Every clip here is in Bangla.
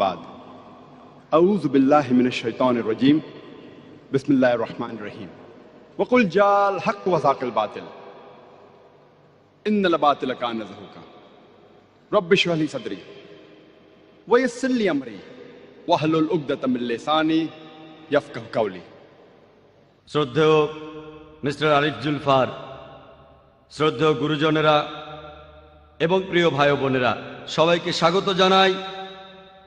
बाद अऊज़ु बिल्लाहि मिनश शैतानिर रजीम बिस्मिल्लाहिर रहमानिर रहीम वकुल जाल हक़ व ज़ाक़िल बातिल इन्नल बातिल कान ज़हूक़ा रब्बि इश्रह ली सदरी व यस्सिर ली अमरी वहलुल उक़दतम मिन लिसानी यफ़क़हू क़ौली। শ্রদ্ধেয় মিস্টার আরিফ জুলফার, শ্রদ্ধেয় গুরুজনেরা এবং প্রিয় ভাই বোনেরা, সবাইকে স্বাগত জানাই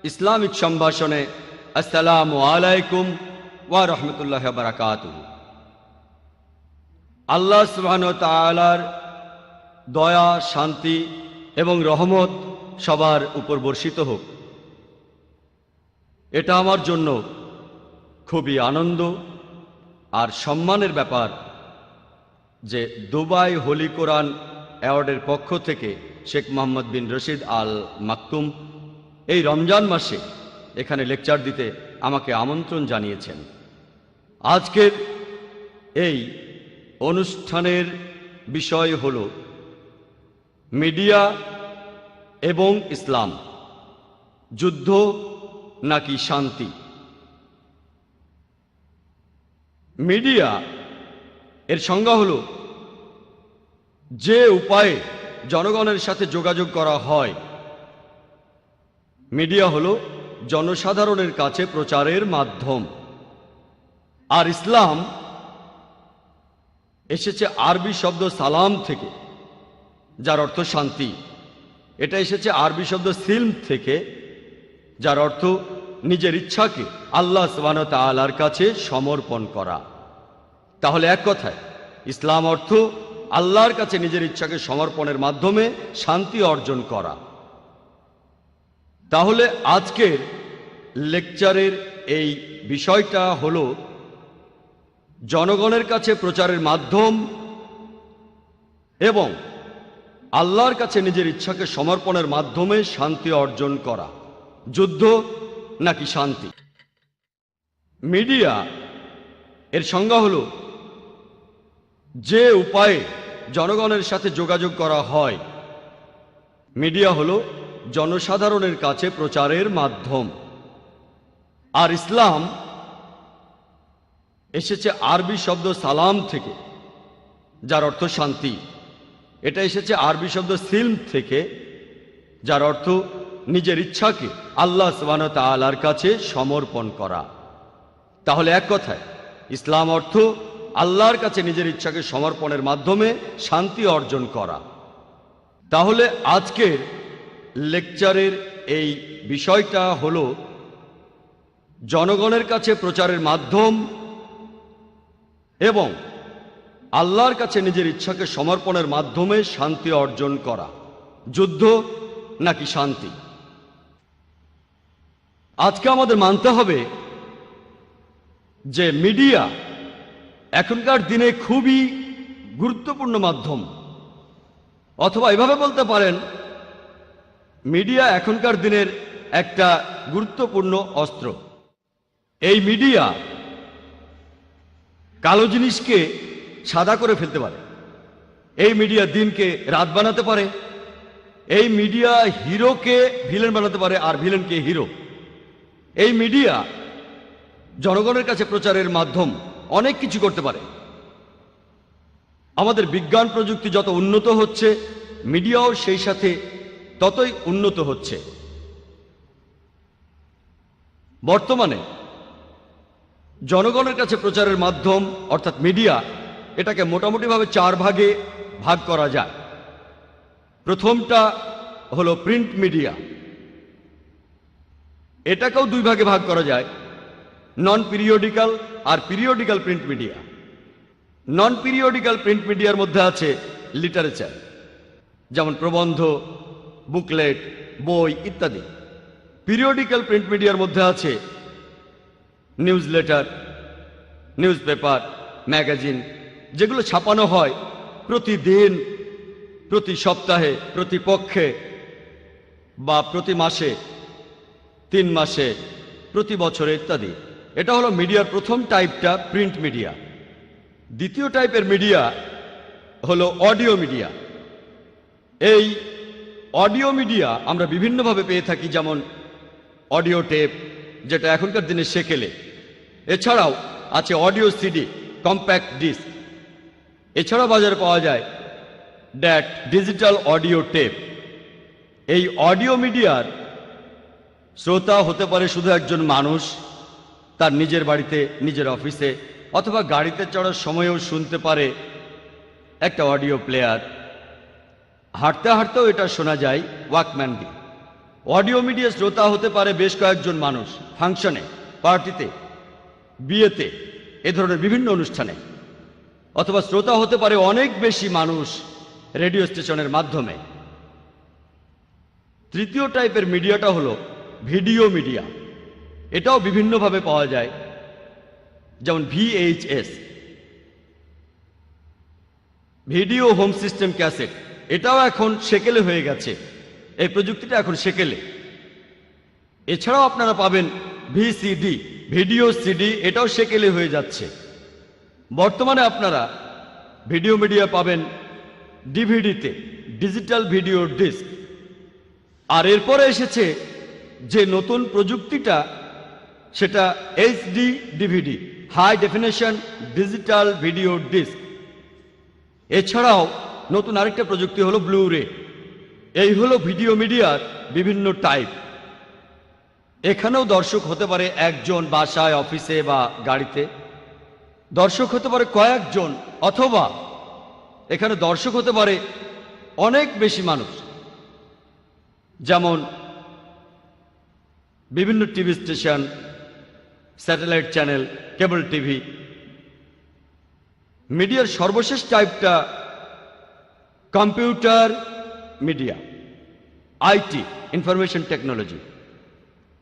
ইসলামিক সম্ভাষণে। আসসালামু আলাইকুম ওয়া রাহমাতুল্লাহি ওয়া বারাকাতুহু। আল্লাহ সুবহানাহু ওয়া তাআলার দয়া, শান্তি এবং রহমত সবার উপর বর্ষিত হোক। এটা আমার জন্য খুবই আনন্দ আর সম্মানের ব্যাপার যে দুবাই হোলি কোরআন অ্যাওয়ার্ডের পক্ষ থেকে শেখ মোহাম্মদ বিন রশিদ আল মাকতুম এই রমজান মাসে এখানে লেকচার দিতে আমাকে আমন্ত্রণ জানিয়েছেন। আজকের এই অনুষ্ঠানের বিষয় হল মিডিয়া এবং ইসলাম, যুদ্ধ নাকি শান্তি। মিডিয়া এর সংজ্ঞা হল যে উপায়ে জনগণের সাথে যোগাযোগ করা হয়। মিডিয়া হল জনসাধারণের কাছে প্রচারের মাধ্যম। আর ইসলাম এসেছে আরবি শব্দ সালাম থেকে, যার অর্থ শান্তি। এটা এসেছে আরবি শব্দ সিলম থেকে, যার অর্থ নিজের ইচ্ছাকে আল্লাহ সুবহানাহু ওয়া তাআলার কাছে সমর্পণ করা। তাহলে এক কথায় ইসলাম অর্থ আল্লাহর কাছে নিজের ইচ্ছাকে সমর্পণের মাধ্যমে শান্তি অর্জন করা। তাহলে আজকের লেকচারের এই বিষয়টা হল জনগণের কাছে প্রচারের মাধ্যম এবং আল্লাহর কাছে নিজের ইচ্ছাকে সমর্পণের মাধ্যমে শান্তি অর্জন করা, যুদ্ধ নাকি শান্তি। মিডিয়া এর সংজ্ঞা হল যে উপায়ে জনগণের সাথে যোগাযোগ করা হয়। মিডিয়া হল জনসাধারণের কাছে প্রচারের মাধ্যম। আর ইসলাম এসেছে আরবি শব্দ সালাম থেকে, যার অর্থ শান্তি। এটা এসেছে আরবি শব্দ সিলম থেকে, যার অর্থ নিজের ইচ্ছাকে আল্লাহ সুবহানাহু ওয়া তাআলার কাছে সমর্পণ করা। তাহলে এক কথায় ইসলাম অর্থ আল্লাহর কাছে নিজের ইচ্ছাকে সমর্পণের মাধ্যমে শান্তি অর্জন করা। তাহলে আজকের লেকচারের এই বিষয়টা হল জনগণের কাছে প্রচারের মাধ্যম এবং আল্লাহর কাছে নিজের ইচ্ছাকে সমর্পণের মাধ্যমে শান্তি অর্জন করা, যুদ্ধ নাকি শান্তি। আজকে আমাদের মানতে হবে যে মিডিয়া এখনকার দিনে খুবই গুরুত্বপূর্ণ মাধ্যম, অথবা এভাবে বলতে পারেন মিডিয়া এখনকার দিনের একটা গুরুত্বপূর্ণ অস্ত্র। এই মিডিয়া কালো জিনিসকে সাদা করে ফেলতে পারে, এই মিডিয়া দিনকে রাত বানাতে পারে, এই মিডিয়া হিরোকে ভিলেন বানাতে পারে আর ভিলেনকে হিরো। এই মিডিয়া জনগণের কাছে প্রচারের মাধ্যম, অনেক কিছু করতে পারে। আমাদের বিজ্ঞান প্রযুক্তি যত উন্নত হচ্ছে, মিডিয়াও সেই সাথে ততই উন্নত হচ্ছে। বর্তমানে জনগণের কাছে প্রচারের মাধ্যম অর্থাৎ মিডিয়া, এটাকে মোটামুটিভাবে 4 ভাগে ভাগ করা যায়। প্রথমটা হলো প্রিন্ট মিডিয়া, এটাকেও 2 ভাগে ভাগ করা যায়, নন পিরিয়ডিক্যাল আর পিরিয়ডিক্যাল প্রিন্ট মিডিয়া। নন পিরিয়ডিক্যাল প্রিন্ট মিডিয়ার মধ্যে আছে লিটারেচার, যেমন প্রবন্ধ, বুকলেট, বই ইত্যাদি। পিরিয়ডিক্যাল প্রিন্ট মিডিয়ার মধ্যে আছে news letter, news paper, magazine, যেগুলো ছাপানো হয় প্রতিদিন, প্রতি সপ্তাহে, প্রতি পক্ষে বা প্রতি মাসে, 3 মাসে, প্রতি বছরে ইত্যাদি। এটা হলো মিডিয়ার প্রথম টাইপটা, প্রিন্ট মিডিয়া। দ্বিতীয় টাইপের মিডিয়া হলো অডিও মিডিয়া। এই অডিও মিডিয়া আমরা বিভিন্নভাবে পেয়ে থাকি, যেমন অডিও টেপ, যেটা এখনকার দিনে সেকেলে। এছাড়াও আছে অডিও সিডি, কম্প্যাক্ট ডিস্ক। এছাড়াও বাজারে পাওয়া যায় ড্যাট, ডিজিটাল অডিও টেপ। এই অডিও মিডিয়ার শ্রোতা হতে পারে শুধু একজন মানুষ, তার নিজের বাড়িতে, নিজের অফিসে অথবা গাড়িতে চড়ার সময়েও শুনতে পারে একটা অডিও প্লেয়ার। হাঁটতে হাঁটতেও এটা শোনা যায় ওয়াকম্যান দিয়ে। অডিও মিডিয়া শ্রোতা হতে পারে বেশ কয়েকজন মানুষ, ফাংশনে, পার্টিতে, বিয়েতে, এ ধরনের বিভিন্ন অনুষ্ঠানে। অথবা শ্রোতা হতে পারে অনেক বেশি মানুষ রেডিও স্টেশনের মাধ্যমে। তৃতীয় টাইপের মিডিয়াটা হলো ভিডিও মিডিয়া। এটাও বিভিন্নভাবে পাওয়া যায়, যেমন VHS, video home system cassette. এটাও এখন সেকেলে হয়ে গেছে, এই প্রযুক্তিটা এখন সেকেলে। এছাড়াও আপনারা পাবেন VCD, ভিডিও সিডি, এটাও সেকেলে হয়ে যাচ্ছে। বর্তমানে আপনারা ভিডিও মিডিয়া পাবেন ডিভিডিতে, ডিজিটাল ভিডিও ডিস্ক। আর এরপরে এসেছে যে নতুন প্রযুক্তিটা, সেটা HD DVD, high definition digital video disc. এছাড়াও নতুন আরেকটা প্রযুক্তি হলো ব্লু-রে। এই হলো ভিডিও মিডিয়ার বিভিন্ন টাইপ। এখানেও দর্শক হতে পারে একজন, বাসায়, অফিসে বা গাড়িতে। দর্শক হতে পারে কয়েকজন, অথবা এখানে দর্শক হতে পারে অনেক বেশি মানুষ, যেমন বিভিন্ন TV station, satellite channel, cable TV. মিডিয়ার সর্বশেষ টাইপটা computer media, IT, information technology.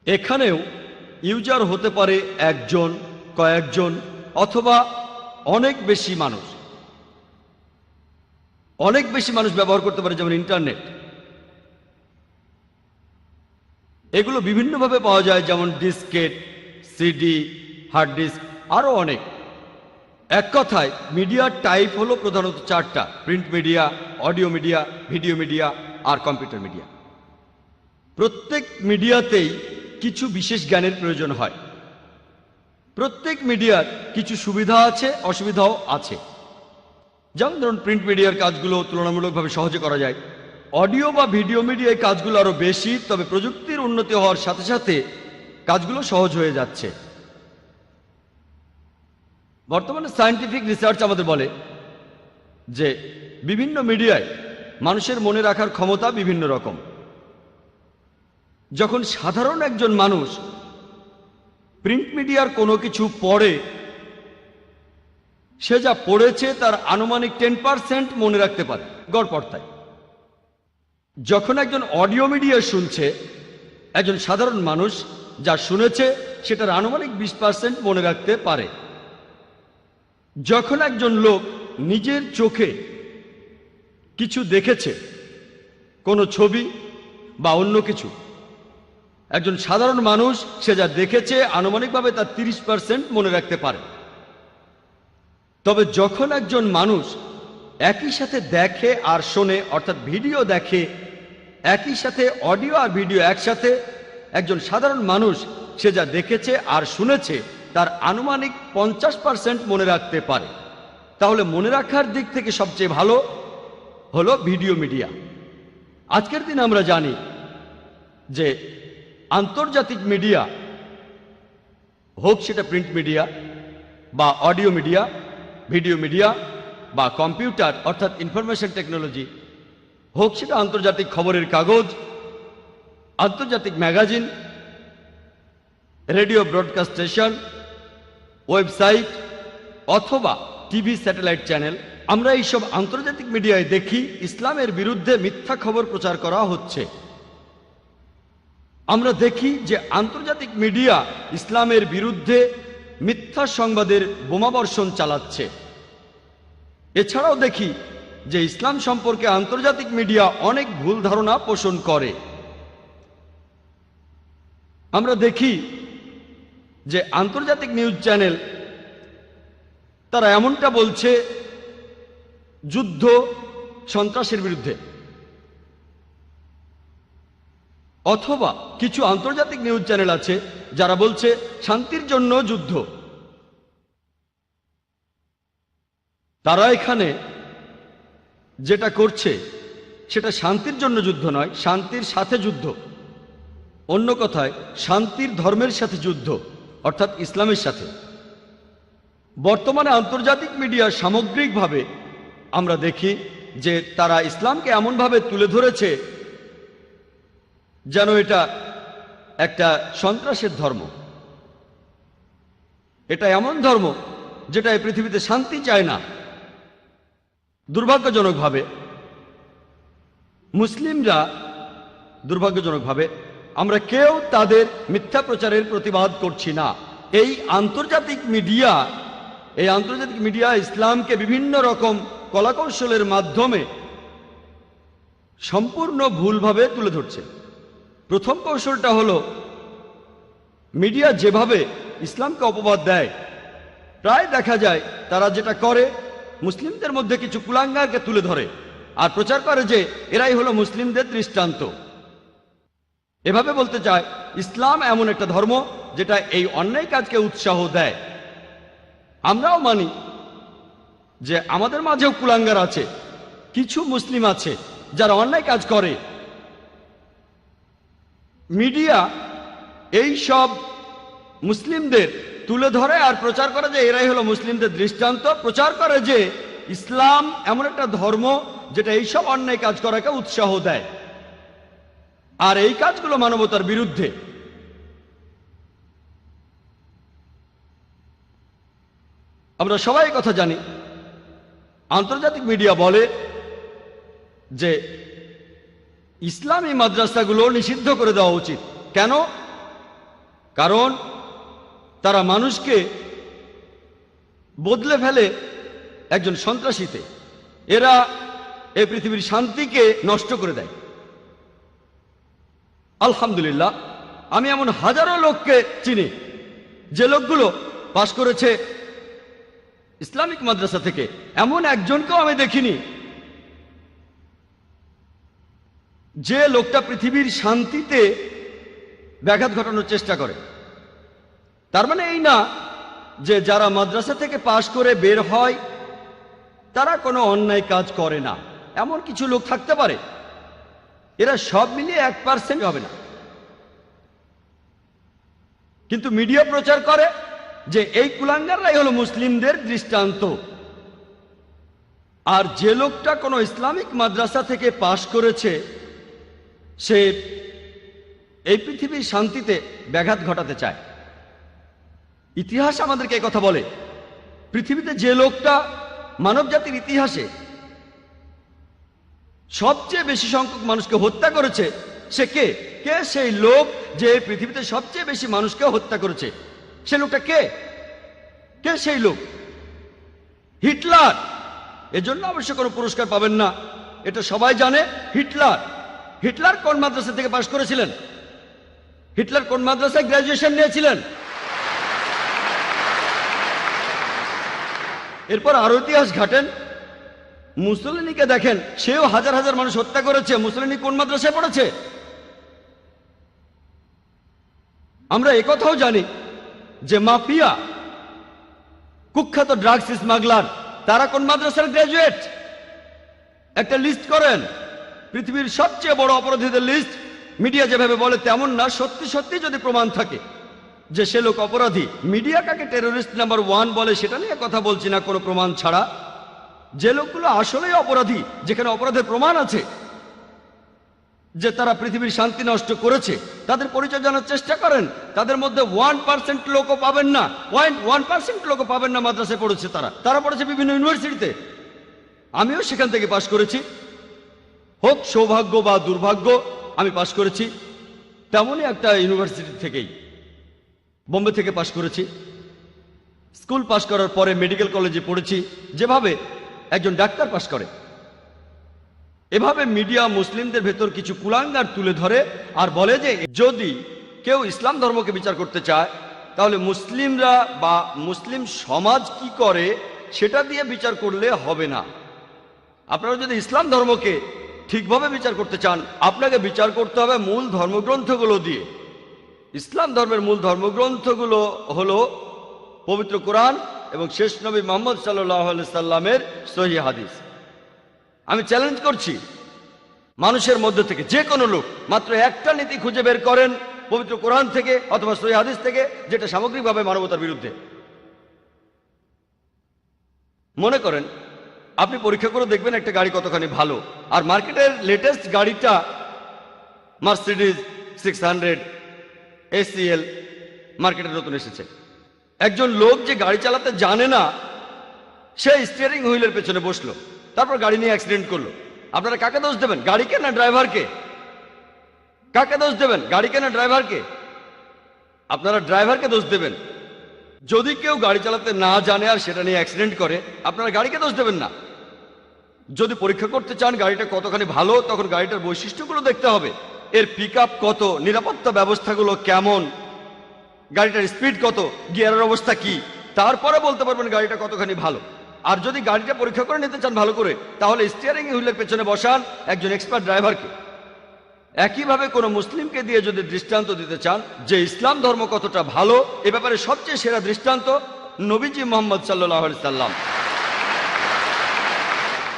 এখানেও ইউজার হতে পারে একজন, কয়েকজন অথবা অনেক বেশি মানুষ। অনেক বেশি মানুষ ব্যবহার করতে পারে, যেমন ইন্টারনেট। এগুলো বিভিন্নভাবে পাওয়া যায়, যেমন ডিস্কেট, সিডি, হার্ড ডিস্ক, আরও অনেক। এক কথায় মিডিয়ার টাইপ হলো প্রধানত চারটা: print media, audio media, video media আর কম্পিউটার মিডিয়া। প্রত্যেক মিডিয়াতেই কিছু বিশেষ জ্ঞানের প্রয়োজন হয়। প্রত্যেক মিডিয়ার কিছু সুবিধা আছে, অসুবিধাও আছে। যেমন ধরুন, প্রিন্ট মিডিয়ার কাজগুলো তুলনামূলকভাবে সহজে করা যায়। অডিও বা ভিডিও মিডিয়ায় কাজগুলো আরও বেশি, তবে প্রযুক্তির উন্নতি হওয়ার সাথে সাথে কাজগুলো সহজ হয়ে যাচ্ছে। বর্তমানে সায়েন্টিফিক রিসার্চ আমাদের বলে যে বিভিন্ন মিডিয়ায় মানুষের মনে রাখার ক্ষমতা বিভিন্ন রকম। যখন সাধারণ একজন মানুষ প্রিন্ট মিডিয়ার কোনো কিছু পড়ে, সে যা পড়েছে তার আনুমানিক 10% মনে রাখতে পারে গড়পড়তায়। যখন একজন অডিও মিডিয়া শুনছে, একজন সাধারণ মানুষ যা শুনেছে সেটার আনুমানিক 20% মনে রাখতে পারে। যখন একজন লোক নিজের চোখে কিছু দেখেছে, কোনো ছবি বা অন্য কিছু, একজন সাধারণ মানুষ সে যা দেখেছে আনুমানিকভাবে তার 30% মনে রাখতে পারে। তবে যখন একজন মানুষ একই সাথে দেখে আর শোনে, অর্থাৎ ভিডিও দেখে, একই সাথে অডিও আর ভিডিও একসাথে, একজন সাধারণ মানুষ সে যা দেখেছে আর শুনেছে তার আনুমানিক 50% মনে রাখতে পারে। তাহলে মনে রাখার দিক থেকে সবচেয়ে ভালো হলো ভিডিও মিডিয়া। আজকের দিনে আমরা জানি যে আন্তর্জাতিক মিডিয়া, হোক সেটা প্রিন্ট মিডিয়া বা অডিও মিডিয়া, ভিডিও মিডিয়া বা কম্পিউটার অর্থাৎ ইনফরমেশন টেকনোলজি, হোক সেটা আন্তর্জাতিক খবরের কাগজ, আন্তর্জাতিক magazine, radio broadcast station, website অথবা টিভি স্যাটেলাইট চ্যানেল, আমরা এইসব আন্তর্জাতিক মিডিয়ায় দেখি ইসলামের বিরুদ্ধে মিথ্যা খবর প্রচার করা হচ্ছে। আমরা দেখি যে আন্তর্জাতিক মিডিয়া ইসলামের বিরুদ্ধে মিথ্যা সংবাদের বোমাবর্ষণ চালাচ্ছে। এছাড়াও দেখি যে ইসলাম সম্পর্কে আন্তর্জাতিক মিডিয়া অনেক ভুল ধারণা পোষণ করে। আমরা দেখি যে আন্তর্জাতিক নিউজ চ্যানেল তারা এমনটা বলছে যুদ্ধ, সন্ত্রাসের বিরুদ্ধে। অথবা কিছু আন্তর্জাতিক নিউজ চ্যানেল আছে যারা বলছে শান্তির জন্য যুদ্ধ। তারা এখানে যেটা করছে সেটা শান্তির জন্য যুদ্ধ নয়, শান্তির সাথে যুদ্ধ। অন্য কথায় শান্তির ধর্মের সাথে যুদ্ধ, অর্থাৎ ইসলামের সাথে। বর্তমানে আন্তর্জাতিক মিডিয়া সামগ্রিকভাবে আমরা দেখি যে তারা ইসলামকে এমনভাবে তুলে ধরেছে যেন এটা একটা সন্ত্রাসের ধর্ম। এটা এমন ধর্ম যেটা এই পৃথিবীতে শান্তি চায় না। দুর্ভাগ্যজনকভাবে মুসলিমরা, দুর্ভাগ্যজনকভাবে আমরা কেউ তাদের মিথ্যা প্রচারের প্রতিবাদ করছি না। এই আন্তর্জাতিক মিডিয়া ইসলামকে বিভিন্ন রকম কলাকৌশলের মাধ্যমে সম্পূর্ণ ভুলভাবে তুলে ধরছে। প্রথম কৌশলটা হলো, মিডিয়া যেভাবে ইসলামকে অপবাদ দেয়, প্রায় দেখা যায় তারা যেটা করে মুসলিমদের মধ্যে কিছু কুলাঙ্গারকে তুলে ধরে আর প্রচার করে যে এরাই হলো মুসলিমদের দৃষ্টান্ত। এভাবে বলতে চায় ইসলাম এমন একটা ধর্ম যেটা এই অন্যায় কাজকে উৎসাহ দেয়। আমরাও মানি যে আমাদের মাঝেও কুলাঙ্গার আছে, কিছু মুসলিম আছে যারা অন্যায় কাজ করে। মিডিয়া এই সব মুসলিমদের তুলে ধরে আর প্রচার করে যে এরাই হলো মুসলিমদের দৃষ্টান্ত, প্রচার করে যে ইসলাম এমন একটা ধর্ম যেটা এইসব অন্যায় কাজ করাকে উৎসাহ দেয়, আর এই কাজগুলো মানবতার বিরুদ্ধে। আমরা সবাই কথা জানি, আন্তর্জাতিক মিডিয়া বলে যে ইসলামী মাদ্রাসাগুলো নিষিদ্ধ করে দেওয়া উচিত। কেন? কারণ তারা মানুষকে বদলে ফেলে একজন সন্ত্রাসীতে। এরা এই পৃথিবীর শান্তিকে নষ্ট করে দেয়। আলহামদুলিল্লাহ, আমি এমন হাজারো লোককে চিনি যে লোকগুলো পাশ করেছে ইসলামিক মাদ্রাসা থেকে। এমন একজনকেও আমি দেখিনি যে লোকটা পৃথিবীর শান্তিতে ব্যাঘাত ঘটানোর চেষ্টা করে। তার মানে এই না যে যারা মাদ্রাসা থেকে পাশ করে বের হয় তারা কোনো অন্যায় কাজ করে না। এমন কিছু লোক থাকতে পারে, এরা সব মিলিয়ে 1% হবে না। কিন্তু মিডিয়া প্রচার করে যে এই কুলাঙ্গাররাই হলো মুসলিমদের দৃষ্টান্ত। আর যে লোকটা কোনো ইসলামিক মাদ্রাসা থেকে পাশ করেছে সে এই পৃথিবীর শান্তিতে ব্যাঘাত ঘটাতে চায়। ইতিহাস আমাদেরকে এই কথা বলে, পৃথিবীতে যে লোকটা মানব জাতির ইতিহাসে সবচেয়ে বেশি সংখ্যক মানুষকে হত্যা করেছে সে কে? কে সেই লোক যে পৃথিবীতে সবচেয়ে বেশি মানুষকে হত্যা করেছে? সে লোকটা কে? কে সেই লোক? হিটলার। এজন্য অবশ্য কোনো পুরস্কার পাবেন না, এটা সবাই জানে। হিটলার কোন মাদ্রাসা থেকে পাশ করেছিলেন? হিটলার কোন মাদ্রাসায় গ্র্যাজুয়েশন নিয়েছিলেন? এরপর আরো ইতিহাস ঘাটেন, মুসলিনীকে দেখেন, সেও হাজার হাজার মানুষ হত্যা করেছে। মুসলিনী কোন মাদ্রাসায় পড়েছে? আমরা একথাও জানি যে মাফিয়া, কুখ্যাত ড্রাগস স্মাগলার, তারা কোন মাদ্রাসার গ্র্যাজুয়েট? একটা লিস্ট করেন, পৃথিবীর সবচেয়ে বড় অপরাধীদের লিস্ট। মিডিয়া যেভাবে বলে তেমন না। সত্যি সত্যি যদি প্রমাণ থাকে যে সে লোক অপরাধী, মিডিয়া কাকে টেরোরিস্ট নাম্বার 1 বলে সেটা নিয়ে কথা বলছি না কোনো প্রমাণ ছাড়া। যে লোকগুলো আসলেই অপরাধী, যেখানে অপরাধের প্রমাণ আছে যে তারা পৃথিবীর শান্তি নষ্ট করেছে, তাদের পরিচয় জানার চেষ্টা করেন। তাদের মধ্যে 1% লোকও পাবেন না, 0.1% লোকও পাবেন না মাদ্রাসায় পড়েছে। তারা পড়েছে বিভিন্ন ইউনিভার্সিটিতে। আমিও সেখান থেকে পাশ করেছি। হোক সৌভাগ্য বা দুর্ভাগ্য, আমি পাশ করেছি তেমনই একটা ইউনিভার্সিটি থেকেই, বোম্বে থেকে পাশ করেছি। স্কুল পাশ করার পরে মেডিকেল কলেজে পড়েছি, যেভাবে একজন ডাক্তার পাশ করে। এভাবে মিডিয়া মুসলিমদের ভেতর কিছু কুলাঙ্গার তুলে ধরে আর বলে যে যদি কেউ ইসলাম ধর্মকে বিচার করতে চায় তাহলে মুসলিমরা বা মুসলিম সমাজ কি করে সেটা দিয়ে বিচার করলে হবে না। আপনারা যদি ইসলাম ধর্মকে ঠিকভাবে বিচার করতে চান, আপনাকে বিচার করতে হবে মূল ধর্মগ্রন্থগুলো দিয়ে। ইসলাম ধর্মের মূল ধর্মগ্রন্থগুলো হলো পবিত্র কোরআন এবং শেষ নবী মুহাম্মদ সাল্লাল্লাহু আলাইহি সাল্লামের সহিহ হাদিস। আমি চ্যালেঞ্জ করছি, মানুষের মধ্যে থেকে যে কোনো লোক মাত্র একটা নীতি খুঁজে বের করেন পবিত্র কোরআন থেকে অথবা সহিহ হাদিস থেকে যেটা সামগ্রিকভাবে মানবতার বিরুদ্ধে। মনে করেন আপনি পরীক্ষা করে দেখবেন একটা গাড়ি কতখানি ভালো, আর মার্কেটের লেটেস্ট গাড়িটা মার্সিডিজ 600 ACL মার্কেটে নতুন এসেছে। একজন লোক যে গাড়ি চালাতে জানে না, সে স্টিয়ারিং হুইলের পেছনে বসলো, তারপর গাড়ি নিয়ে অ্যাক্সিডেন্ট করলো। আপনারা কাকে দোষ দেবেন, গাড়িকে না ড্রাইভারকে? কাকে দোষ দেবেন, গাড়িকে না ড্রাইভারকে? আপনারা ড্রাইভারকে দোষ দেবেন। যদি কেউ গাড়ি চালাতে না জানে আর সেটা নিয়ে অ্যাক্সিডেন্ট করে, আপনারা গাড়িকে দোষ দেবেন না। যদি পরীক্ষা করতে চান গাড়িটা কতখানি ভালো, তখন গাড়িটার বৈশিষ্ট্যগুলো দেখতে হবে। এর পিকআপ কত, নিরাপত্তা ব্যবস্থাগুলো কেমন, গাড়িটার স্পিড কত, গিয়ারের অবস্থা কি, তারপরে বলতে পারবেন গাড়িটা কতখানি ভালো। আর যদি গাড়িটা পরীক্ষা করে নিতে চান ভালো করে, তাহলে স্টিয়ারিং হুইলের পেছনে বসান একজন এক্সপার্ট ড্রাইভারকে। একইভাবে কোনো মুসলিমকে দিয়ে যদি দৃষ্টান্ত দিতে চান যে ইসলাম ধর্ম কতটা ভালো, এ ব্যাপারে সবচেয়ে সেরা দৃষ্টান্ত নবীজি মুহাম্মদ সাল্লাল্লাহু আলাইহি সাল্লাম।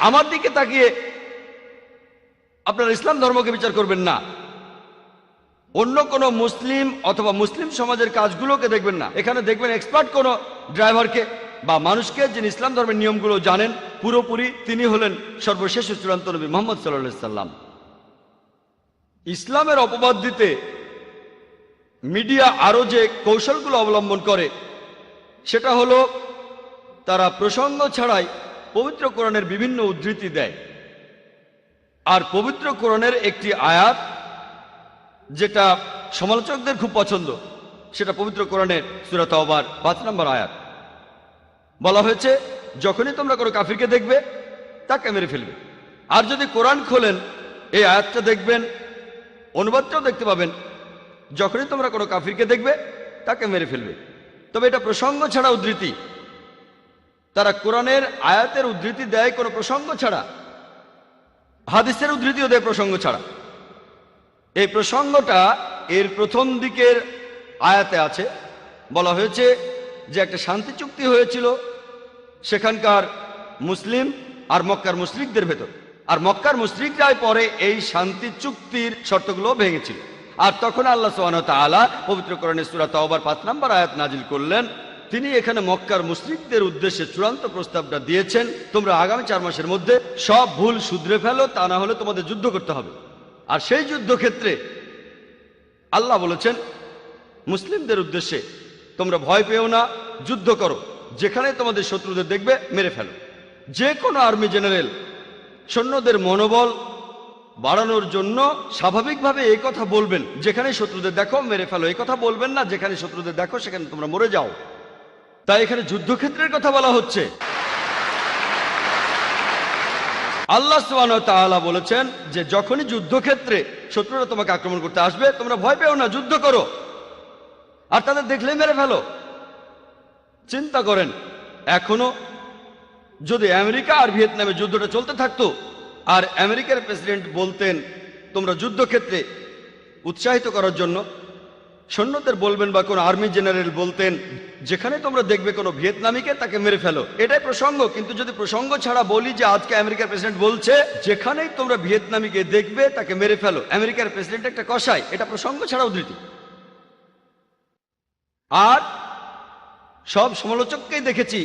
আমার দিকে তাকিয়ে আপনারা ইসলাম ধর্মকে বিচার করবেন না, অন্য কোনো মুসলিম অথবা মুসলিম সমাজের কাজগুলোকে দেখবেন না। এখানে দেখবেন এক্সপার্ট কোনো ড্রাইভারকে বা মানুষকে, যিনি ইসলাম ধর্মের নিয়মগুলো জানেন পুরোপুরি। তিনি হলেন সর্বশেষ ও চূড়ান্ত নবী মুহাম্মদ সাল্লাল্লাহু আলাইহি সাল্লাম। ইসলামের অপবাদ দিতে মিডিয়া আরো যে কৌশলগুলো অবলম্বন করে, সেটা হলো তারা প্রসঙ্গ ছাড়াই পবিত্র কোরআনের বিভিন্ন উদ্ধৃতি দেয়। আর পবিত্র কোরআনের একটি আয়াত যেটা সমালোচকদের খুব পছন্দ, সেটা পবিত্র কোরআনের সূরা তাওবার 5 নম্বর আয়াত। বলা হয়েছে, যখনই তোমরা কোনো কাফিরকে দেখবে তাকে মেরে ফেলবে। আর যদি কোরআন খোলেন এই আয়াতটা দেখবেন, অনুবাদটাও দেখতে পাবেন, যখনই তোমরা কোনো কাফিরকে দেখবে তাকে মেরে ফেলবে। তবে এটা প্রসঙ্গ ছাড়া উদ্ধৃতি। তারা কোরআনের আয়াতের উদ্ধৃতি দেয় কোনো প্রসঙ্গ ছাড়া, হাদিসের উদ্ধৃতিও দেয় প্রসঙ্গ ছাড়া। এই প্রসঙ্গটা এর প্রথম দিকের আয়াতে আছে। বলা হয়েছে যে একটা শান্তি চুক্তি হয়েছিল সেখানকার মুসলিম আর মক্কার মুশরিকদের ভেতর, আর মক্কার মুশরিকরাই পরে এই শান্তি চুক্তির শর্তগুলো ভেঙেছিল। আর তখন আল্লাহ সুবহানাহু ওয়া তাআলা পবিত্র কোরআনের সূরা তাওবার 5 নম্বর আয়াত নাজিল করলেন। তিনি এখানে মক্কার মুশরিকদের উদ্দেশ্যে চূড়ান্ত প্রস্তাবটা দিয়েছেন, তোমরা আগামী 4 মাসের মধ্যে সব ভুল শুধরে ফেলো, তা না হলে তোমাদের যুদ্ধ করতে হবে। আর সেই যুদ্ধক্ষেত্রে আল্লাহ বলেছেন মুসলিমদের উদ্দেশ্যে, তোমরা ভয় পেও না, যুদ্ধ করো, যেখানে তোমাদের শত্রুদের দেখবে মেরে ফেলো। যে কোনো আর্মি জেনারেল সৈন্যদের মনোবল বাড়ানোর জন্য স্বাভাবিকভাবে এই কথা বলবেন, যেখানে শত্রুদের দেখো মেরে ফেলো। এই কথা বলবেন না যেখানে শত্রুদের দেখো সেখানে তোমরা মরে যাও। তাই এখানে যুদ্ধক্ষেত্রের কথা বলা হচ্ছে। আল্লাহ সুবহানাহু ওয়া তাআলা বলেছেন যে যখনই যুদ্ধক্ষেত্রে শত্রুরা তোমাকে আক্রমণ করতে আসবে, তোমরা ভয় পেও না, যুদ্ধ করো, আর তাদের দেখলেই মেরে ফেলো। চিন্তা করেন, এখনো যদি আমেরিকা আর ভিয়েতনামে যুদ্ধটা চলতে থাকতো, আর আমেরিকার প্রেসিডেন্ট বলতেন তোমরা যুদ্ধক্ষেত্রে উৎসাহিত করার জন্য সৈন্যদের বলবেন, বা কোনো আর্মি জেনারেল বলতেন যেখানে তোমরা দেখবে কোনো ভিয়েতনামিকে তাকে মেরে ফেলো, এটাই প্রসঙ্গ। কিন্তু যদি প্রসঙ্গ ছাড়া বলি যে আজকে আমেরিকার প্রেসিডেন্ট বলছে যেখানেই তোমরা ভিয়েতনামিকে দেখবে তাকে মেরে ফেলো, আমেরিকার প্রেসিডেন্ট একটা কসাই, এটা প্রসঙ্গ ছাড়া উদ্ধৃতি। আর সব সমালোচককেই দেখেছি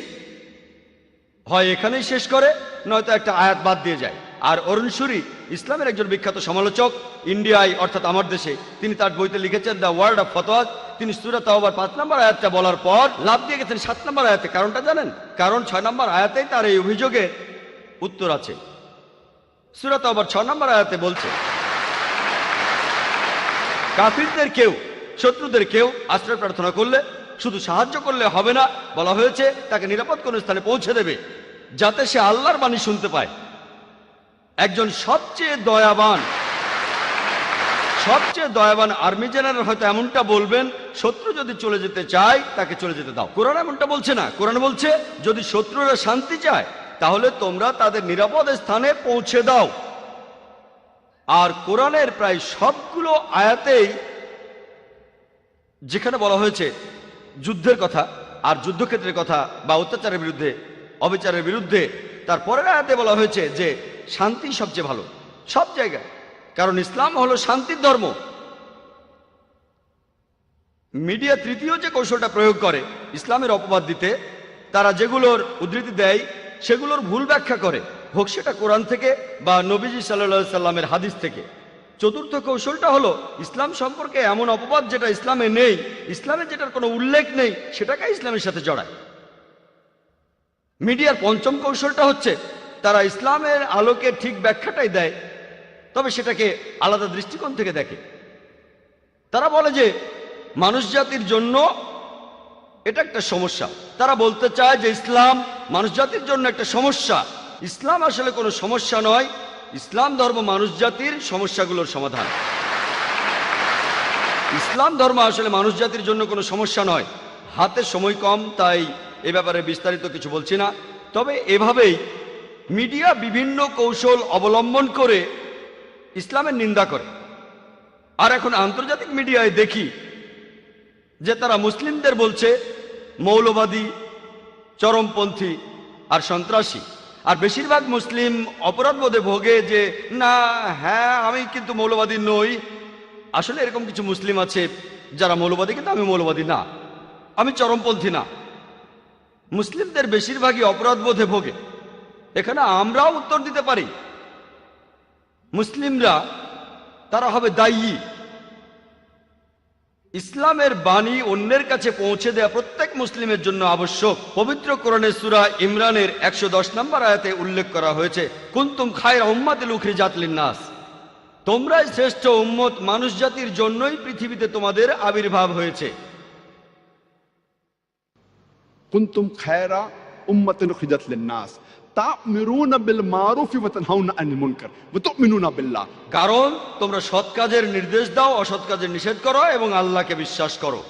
হয় এখানেই শেষ করে, নয়তো একটা আয়াত বাদ দিয়ে যায়। আর অরুণ সুরি, ইসলামের একজন বিখ্যাত সমালোচক, ইন্ডিয়ায় অর্থাৎ আমার দেশে, তিনি তার বইতে লিখেছেন দ্য ওয়ার্ল্ড অফ ফতোয়া। তিনি সূরা তাওবার 5 নম্বর আয়াতটা বলার পর লাভ দিয়ে গেছেন 7 নম্বর আয়াতে। কারণটা জানেন? কারণ 6 নম্বর আয়াতেই তার এই অভিযোগের উত্তর আছে। সূরা তাওবার 6 নম্বর আয়াতে বলছে, কাফিরদের কেউ, শত্রুদের কেউ আশ্রয় প্রার্থনা করলে শুধু সাহায্য করলে হবে না, বলা হয়েছে তাকে নিরাপদ কোন স্থানে পৌঁছে দেবে যাতে সে আল্লাহর বাণী শুনতে পায়। একজন সবচেয়ে দয়াবান আর্মি জেনারেল হয়তো এমনটা বলবেন, শত্রু যদি চলে যেতে চায় তাকে চলে যেতে দাও। কোরআন এমনটা বলছে না। কোরআন বলছে যদি শত্রুরা শান্তি চায় তাহলে তোমরা তাদের নিরাপদ স্থানে পৌঁছে দাও। আর কোরআনের প্রায় সবগুলো আয়াতেই যেখানে বলা হয়েছে যুদ্ধের কথা আর যুদ্ধক্ষেত্রের কথা বা অত্যাচারের বিরুদ্ধে, অবিচারের বিরুদ্ধে, তার পরের আয়াতে বলা হয়েছে যে শান্তি সবচেয়ে ভালো সব জায়গায়, কারণ ইসলাম হলো শান্তির ধর্ম। মিডিয়া তৃতীয় যে কৌশলটা প্রয়োগ করে ইসলামের অপবাদ দিতে, তারা যেগুলোর উদ্ধৃতি দেয় সেগুলোর ভুল ব্যাখ্যা করে, হোক সেটা কোরআন থেকে বা নবীজি সাল্লাল্লাহু সাল্লামের হাদিস থেকে। চতুর্থ কৌশলটা হলো ইসলাম সম্পর্কে এমন অপবাদ যেটা ইসলামে নেই, ইসলামে যেটার কোনো উল্লেখ নেই, সেটাকে ইসলামের সাথে জড়ায়। মিডিয়ার পঞ্চম কৌশলটা হচ্ছে তারা ইসলামের আলোকে ঠিক ব্যাখ্যাটাই দেয়, তবে সেটাকে আলাদা দৃষ্টিকোণ থেকে দেখে। তারা বলে যে মানুষ জাতির জন্য এটা একটা সমস্যা। তারা বলতে চায় যে ইসলাম মানুষ জাতির জন্য একটা সমস্যা। ইসলাম আসলে কোনো সমস্যা নয়, ইসলাম ধর্ম মানুষ জাতির সমস্যাগুলোর সমাধান। ইসলাম ধর্ম আসলে মানুষ জাতির জন্য কোনো সমস্যা নয়। হাতে সময় কম, তাই এ ব্যাপারে বিস্তারিত কিছু বলছি না। তবে এভাবেই মিডিয়া বিভিন্ন কৌশল অবলম্বন করে ইসলামের নিন্দা করে। আর এখন আন্তর্জাতিক মিডিয়ায় দেখি যে তারা মুসলিমদের বলছে মৌলবাদী, চরমপন্থী আর সন্ত্রাসী। আর বেশিরভাগ মুসলিম অপরাধবোধে ভোগে যে না, হ্যাঁ আমি কিন্তু মৌলবাদী নই। আসলে এরকম কিছু মুসলিম আছে যারা মৌলবাদী, কিন্তু আমি মৌলবাদী না, আমি চরমপন্থী না। মুসলিমদের বেশিরভাগই অপরাধবোধে ভোগে। এখানে আমরাও উত্তর দিতে পারি, মুসলিমরা তারা হবে দায়ী। ইসলামের বাণী অন্যের কাছে পৌঁছে দেয়া প্রত্যেক মুসলিমের জন্য আবশ্যক। পবিত্র কোরআনের সূরা ইমরানের 110 নম্বর আয়াতে উল্লেখ করা হয়েছে, কুনতুম খায়রা উম্মাতিন উখরিজাত লিন-নাস, তোমরাই শ্রেষ্ঠ উম্মত, মানুষ জাতির জন্যই পৃথিবীতে তোমাদের আবির্ভাব হয়েছে। কুনতুম খায়রা উম্মাতিন উখরিজাত লিন-নাস তা'মিরুনা বিল মারুফি ওয়া তানহাউনা আনিল মুনকার ওয়া তু'মিনুনা বিল্লাহ, কারণ তোমরা সৎ কাজের নির্দেশ দাও, অসৎ কাজের নিষেধ করো এবং আল্লাহকে বিশ্বাস করো।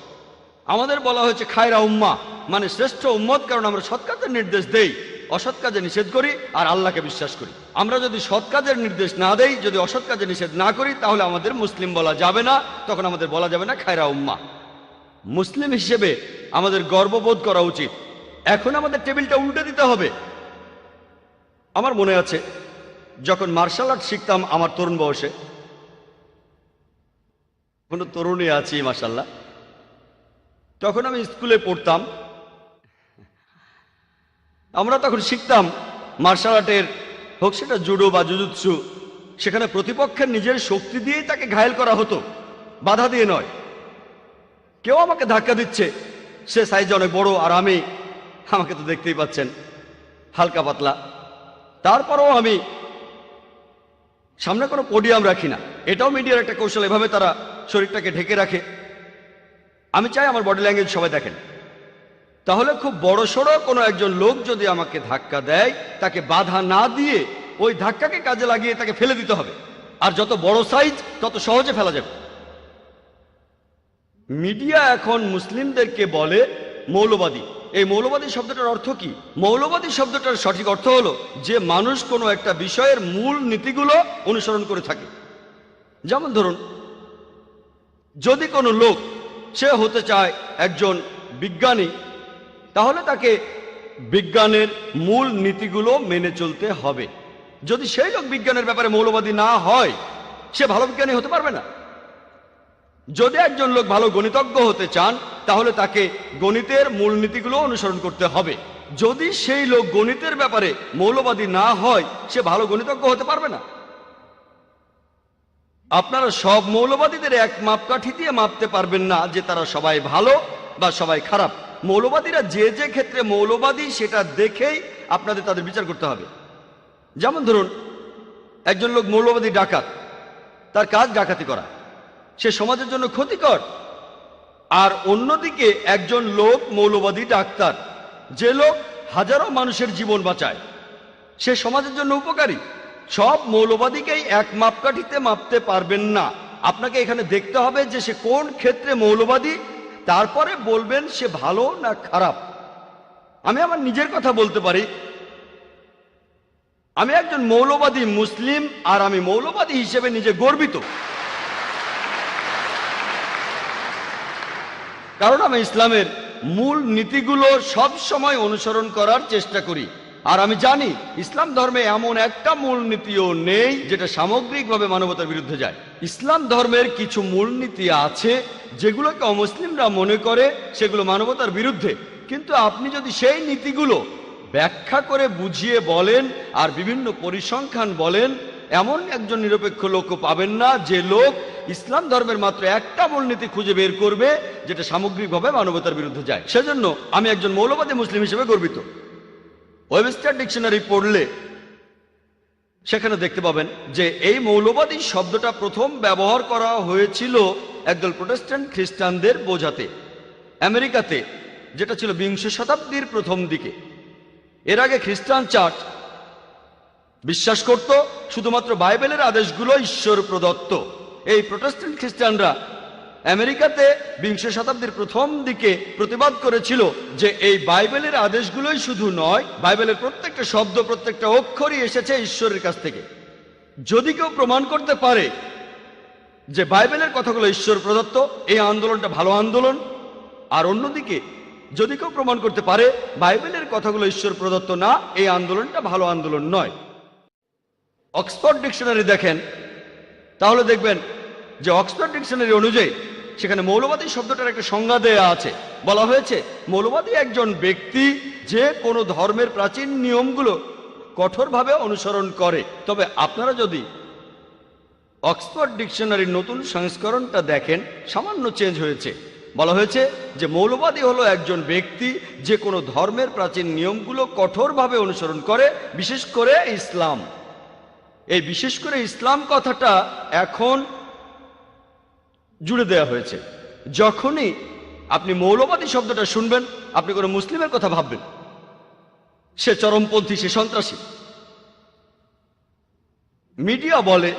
আমাদের বলা হয়েছে খায়রা উম্মাহ, মানে শ্রেষ্ঠ উম্মত, কারণ আমরা সৎ কাজের নির্দেশ দেই, অসৎ কাজে নিষেধ করি আর আল্লাহকে বিশ্বাস করি। আমরা যদি সৎ কাজের নির্দেশ না দেই, যদি অসৎ কাজে নিষেধ না করি, তাহলে আমাদের মুসলিম বলা যাবে না, তখন আমাদের বলা যাবে না খায়রা উম্মাহ। মুসলিম হিসেবে আমাদের গর্ববোধ করা উচিত। এখন আমাদের টেবিলটা উল্টে দিতে হবে। আমার মনে আছে যখন মার্শাল আর্ট শিখতাম আমার তরুণ বয়সে, কোনো তরুণী আছি মাশাআল্লাহ, তখন আমি স্কুলে পড়তাম। আমরা তখন শিখতাম মার্শাল আর্টের, হোক সেটা জুডো বা জুজুৎসু, সেখানে প্রতিপক্ষের নিজের শক্তি দিয়েই তাকে ঘায়েল করা হতো, বাধা দিয়ে নয়। কেউ আমাকে ধাক্কা দিচ্ছে, সে সাইজে অনেক বড় আর আমাকে তো দেখতেই পাচ্ছেন হালকা পাতলা, তারপরেও আমি সামনে কোনো পোডিয়াম রাখি না। এটাও মিডিয়ার একটা কৌশল, এভাবে তারা শরীরটাকে ঢেকে রাখে। আমি চাই আমার বডি ল্যাঙ্গুয়েজ সবাই দেখেন। তাহলে খুব বড় সড়ো কোনো একজন লোক যদি আমাকে ধাক্কা দেয়, তাকে বাধা না দিয়ে ওই ধাক্কাকে কাজে লাগিয়ে তাকে ফেলে দিতে হবে। আর যত বড় সাইজ তত সহজে ফেলা যাবে। মিডিয়া এখন মুসলিমদেরকে বলে মৌলবাদী। এই মৌলবাদী শব্দটার অর্থ কি? মৌলবাদী শব্দটার সঠিক অর্থ হলো যে মানুষ কোনো একটা বিষয়ের মূল নীতিগুলো অনুসরণ করে থাকে। যেমন ধরুন, যদি কোনো লোক সে হতে চায় একজন বিজ্ঞানী, তাহলে তাকে বিজ্ঞানের মূল নীতিগুলো মেনে চলতে হবে। যদি সেই লোক বিজ্ঞানের ব্যাপারে মৌলবাদী না হয়, সে ভালো বিজ্ঞানী হতে পারবে না। যদি একজন লোক ভালো গণিতজ্ঞ হতে চান, তাহলে তাকে গণিতের মূলনীতিগুলো অনুসরণ করতে হবে। যদি সেই লোক গণিতের ব্যাপারে মৌলবাদী না হয়, সে ভালো গণিতজ্ঞ হতে পারবে না। আপনারা সব মৌলবাদীদের এক মাপকাঠি দিয়ে মাপতে পারবেন না যে তারা সবাই ভালো বা সবাই খারাপ। মৌলবাদীরা যে যে ক্ষেত্রে মৌলবাদী, সেটা দেখেই আপনাদের তাদের বিচার করতে হবে। যেমন ধরুন, একজন লোক মৌলবাদী ডাকাত, তার কাজ ডাকাতি করা, সে সমাজের জন্য ক্ষতিকর। আর অন্যদিকে একজন লোক মৌলবাদী ডাক্তার, যে লোক হাজারো মানুষের জীবন বাঁচায়, সে সমাজের জন্য উপকারী। সব মৌলবাদীকেই এক মাপকাঠিতে মাপতে পারবেন না। আপনাকে এখানে দেখতে হবে যে সে কোন ক্ষেত্রে মৌলবাদী, তারপরে বলবেন সে ভালো না খারাপ। আমি আমার নিজের কথা বলতে পারি। আমি একজন মৌলবাদী মুসলিম, আর আমি মৌলবাদী হিসেবে নিজে গর্বিত, কারণ আমি ইসলামের মূল নীতিগুলো সব সময় অনুসরণ করার চেষ্টা করি। আর আমি জানি ইসলাম ধর্মে এমন একটা মূল নীতিও নেই যেটা সামগ্রিকভাবে মানবতার বিরুদ্ধে যায়। ইসলাম ধর্মের কিছু মূলনীতি আছে যেগুলোকে অমুসলিমরা মনে করে সেগুলো মানবতার বিরুদ্ধে, কিন্তু আপনি যদি সেই নীতিগুলো ব্যাখ্যা করে বুঝিয়ে বলেন আর বিভিন্ন পরিসংখ্যান বলেন, এমন একজন নিরপেক্ষ লোকও পাবেন না যে লোক ইসলাম ধর্মের মাত্র একটা মূলনীতি খুঁজে বের করবে যেটা সামগ্রিকভাবে মানবতার বিরুদ্ধে যায়। সেজন্য আমি একজন মৌলবাদী মুসলিম হিসেবে গর্বিত। ওয়েবস্টার ডিকশনারি পড়লে সেখানে দেখতে পাবেন যে এই মৌলবাদী শব্দটা প্রথম ব্যবহার করা হয়েছিল একদল প্রোটেস্ট্যান্ট খ্রিস্টানদের বোঝাতে আমেরিকাতে, যেটা ছিল বিংশ শতাব্দীর প্রথম দিকে। এর আগে খ্রিস্টান চার্চ বিশ্বাস করত শুধুমাত্র বাইবেলের আদেশগুলো ঈশ্বর প্রদত্ত। এই প্রোটেস্ট্যান্ট খ্রিস্টানরা আমেরিকাতে বিংশ শতাব্দীর প্রথম দিকে প্রতিবাদ করেছিল যে এই বাইবেলের আদেশগুলোই শুধু নয়, বাইবেলের প্রত্যেকটা শব্দ, প্রত্যেকটা অক্ষরই এসেছে ঈশ্বরের কাছ থেকে। যদি কেউ প্রমাণ করতে পারে যে বাইবেলের কথাগুলো ঈশ্বর প্রদত্ত, এই আন্দোলনটা ভালো আন্দোলন। আর অন্যদিকে যদি কেউ প্রমাণ করতে পারে বাইবেলের কথাগুলো ঈশ্বর প্রদত্ত না, এই আন্দোলনটা ভালো আন্দোলন নয়। অক্সফোর্ড ডিকশনারি দেখেন, তাহলে দেখবেন যে অক্সফোর্ড ডিকশনারি অনুযায়ী সেখানে মৌলবাদী শব্দটার একটা সংজ্ঞা দেয়া আছে। বলা হয়েছে মৌলবাদী একজন ব্যক্তি যে কোনো ধর্মের প্রাচীন নিয়মগুলো কঠোরভাবে অনুসরণ করে। তবে আপনারা যদি অক্সফোর্ড ডিকশনারির নতুন সংস্করণটা দেখেন, সামান্য চেঞ্জ হয়েছে। বলা হয়েছে যে মৌলবাদী হলো একজন ব্যক্তি যে কোনো ধর্মের প্রাচীন নিয়মগুলো কঠোরভাবে অনুসরণ করে, বিশেষ করে ইসলাম। এই বিশেষ করে ইসলাম কথাটা এখন জুড়ে দেওয়া হয়েছে। যখনই আপনি মৌলবাদী শব্দটা শুনবেন, আপনি কোনো মুসলিমের কথা ভাববেন, সে চরমপন্থী, সে সন্ত্রাসী। মিডিয়া বলে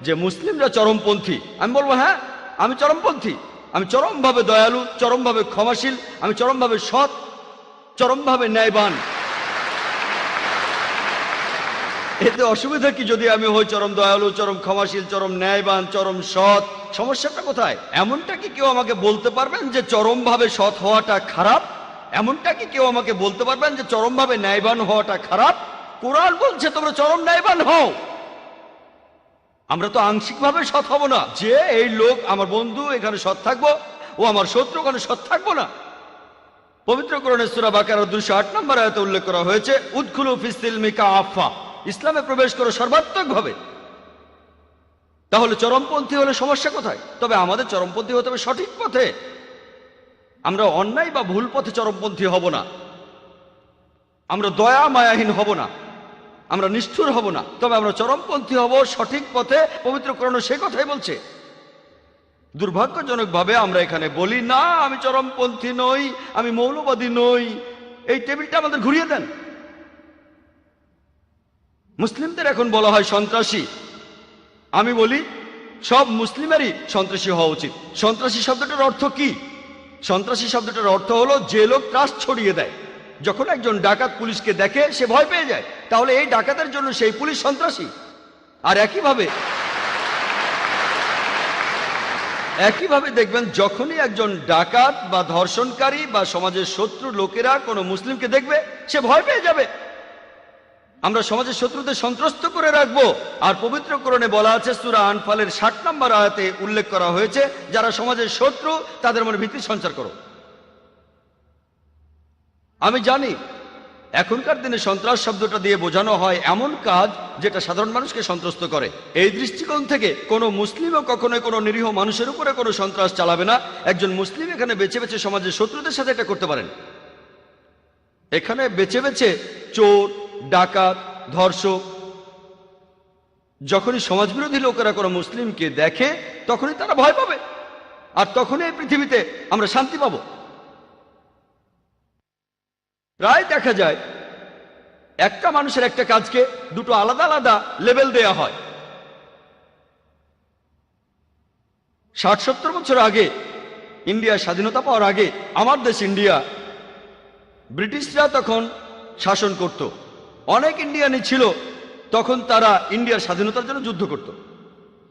যে মুসলিমরা চরমপন্থী। আমি বলবো হ্যাঁ, আমি চরমপন্থী। আমি চরমভাবে দয়ালু, চরমভাবে ক্ষমাশীল, আমি চরমভাবে সৎ, চরমভাবে ন্যায়বান। এতে অসুবিধা কি যদি আমি হই চরম দয়ালু, চরম ক্ষমাশীল, চরম ন্যায়বান, চরম সৎ? সমস্যাটা কোথায়? এমনটা কি কেউ আমাকে বলতে পারবেন যে চরমভাবে সৎ হওয়াটা খারাপ? এমনটা কি কেউ আমাকে বলতে পারবেন যে চরমভাবে ন্যায়বান হওয়াটা খারাপ? কোরআন বলছে তোমরা চরম ন্যায়বান হও। আমরা তো আংশিকভাবে সৎ হব না যে এই লোক আমার বন্ধু, এখানে সৎ থাকবো, ও আমার শত্রু, ওখানে সৎ থাকবো না। পবিত্র কোরআনে সূরা বাকারার 208 নম্বর আয়াতে উল্লেখ করা হয়েছে, উদখুলু ফিস-সিলমি কাফা, ইসলামে প্রবেশ করো সর্বাত্মকভাবে। তাহলে চরমপন্থী হলে সমস্যা কোথায়? তবে আমাদের চরমপন্থী হতে হবে সঠিক পথে। আমরা অন্যায় বা ভুল পথে চরমপন্থী হব না। আমরা দয়া মায়াহীন হব না, আমরা নিষ্ঠুর হব না, তবে আমরা চরমপন্থী হব সঠিক পথে। পবিত্র কোরআন সে কথাই বলছে। দুর্ভাগ্যজনকভাবে আমরা এখানে বলি না আমি চরমপন্থী নই, আমি মৌলবাদী নই। এই টেবিলটা আমাদের ঘুরিয়ে দেন। মুসলিমদের এখন বলা হয় সন্ত্রাসী। আমি বলি সব মুসলিমেরই সন্ত্রাসী হওয়া উচিত। সন্ত্রাসী শব্দটার অর্থ কি? সন্ত্রাসী শব্দটার অর্থ হলো যে লোক ত্রাস ছড়িয়ে দেয়। যখন একজন ডাকাত পুলিশকে দেখে সে ভয় পেয়ে যায়, তাহলে এই ডাকাতের জন্য সেই পুলিশ সন্ত্রাসী। আর একইভাবে দেখবেন যখনই একজন ডাকাত বা ধর্ষণকারী বা সমাজের শত্রু লোকেরা কোনো মুসলিমকে দেখবে সে ভয় পেয়ে যাবে। আমরা সমাজের শত্রুদের সন্ত্রস্ত করে রাখবো। আর পবিত্র কোরআনে বলা আছে, সূরা আনফালের 60 নম্বর আয়াতে উল্লেখ করা হয়েছে, যারা সমাজের শত্রু তাদের মনে ভীতি সঞ্চার করো। আমি জানি এখনকার দিনে সন্ত্রাস শব্দটা দিয়ে বোঝানো হয় এমন কাজ যেটা সাধারণ মানুষকে সন্ত্রস্ত করে। এই দৃষ্টিকোণ থেকে কোনো মুসলিমও কখনোই কোনো নিরীহ মানুষের উপরে কোনো সন্ত্রাস চালাবে না। একজন মুসলিম এখানে বেছে বেছে সমাজের শত্রুদের সাথে এটা করতে পারেন। এখানে বেছে বেছে চোর, ডাকাত, ধর্ষক, যখনই সমাজবিরোধী লোকেরা কোনো মুসলিমকে দেখে তখনই তারা ভয় পাবে, আর তখনই এই পৃথিবীতে আমরা শান্তি পাব। প্রায় দেখা যায় একটা মানুষের একটা কাজকে দুটো আলাদা আলাদা লেবেল দেয়া হয়। 60-70 বছর আগে, ইন্ডিয়া স্বাধীনতা পাওয়ার আগে, আমার দেশ ইন্ডিয়া, ব্রিটিশরা তখন শাসন করত। অনেক ইন্ডিয়ানই ছিল তখন তারা ইন্ডিয়ার স্বাধীনতার জন্য যুদ্ধ করত।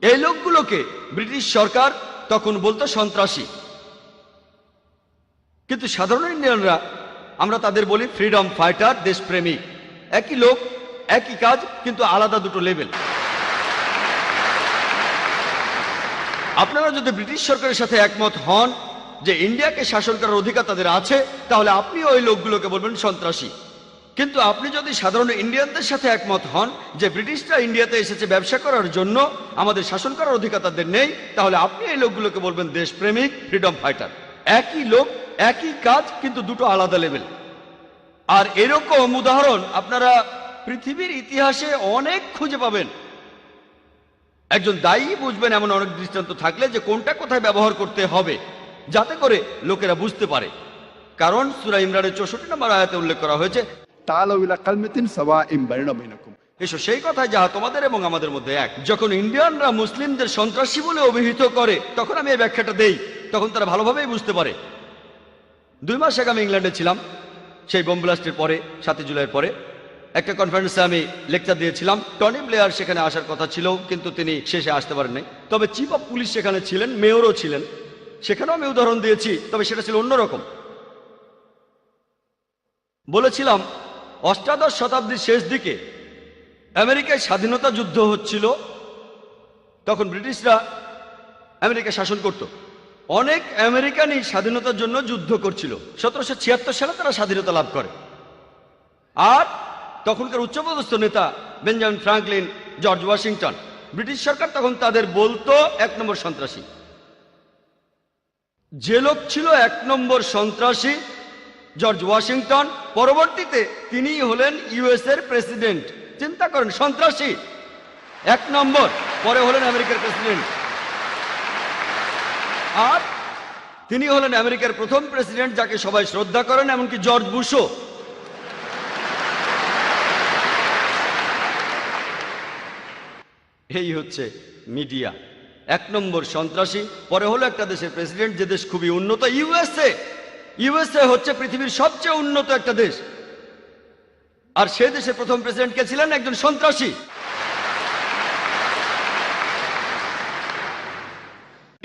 এই লোকগুলোকে ব্রিটিশ সরকার তখন বলতো সন্ত্রাসী, কিন্তু সাধারণ ইন্ডিয়ানরা আমরা তাদের বলি ফ্রিডম ফাইটার, দেশপ্রেমিক। একই লোক, একই কাজ, কিন্তু আলাদা দুটো লেভেল। আপনারা যদি ব্রিটিশ সরকারের সাথে একমত হন যে ইন্ডিয়াকে শাসন করার অধিকার তাদের আছে, তাহলে আপনি ওই লোকগুলোকে বলবেন সন্ত্রাসী। কিন্তু আপনি যদি সাধারণ ইন্ডিয়ানদের সাথে একমত হন যে ব্রিটিশরা ইন্ডিয়াতে এসেছে ব্যবসা করার জন্য, আমাদের শাসন করার অধিকার তাদের নেই, তাহলে আপনি এই লোকগুলোকে বলবেন দেশপ্রেমিক, ফ্রিডম ফাইটার। একই লোক, একই কাজ, কিন্তু দুটো আলাদা লেভেল। আর এরকম উদাহরণ আপনারা পৃথিবীর ইতিহাসে অনেক খুঁজে পাবেন। একজন দায়ী বুঝবেন এমন অনেক দৃষ্টান্ত থাকলে যে কোনটা কোথায় ব্যবহার করতে হবে, যাতে করে লোকেরা বুঝতে পারে। কারণ সূরা ইমরানের 64 নম্বর আয়াতে উল্লেখ করা হয়েছে, তাআলাউ ইলা কালিমাতিন সাওয়াইন বাইনা বাইনাকুম। এসো সেই কথায় যাহা তোমাদের এবং আমাদের মধ্যে এক। যখন ইন্ডিয়ানরা মুসলিমদের সন্ত্রাসী বলে অভিহিত করে, তখন আমি এই ব্যাখ্যাটা দেই, তখন তারা ভালোভাবেই বুঝতে পারে। 2 মাস আগে আমি ইংল্যান্ডে ছিলাম, সেই বোম ব্লাস্টের পরে, 7 জুলাইয়ের পরে। একটা কনফারেন্সে আমি লেকচার দিয়েছিলাম। টনি ব্লেয়ার সেখানে আসার কথা ছিল, কিন্তু তিনি শেষে আসতে পারেননি। তবে চিফ অফ পুলিশ সেখানে ছিলেন, মেয়রও ছিলেন। সেখানেও আমি উদাহরণ দিয়েছি, তবে সেটা ছিল অন্যরকম। বলেছিলাম 18 শতাব্দীর শেষ দিকে আমেরিকায় স্বাধীনতা যুদ্ধ হচ্ছিল। তখন ব্রিটিশরা আমেরিকা শাসন করত। অনেক আমেরিকানই স্বাধীনতার জন্য যুদ্ধ করছিল। 1776 সালে তারা স্বাধীনতা লাভ করে। আর তখনকার উচ্চপদস্থ নেতা Benjamin Franklin, George Washington, British সরকার তখন তাদের বলতো 1 নম্বর সন্ত্রাসী। যে লোক ছিল 1 নম্বর সন্ত্রাসী, জর্জ ওয়াশিংটন, পরবর্তীতে তিনিই হলেন ইউএস এর প্রেসিডেন্ট। চিন্তা করেন, সন্ত্রাসী 1 নম্বর, পরে হলেন আমেরিকার প্রেসিডেন্ট। আর তিনি হলেন আমেরিকার প্রথম প্রেসিডেন্ট যাকে সবাই শ্রদ্ধা করেন, এমনকি জর্জ বুশও। এই হচ্ছে মিডিয়া। 1 নম্বর সন্ত্রাসী, পরে হলো একটা দেশের প্রেসিডেন্ট, যে দেশ খুবই উন্নত, ইউএসএ। ইউএসএ হচ্ছে পৃথিবীর সবচেয়ে উন্নত একটা দেশ। আর সে দেশের প্রথম প্রেসিডেন্ট কে ছিলেন? একজন সন্ত্রাসী।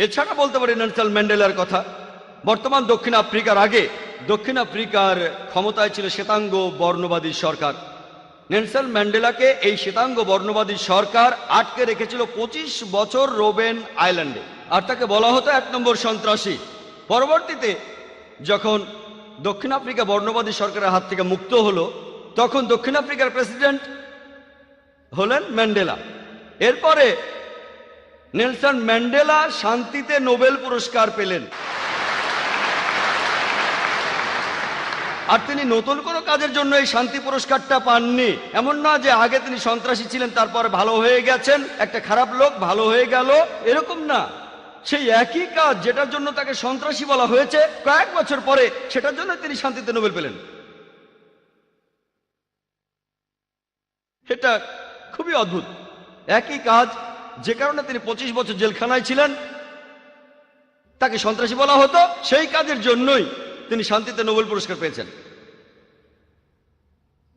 এছাড়া বলতে পারি নেলসন ম্যান্ডেলার কথা। বর্তমান দক্ষিণ আফ্রিকার আগে দক্ষিণ আফ্রিকার ক্ষমতায় ছিল শ্বেতাঙ্গ বর্ণবাদী সরকার। নেলসন ম্যান্ডেলাকে এই শ্বেতাঙ্গ বর্ণবাদী সরকার আটকে রেখেছিল 25 বছর রোবেন আইল্যান্ডে, আর তাকে বলা হতো 1 নম্বর সন্ত্রাসী। পরবর্তীতে যখন দক্ষিণ আফ্রিকা বর্ণবাদী সরকারের হাত থেকে মুক্ত হলো, তখন দক্ষিণ আফ্রিকার প্রেসিডেন্ট হলেন ম্যান্ডেলা। এরপরে নেলসন ম্যান্ডেলা শান্তিতে নোবেল পুরস্কার পেলেন। আর তিনি নতুন কোনো কাজের জন্য এই শান্তি পুরস্কারটা পাননি। এমন না যে আগে তিনি সন্ত্রাসী ছিলেন, তারপর ভালো হয়ে গেছেন, একটা খারাপ লোক ভালো হয়ে গেল, এরকম না। সেই একই কাজ যেটার জন্য তাকে সন্ত্রাসী বলা হয়েছে, কয়েক বছর পরে সেটার জন্য তিনি শান্তিতে নোবেল পেলেন। এটা খুবই অদ্ভুত। একই কাজ, যে কারণে তিনি 25 বছর জেলখানায় ছিলেন, তাকে সন্ত্রাসী বলা হতো, সেই কাজের জন্যই তিনি শান্তিতে নোবেল পুরস্কার পেয়েছেন।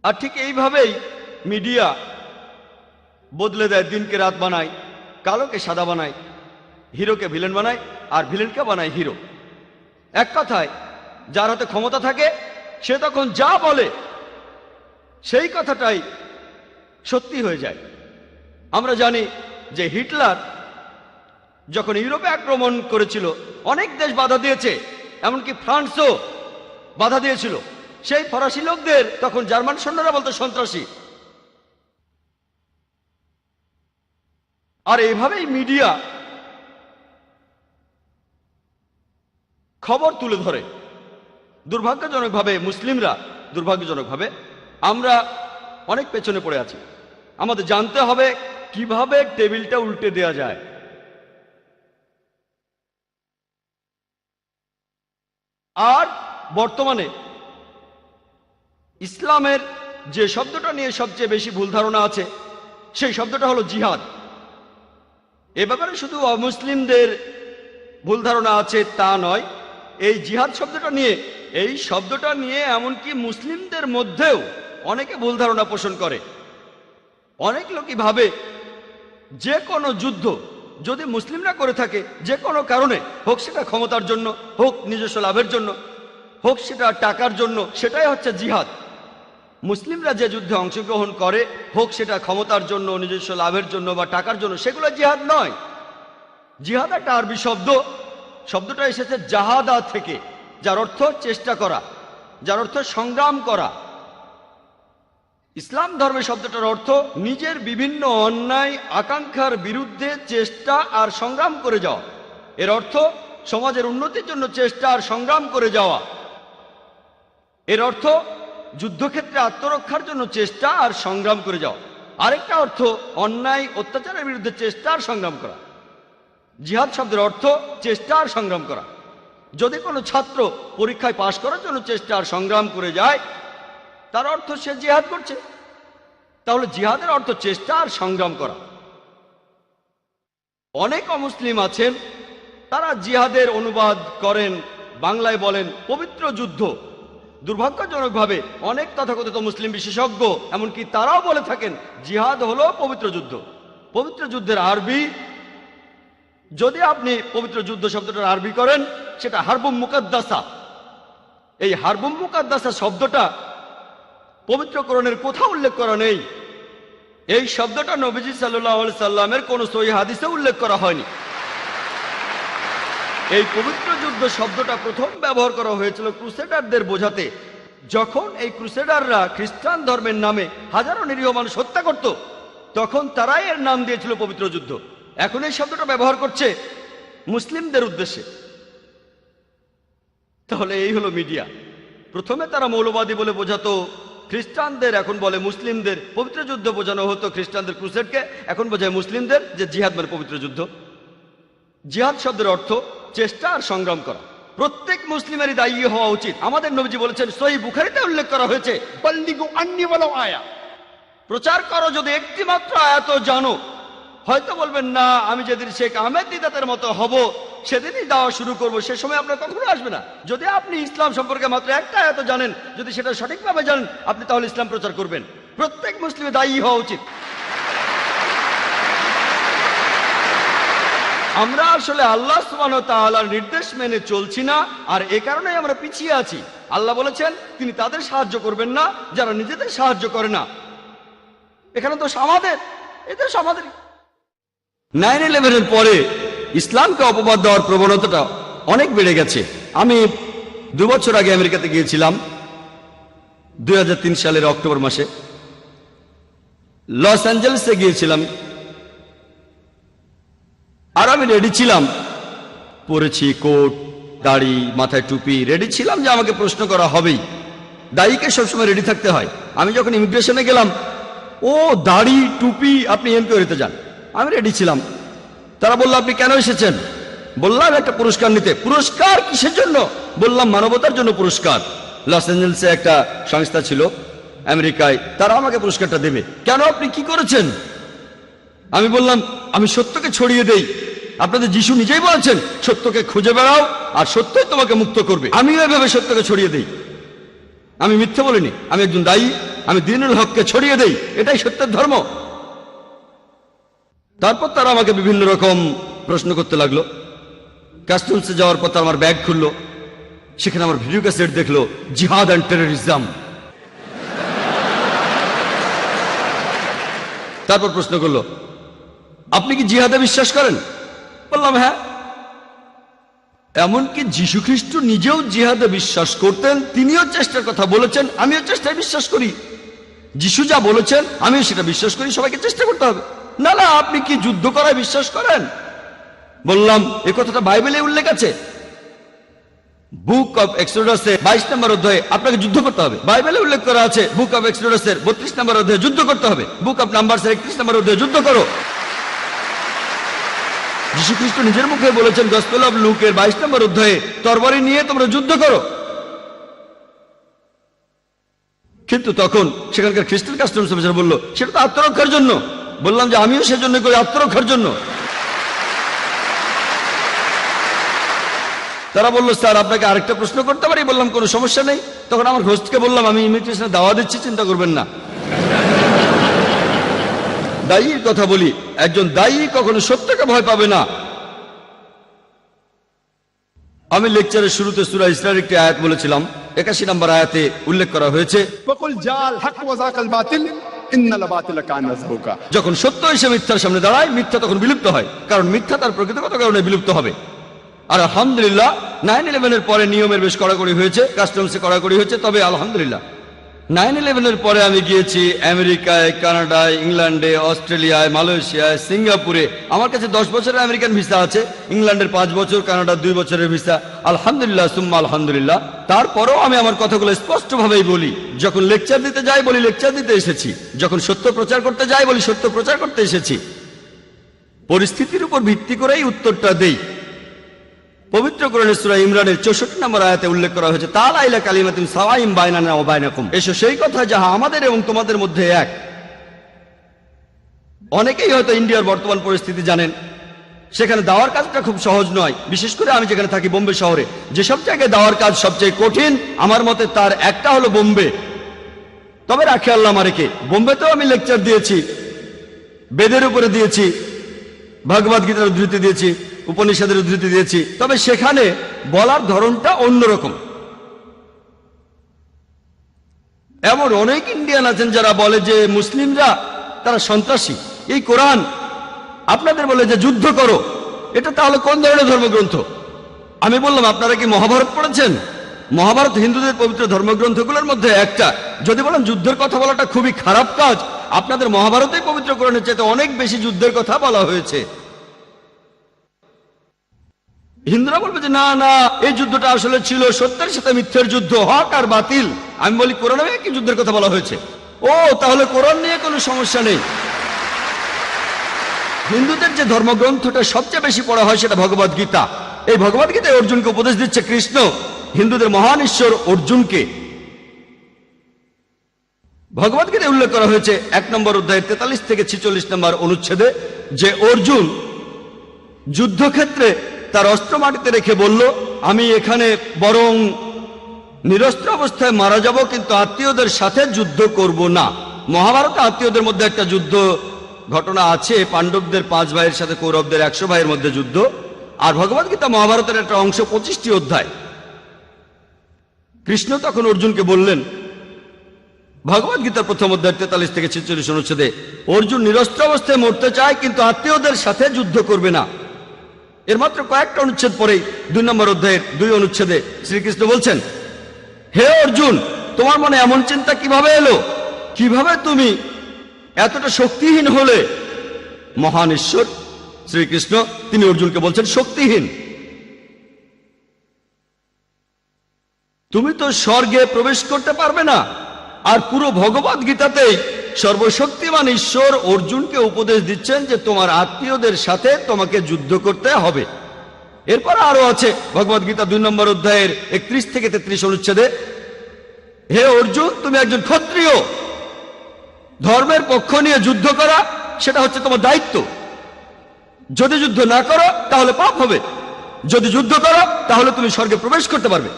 আর ঠিক এইভাবেই মিডিয়া বদলে দেয়, দিনকে রাত বানায়, কালোকে সাদা বানায়, হিরোকে ভিলেন বানায়, আর ভিলেনকে বানায় হিরো। এক কথায়, যার হাতে ক্ষমতা থাকে সে তখন যা বলে সেই কথাটাই সত্যি হয়ে যায়। আমরা জানি যে হিটলার যখন ইউরোপে আক্রমণ করেছিল, অনেক দেশ বাধা দিয়েছে, এমনকি ফ্রান্সও বাধা দিয়েছিল। সেই ফরাসি লোকদের তখন জার্মান সৈন্যরা বলতো সন্ত্রাসী। আর এইভাবেই মিডিয়া খবর তুলে ধরে। দুর্ভাগ্যজনকভাবে মুসলিমরা, দুর্ভাগ্যজনকভাবে আমরা অনেক পেছনে পড়ে আছি। আমাদের জানতে হবে কিভাবে টেবিলটা উল্টে দেয়া যায়। আর বর্তমানে ইসলামের যে শব্দটা নিয়ে সবচেয়ে বেশি ভুল ধারণা আছে, সেই শব্দটা হলো জিহাদ। এ ব্যাপারে শুধু অমুসলিমদের ভুল ধারণা আছে তা নয়, এই জিহাদ শব্দটা নিয়ে এমনকি মুসলিমদের মধ্যেও অনেকে ভুল ধারণা পোষণ করে। অনেক লোকই ভাবে যে কোনো যুদ্ধ যদি মুসলিমরা করে থাকে, যে কোনো কারণে হোক, সেটা ক্ষমতার জন্য হোক, নিজস্ব লাভের জন্য হোক, সেটা টাকার জন্য, সেটাই হচ্ছে জিহাদ। মুসলিমরা যে যুদ্ধে অংশগ্রহণ করে, হোক সেটা ক্ষমতার জন্য, নিজস্ব লাভের জন্য বা টাকার জন্য, সেগুলো জিহাদ নয়। জিহাদ একটা আরবি শব্দ, শব্দটা এসেছে জাহাদা থেকে, যার অর্থ চেষ্টা করা, যার অর্থ সংগ্রাম করা। ইসলাম ধর্মের শব্দটার অর্থ নিজের বিভিন্ন অন্যায় আকাঙ্ক্ষার বিরুদ্ধে চেষ্টা আর সংগ্রাম করে যাওয়া। এর অর্থ সমাজের উন্নতির জন্য চেষ্টা আর সংগ্রাম করে যাওয়া। এর অর্থ যুদ্ধক্ষেত্রে আত্মরক্ষার জন্য চেষ্টা আর সংগ্রাম করে যাওয়া। আরেকটা অর্থ অন্যায় অত্যাচারের বিরুদ্ধে চেষ্টা আর সংগ্রাম করা। জিহাদ শব্দের অর্থ চেষ্টা আর সংগ্রাম করা। যদি কোনো ছাত্র পরীক্ষায় পাশ করার জন্য চেষ্টা আর সংগ্রাম করে যায়, তার অর্থ সে জিহাদ করছে। তাহলে জিহাদের অর্থ চেষ্টা আর সংগ্রাম করা। অনেক অমুসলিম আছেন, তারা জিহাদের অনুবাদ করেন, বাংলায় বলেন পবিত্র যুদ্ধ। দুর্ভাগ্যজনকভাবে অনেক তথাকথিত মুসলিম বিশেষজ্ঞ এমনকি তারাও বলে থাকেন জিহাদ হলো পবিত্র যুদ্ধ। পবিত্র যুদ্ধের আরবি, যদি আপনি পবিত্র যুদ্ধ শব্দটার আরবি করেন, সেটা হারবুম মুকাদ্দাসা। এই হারবুম মুকাদ্দাসা শব্দটা পবিত্র কোরআনের কোথাও উল্লেখ করা নেই। এই শব্দটা নবীজি সাল্লাল্লাহু আলাইহি সাল্লামের কোন সহিহ হাদিসে উল্লেখ করা হয়নি। এই পবিত্র যুদ্ধ শব্দটা প্রথম ব্যবহার করা হয়েছিল ক্রুসেডারদের বোঝাতে, যখন এই ক্রুসেডাররা খ্রিস্টান ধর্মের নামে হাজারো নিরীহ মানুষ হত্যা করত, তখন তারাই এর নাম দিয়েছিল পবিত্র যুদ্ধ। এখন এই শব্দটা ব্যবহার করছে মুসলিমদের উদ্দেশ্যে। তাহলে এই হলো মিডিয়া। প্রথমে তারা মৌলবাদী বলে বোঝাতো খ্রিস্টানদের, এখন বলে মুসলিমদের। পবিত্র যুদ্ধ বোঝানো হতো খ্রিস্টানদের ক্রুসেডকে, এখন বোঝায় মুসলিমদের যে জিহাদ মানে পবিত্র যুদ্ধ। জিহাদ শব্দের অর্থ চেষ্টা আর সংগ্রাম করা। প্রত্যেক মুসলিমেরই দায়ী হওয়া উচিত। আমাদের নবীজি বলেছেন, সহিহ বুখারীতে উল্লেখ করা হয়েছে, বল্লিগু আন্নি ওয়ালাউ আয়া। প্রচার করো যদি একটি মাত্র আয়াত জানো। হয়তো বলবেন না, আমি যেদিন শেখ আহমেদ দিদাতের মতো হব সেদিনই দাওয়া শুরু করব, সে সময় আপনার কখনো আসবে না। যদি আপনি ইসলাম সম্পর্কে মাত্র একটা আয়াত জানেন, যদি সেটা সঠিকভাবে জানেন, আপনি তাহলে ইসলাম প্রচার করবেন। প্রত্যেক মুসলিমের দায়ী হওয়া উচিত। আমরা আসলে আল্লাহ সুবহানাহু ওয়া তাআলার নির্দেশ মেনে চলছি না, আর এ কারণেই আমরা পিছিয়ে আছি। আল্লাহ বলেছেন তিনি তাদের সাহায্য করবেন না যারা নিজেদের সাহায্য করে না। এখানে তো আমাদের, এটা আমাদের। 9/11-এর পরে ইসলামকে অপবাদ দেওয়ার প্রবণতাটা অনেক বেড়ে গেছে। আমি 2 বছর আগে আমেরিকাতে গিয়েছিলাম, 2003 সালের অক্টোবর মাসে। লস অ্যাঞ্জেলেসে গিয়েছিলাম, আর আমি রেডি ছিলাম, পরেছি কোট, দাড়ি, মাথায় টুপি, রেডি ছিলাম যে আমাকে প্রশ্ন করা হবেই। দাড়িকে সবসময় রেডি থাকতে হয়। আমি যখন ইমিগ্রেশনে গেলাম, ও দাড়ি টুপি, আপনি এনকোয়ারিতে যান। আমি রেডি ছিলাম। তারা বলল, আপনি কেন এসেছেন? বললাম, একটা পুরস্কার নিতে। পুরস্কার কিসের জন্য? বললাম, মানবতার জন্য পুরস্কার। লস অ্যাঞ্জেলেসে একটা সংস্থা ছিল আমেরিকায়, তারা আমাকে পুরস্কারটা দেবে। কেন, আপনি কি করেছেন? আমি বললাম, আমি সত্যকে ছড়িয়ে দেই। আপনাদের যিশু নিজেই বলেছেন, সত্যকে খুঁজে বেড়াও আর সত্যই তোমাকে মুক্ত করবে। আমিও এভাবে সত্যকে ছড়িয়ে দেই। আমি মিথ্যে বলিনি, আমি একজন দায়ী। আমি দ্বীনুল হককে ছড়িয়ে দেই, এটাই সত্যের ধর্ম। তারপর তারা আমাকে বিভিন্ন রকম প্রশ্ন করতে লাগলো। কাস্টমসে যাওয়ার পর আমার ব্যাগ খুললো, সেখানে আমার ভিডিও ক্যাসেট দেখলো, জিহাদ অ্যান্ড টেররিজম। তারপর প্রশ্ন করলো, আপনি কি জিহাদে বিশ্বাস করেন? বললাম, হ্যাঁ। এমনকি যীশু খ্রিস্ট নিজেও জিহাদে বিশ্বাস করতেন, তিনিও চেষ্টার কথা বলেছেন, আমিও চেষ্টায় বিশ্বাস করি। যিশু যা বলেছেন আমিও সেটা বিশ্বাস করি, সবাইকে চেষ্টা করতে হবে। না না, আপনি কি যুদ্ধ করায় বিশ্বাস করেন? বললাম, এই কথাটা বাইবেলে উল্লেখ আছে। বুক অফ এক্সোডাসে 22 নম্বর অধ্যায়ে আপনাকে যুদ্ধ করতে হবে। বাইবেলে উল্লেখ করা আছে বুক অফ এক্সোডাসের 32 নম্বর অধ্যায়ে যুদ্ধ করতে হবে। বুক অফ নাম্বারসের 31 নম্বর অধ্যায়ে যুদ্ধ করো। যীশু খ্রিস্ট নিজের মুখে বলেছেন গসপেল অফ লুকের 22 নম্বর অধ্যায়ে, তরবারি নিয়ে তোমরা যুদ্ধ করো। কিন্তু তখন সেখানকার খ্রিস্টান কাস্টমস অফিসার বলল, সেটা তো আত্মরক্ষার জন্য। বললাম যে আমিও সেজন্য করি, আত্মরক্ষার জন্য। তারা বলল, স্যার আপনাকে আরেকটা প্রশ্ন করতে পারি? বললাম, কোনো সমস্যা নেই। তখন আমার হোস্টকে বললাম, আমি ইমিগ্রেশনে দাওয়া দিচ্ছি, চিন্তা করবেন না। দায়ীর কথা বলি, একজন দায়ী কখনো সত্যকে ভয় পাবে না। আমি লেকচারের শুরুতে সূরা ইসরার একটি আয়াত বলেছিলাম, 81 নম্বর আয়াতে উল্লেখ করা হয়েছে, وقل جاء الحق وزهق الباطل ان الباطل كان زهوقا। যখন সত্য এসে মিথ্যার সামনে দাঁড়ায়, মিথ্যা তখন বিলুপ্ত হয়, কারণ মিথ্যা তার প্রকৃতিগত কারণে বিলুপ্ত হবে। আর আলহামদুলিল্লাহ 9/11-এর পরে নিয়মের বেশ কড়াকড়ি হয়েছে, কাস্টমসে কড়াকড়ি হয়েছে। তবে আলহামদুলিল্লাহ 9/11-এর পরে আমি গিয়েছি আমেরিকায়, কানাডায়, ইংল্যান্ডে, অস্ট্রেলিয়ায়, মালয়েশিয়ায়, সিঙ্গাপুরে। আমার কাছে 10 বছরের আমেরিকান ভিসা আছে, ইংল্যান্ডের 5 বছর, কানাডার 2 বছরের ভিসা। আলহামদুলিল্লাহ সুম্মা আলহামদুলিল্লাহ। তারপরেও আমি আমার কথাগুলো স্পষ্টভাবেই বলি। যখন লেকচার দিতে যাই বলি লেকচার দিতে এসেছি, যখন সত্য প্রচার করতে যাই বলি সত্য প্রচার করতে এসেছি। পরিস্থিতির উপর ভিত্তি করেই উত্তরটা দেই। পবিত্র কোরআনের সূরা ইমরানের 64 নম্বর আয়াতে উল্লেখ করা হয়েছে, তাআলা ইলা কালিমাতিন সাওয়াইন বাইনানা ওয়া বাইনাকুম, এসো সেই কথা যাহা আমাদের এবং তোমাদের মধ্যে এক। অনেকেই হয়তো ইন্ডিয়ার বর্তমান পরিস্থিতি জানেন, সেখানে দাওয়ার কাজটা খুব সহজ নয়। বিশেষ করে আমি যেখানে থাকি বোম্বে শহরে, যেসব জায়গায় দাওয়ার কাজ সবচেয়ে কঠিন আমার মতে তার একটা হলো বোম্বে। তবে রাখে আল্লাহ মারেকে, বোম্বেতেও আমি লেকচার দিয়েছি, বেদের উপরে দিয়েছি, ভগবদ গীতার উদ্ধৃতি দিয়েছি, উপনিষদের উদ্ধৃতি দিয়েছি। তবে সেখানে বলার ধরনটা অন্যরকম। এমন অনেক ইন্ডিয়ান আছেন যারা বলে যে মুসলিমরা তারা সন্ত্রাসী। এই কোরআন আপনাদের বলে যে যুদ্ধ করো, এটা তাহলে কোন ধরনের ধর্মগ্রন্থ? আমি বললাম, আপনারা কি মহাভারত পড়েছেন? মহাভারত হিন্দুদের পবিত্র ধর্মগ্রন্থগুলোর মধ্যে একটা। যদি বলেন যুদ্ধের কথা বলাটা খুবই খারাপ কাজ, আপনাদের মহাভারতেই পবিত্র কোরআনের চাইতে অনেক বেশি যুদ্ধের কথা বলা হয়েছে। হিন্দুরা বলবে যে না না, এই যুদ্ধটা আসলে ছিল সত্যের সাথে মিথ্যের যুদ্ধ, হক আর বাতিল। আমি বলি কোরআনে কি যুদ্ধের কথা বলা হয়েছে? ও তাহলে কোরআন নিয়ে কোনো সমস্যা নেই। হিন্দুদের যে ধর্মগ্রন্থটা সবচেয়ে বেশি পড়া হয় সেটা ভগবদ গীতা। এই ভগবদ গীতায় অর্জুনকে উপদেশ দিচ্ছে কৃষ্ণ, হিন্দুদের মহান ঈশ্বর অর্জুনকে। ভগবদ গীতায় উল্লেখ করা হয়েছে 1 নম্বর অধ্যায়ের 43 থেকে 46 নম্বর অনুচ্ছেদে যে অর্জুন যুদ্ধক্ষেত্রে তার অস্ত্র মাটিতে রেখে বলল, আমি এখানে বরং নিরস্ত্র অবস্থায় মারা যাব, কিন্তু আত্মীয়দের সাথে যুদ্ধ করব না। মহাভারতে আত্মীয়দের মধ্যে একটা যুদ্ধ ঘটনা আছে, পাণ্ডবদের 5 ভাইয়ের সাথে কৌরবদের 100 ভাইয়ের মধ্যে যুদ্ধ। আর ভগবদ গীতা মহাভারতের একটা অংশ, 25টি অধ্যায়। কৃষ্ণ তখন অর্জুনকে বললেন, ভগবদ গীতার প্রথম অধ্যায় 43 থেকে 46 অনুচ্ছেদে, অর্জুন নিরস্ত্র অবস্থায় মরতে চায় কিন্তু আত্মীয়দের সাথে যুদ্ধ করবে না। এর মাত্র কয়েকটা অনুচ্ছেদ পরেই 2 নম্বর অধ্যায়ের 2 অনুচ্ছেদে শ্রীকৃষ্ণ বলছেন, হে অর্জুন, তোমার মনে এমন চিন্তা কিভাবে এলো? কিভাবে তুমি এতটা শক্তিহীন হলে? মহান ঈশ্বর শ্রীকৃষ্ণ তিনি অর্জুনকে বলছেন শক্তিহীন। তুমি তো স্বর্গে প্রবেশ করতে পারবে না। আর পুরো ভগবদ গীতাতেই সর্বশক্তিমান ঈশ্বর অর্জুনকে উপদেশ দিচ্ছেন যে তোমার আত্মীয়দের সাথে তোমাকে যুদ্ধ করতে হবে। এরপর আরো আছে ভগবদ গীতা 2 নম্বর অধ্যায়ের 31 থেকে 33 অনুচ্ছেদে, হে অর্জুন, তুমি একজন ক্ষত্রিয়, ধর্মের পক্ষ নিয়ে যুদ্ধ করা সেটা হচ্ছে তোমার দায়িত্ব। যদি যুদ্ধ না করো তাহলে পাপ হবে, যদি যুদ্ধ করো তাহলে তুমি স্বর্গে প্রবেশ করতে পারবে।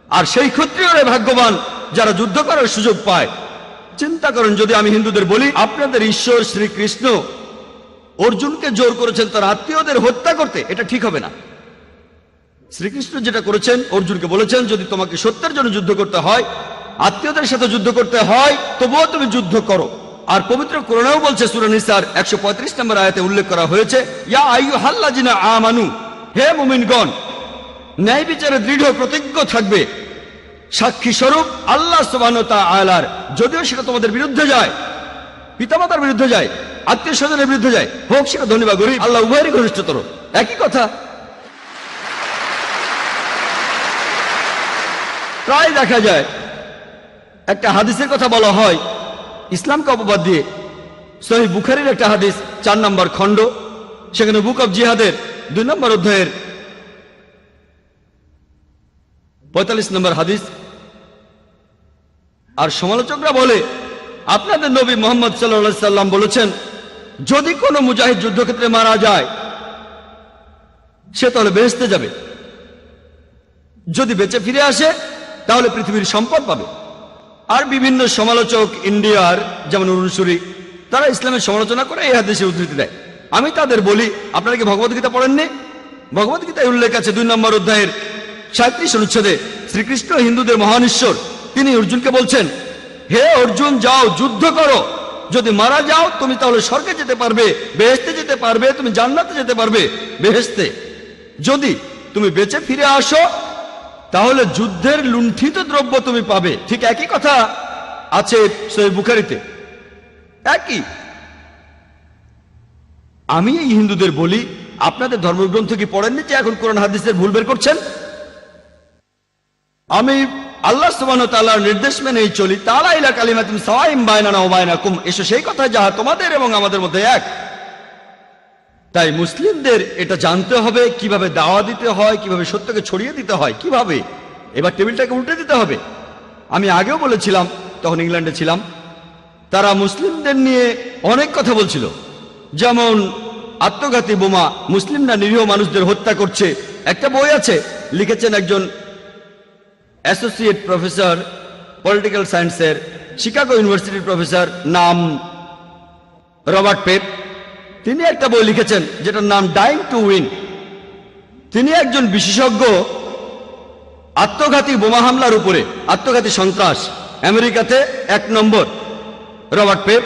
আর সেই ক্ষত্রিয়রাই ভাগ্যবান যারা যুদ্ধ করার সুযোগ পায়। চিন্তা করেন, যদি আমি হিন্দুদের বলি আপনাদের ঈশ্বর শ্রীকৃষ্ণ অর্জুনকে জোর করেছেন তার আত্মীয়দের হত্যা করতে, এটা ঠিক হবে না। শ্রীকৃষ্ণ যেটা করেছেন, অর্জুনকে বলেছেন যদি তোমাকে সত্যের জন্য যুদ্ধ করতে হয়, আত্মীয়দের সাথে যুদ্ধ করতে হয়, তবুও তুমি যুদ্ধ করো। আর পবিত্র কোরআনেও বলছে সূরা নিসার 135 নম্বর আয়াতে উল্লেখ করা হয়েছে, ইয়া আইয়ুহাল্লাযিনা আমানু, হে মুমিনগণ, ন্যায় বিচারে দৃঢ় প্রতিজ্ঞ থাকবে, সাক্ষী স্বরূপ আল্লাহ সুবহানাহু ওয়া তাআলার। যদিও সেটা তোমাদের বিরুদ্ধে যায়, পিতামাতার বিরুদ্ধে যায়, আত্মীয় স্বজনের বিরুদ্ধে যায়, হোক সেটা ধনী বা গরিব, আল্লাহ উভয়েরই ঘনিষ্ঠতর। একই কথা। প্রায় দেখা যায় একটা হাদিসের কথা বলা হয় ইসলামকে অপবাদ দিয়ে। সহিহ বুখারীর একটা হাদিস 4 নম্বর খণ্ড, সেখানে বুক অফ জিহাদের 2 নম্বর অধ্যায়ের 45 নম্বর হাদিস। আর সমালোচকরা বলে আপনাদের নবী মুহাম্মদ সাল্লাল্লাহু আলাইহি সাল্লাম বলেছেন, যদি কোনো মুজাহিদ যুদ্ধক্ষেত্রে মারা যায় সে তাহলে বেহেশতে যাবে, যদি বেঁচে ফিরে আসে তাহলে পৃথিবীর সম্পদ পাবে। আর বিভিন্ন সমালোচক ইন্ডিয়ার, যেমন অরুণ সুরি, তারা ইসলামের সমালোচনা করে এই হাদিসে উদ্ধৃতি দেয়। আমি তাদের বলি, আপনারা কি ভগবদ্গীতা পড়েননি? ভগবদ্গীতায় উল্লেখ আছে 2 নম্বর অধ্যায়ের 37 অনুচ্ছেদে শ্রীকৃষ্ণ হিন্দুদের মহান ঈশ্বর, তিনি অর্জুনকে বলছেন, হে অর্জুন, যাও যুদ্ধ করো, যদি মারা যাও তুমি তাহলে স্বর্গে যেতে পারবে, বেহেশতে যেতে পারবে, তুমি জান্নাতে যেতে পারবে, বেহেশতে। যদি তুমি বেঁচে ফিরে আসো তাহলে যুদ্ধের লুণ্ঠিত দ্রব্য তুমি পাবে। ঠিক একই কথা আছে সহিহ বুখারীতে, একই। আমি এই হিন্দুদের বলি, আপনাদের ধর্মগ্রন্থ কি পড়েননি যে এখন কোরআন হাদিসের ভুল বের করছেন? আমি আল্লাহ সুবহানাহু ওয়া তাআলার নির্দেশ মেনেই চলি, তাআলা ইলা কালিমাতুন সাওয়াইম বাইনানা ওয়া বাইনাকুম, এসো সেই কথা যাহা তোমাদের এবং আমাদের মধ্যে এক। তাই মুসলিমদের এটা জানতে হবে কিভাবে দাওয়া দিতে হয়, কিভাবে সত্যকে ছড়িয়ে দিতে হয়, কিভাবে। এবার টেবিলটাকে উল্টে দিতে হবে। আমি আগেও বলেছিলাম, তখন ইংল্যান্ডে ছিলাম, তারা মুসলিমদের নিয়ে অনেক কথা বলছিল, যেমন আত্মঘাতী বোমা, মুসলিমরা নিরীহ মানুষদের হত্যা করছে। একটা বই আছে, লিখেছেন একজন অ্যাসোসিয়েট প্রফেসর পলিটিক্যাল সায়েন্সের, শিকাগো ইউনিভার্সিটির প্রফেসর, নাম রবার্ট পেপ। তিনি একটা বই লিখেছেন যেটার নাম ডাইং টু উইন। তিনি একজন বিশেষজ্ঞ আত্মঘাতী বোমা হামলার উপরে, আত্মঘাতী সন্ত্রাস, আমেরিকাতে 1 নম্বর রবার্ট পেপ।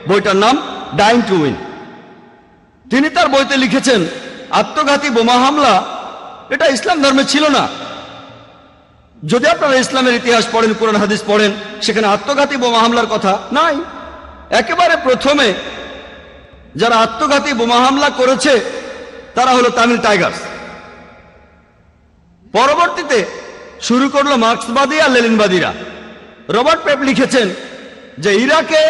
বইটার নাম ডাইং টু উইন। তিনি তার বইতে লিখেছেন, আত্মঘাতী বোমা হামলা এটা ইসলাম ধর্মে ছিল না। যদি আপনারা ইসলামের ইতিহাস পড়েন, কোরআন হাদিস পড়েন, সেখানে আত্মঘাতী বোমা হামলার কথা নাই। একেবারে প্রথমে যারা আত্মঘাতী বোমা হামলা করেছে তারা হলো তামিল টাইগার্স। পরবর্তীতে শুরু করলো মার্ক্সবাদী আর লেনিনবাদীরা। রবার্ট পেপ লিখেছেন যে ইরাকে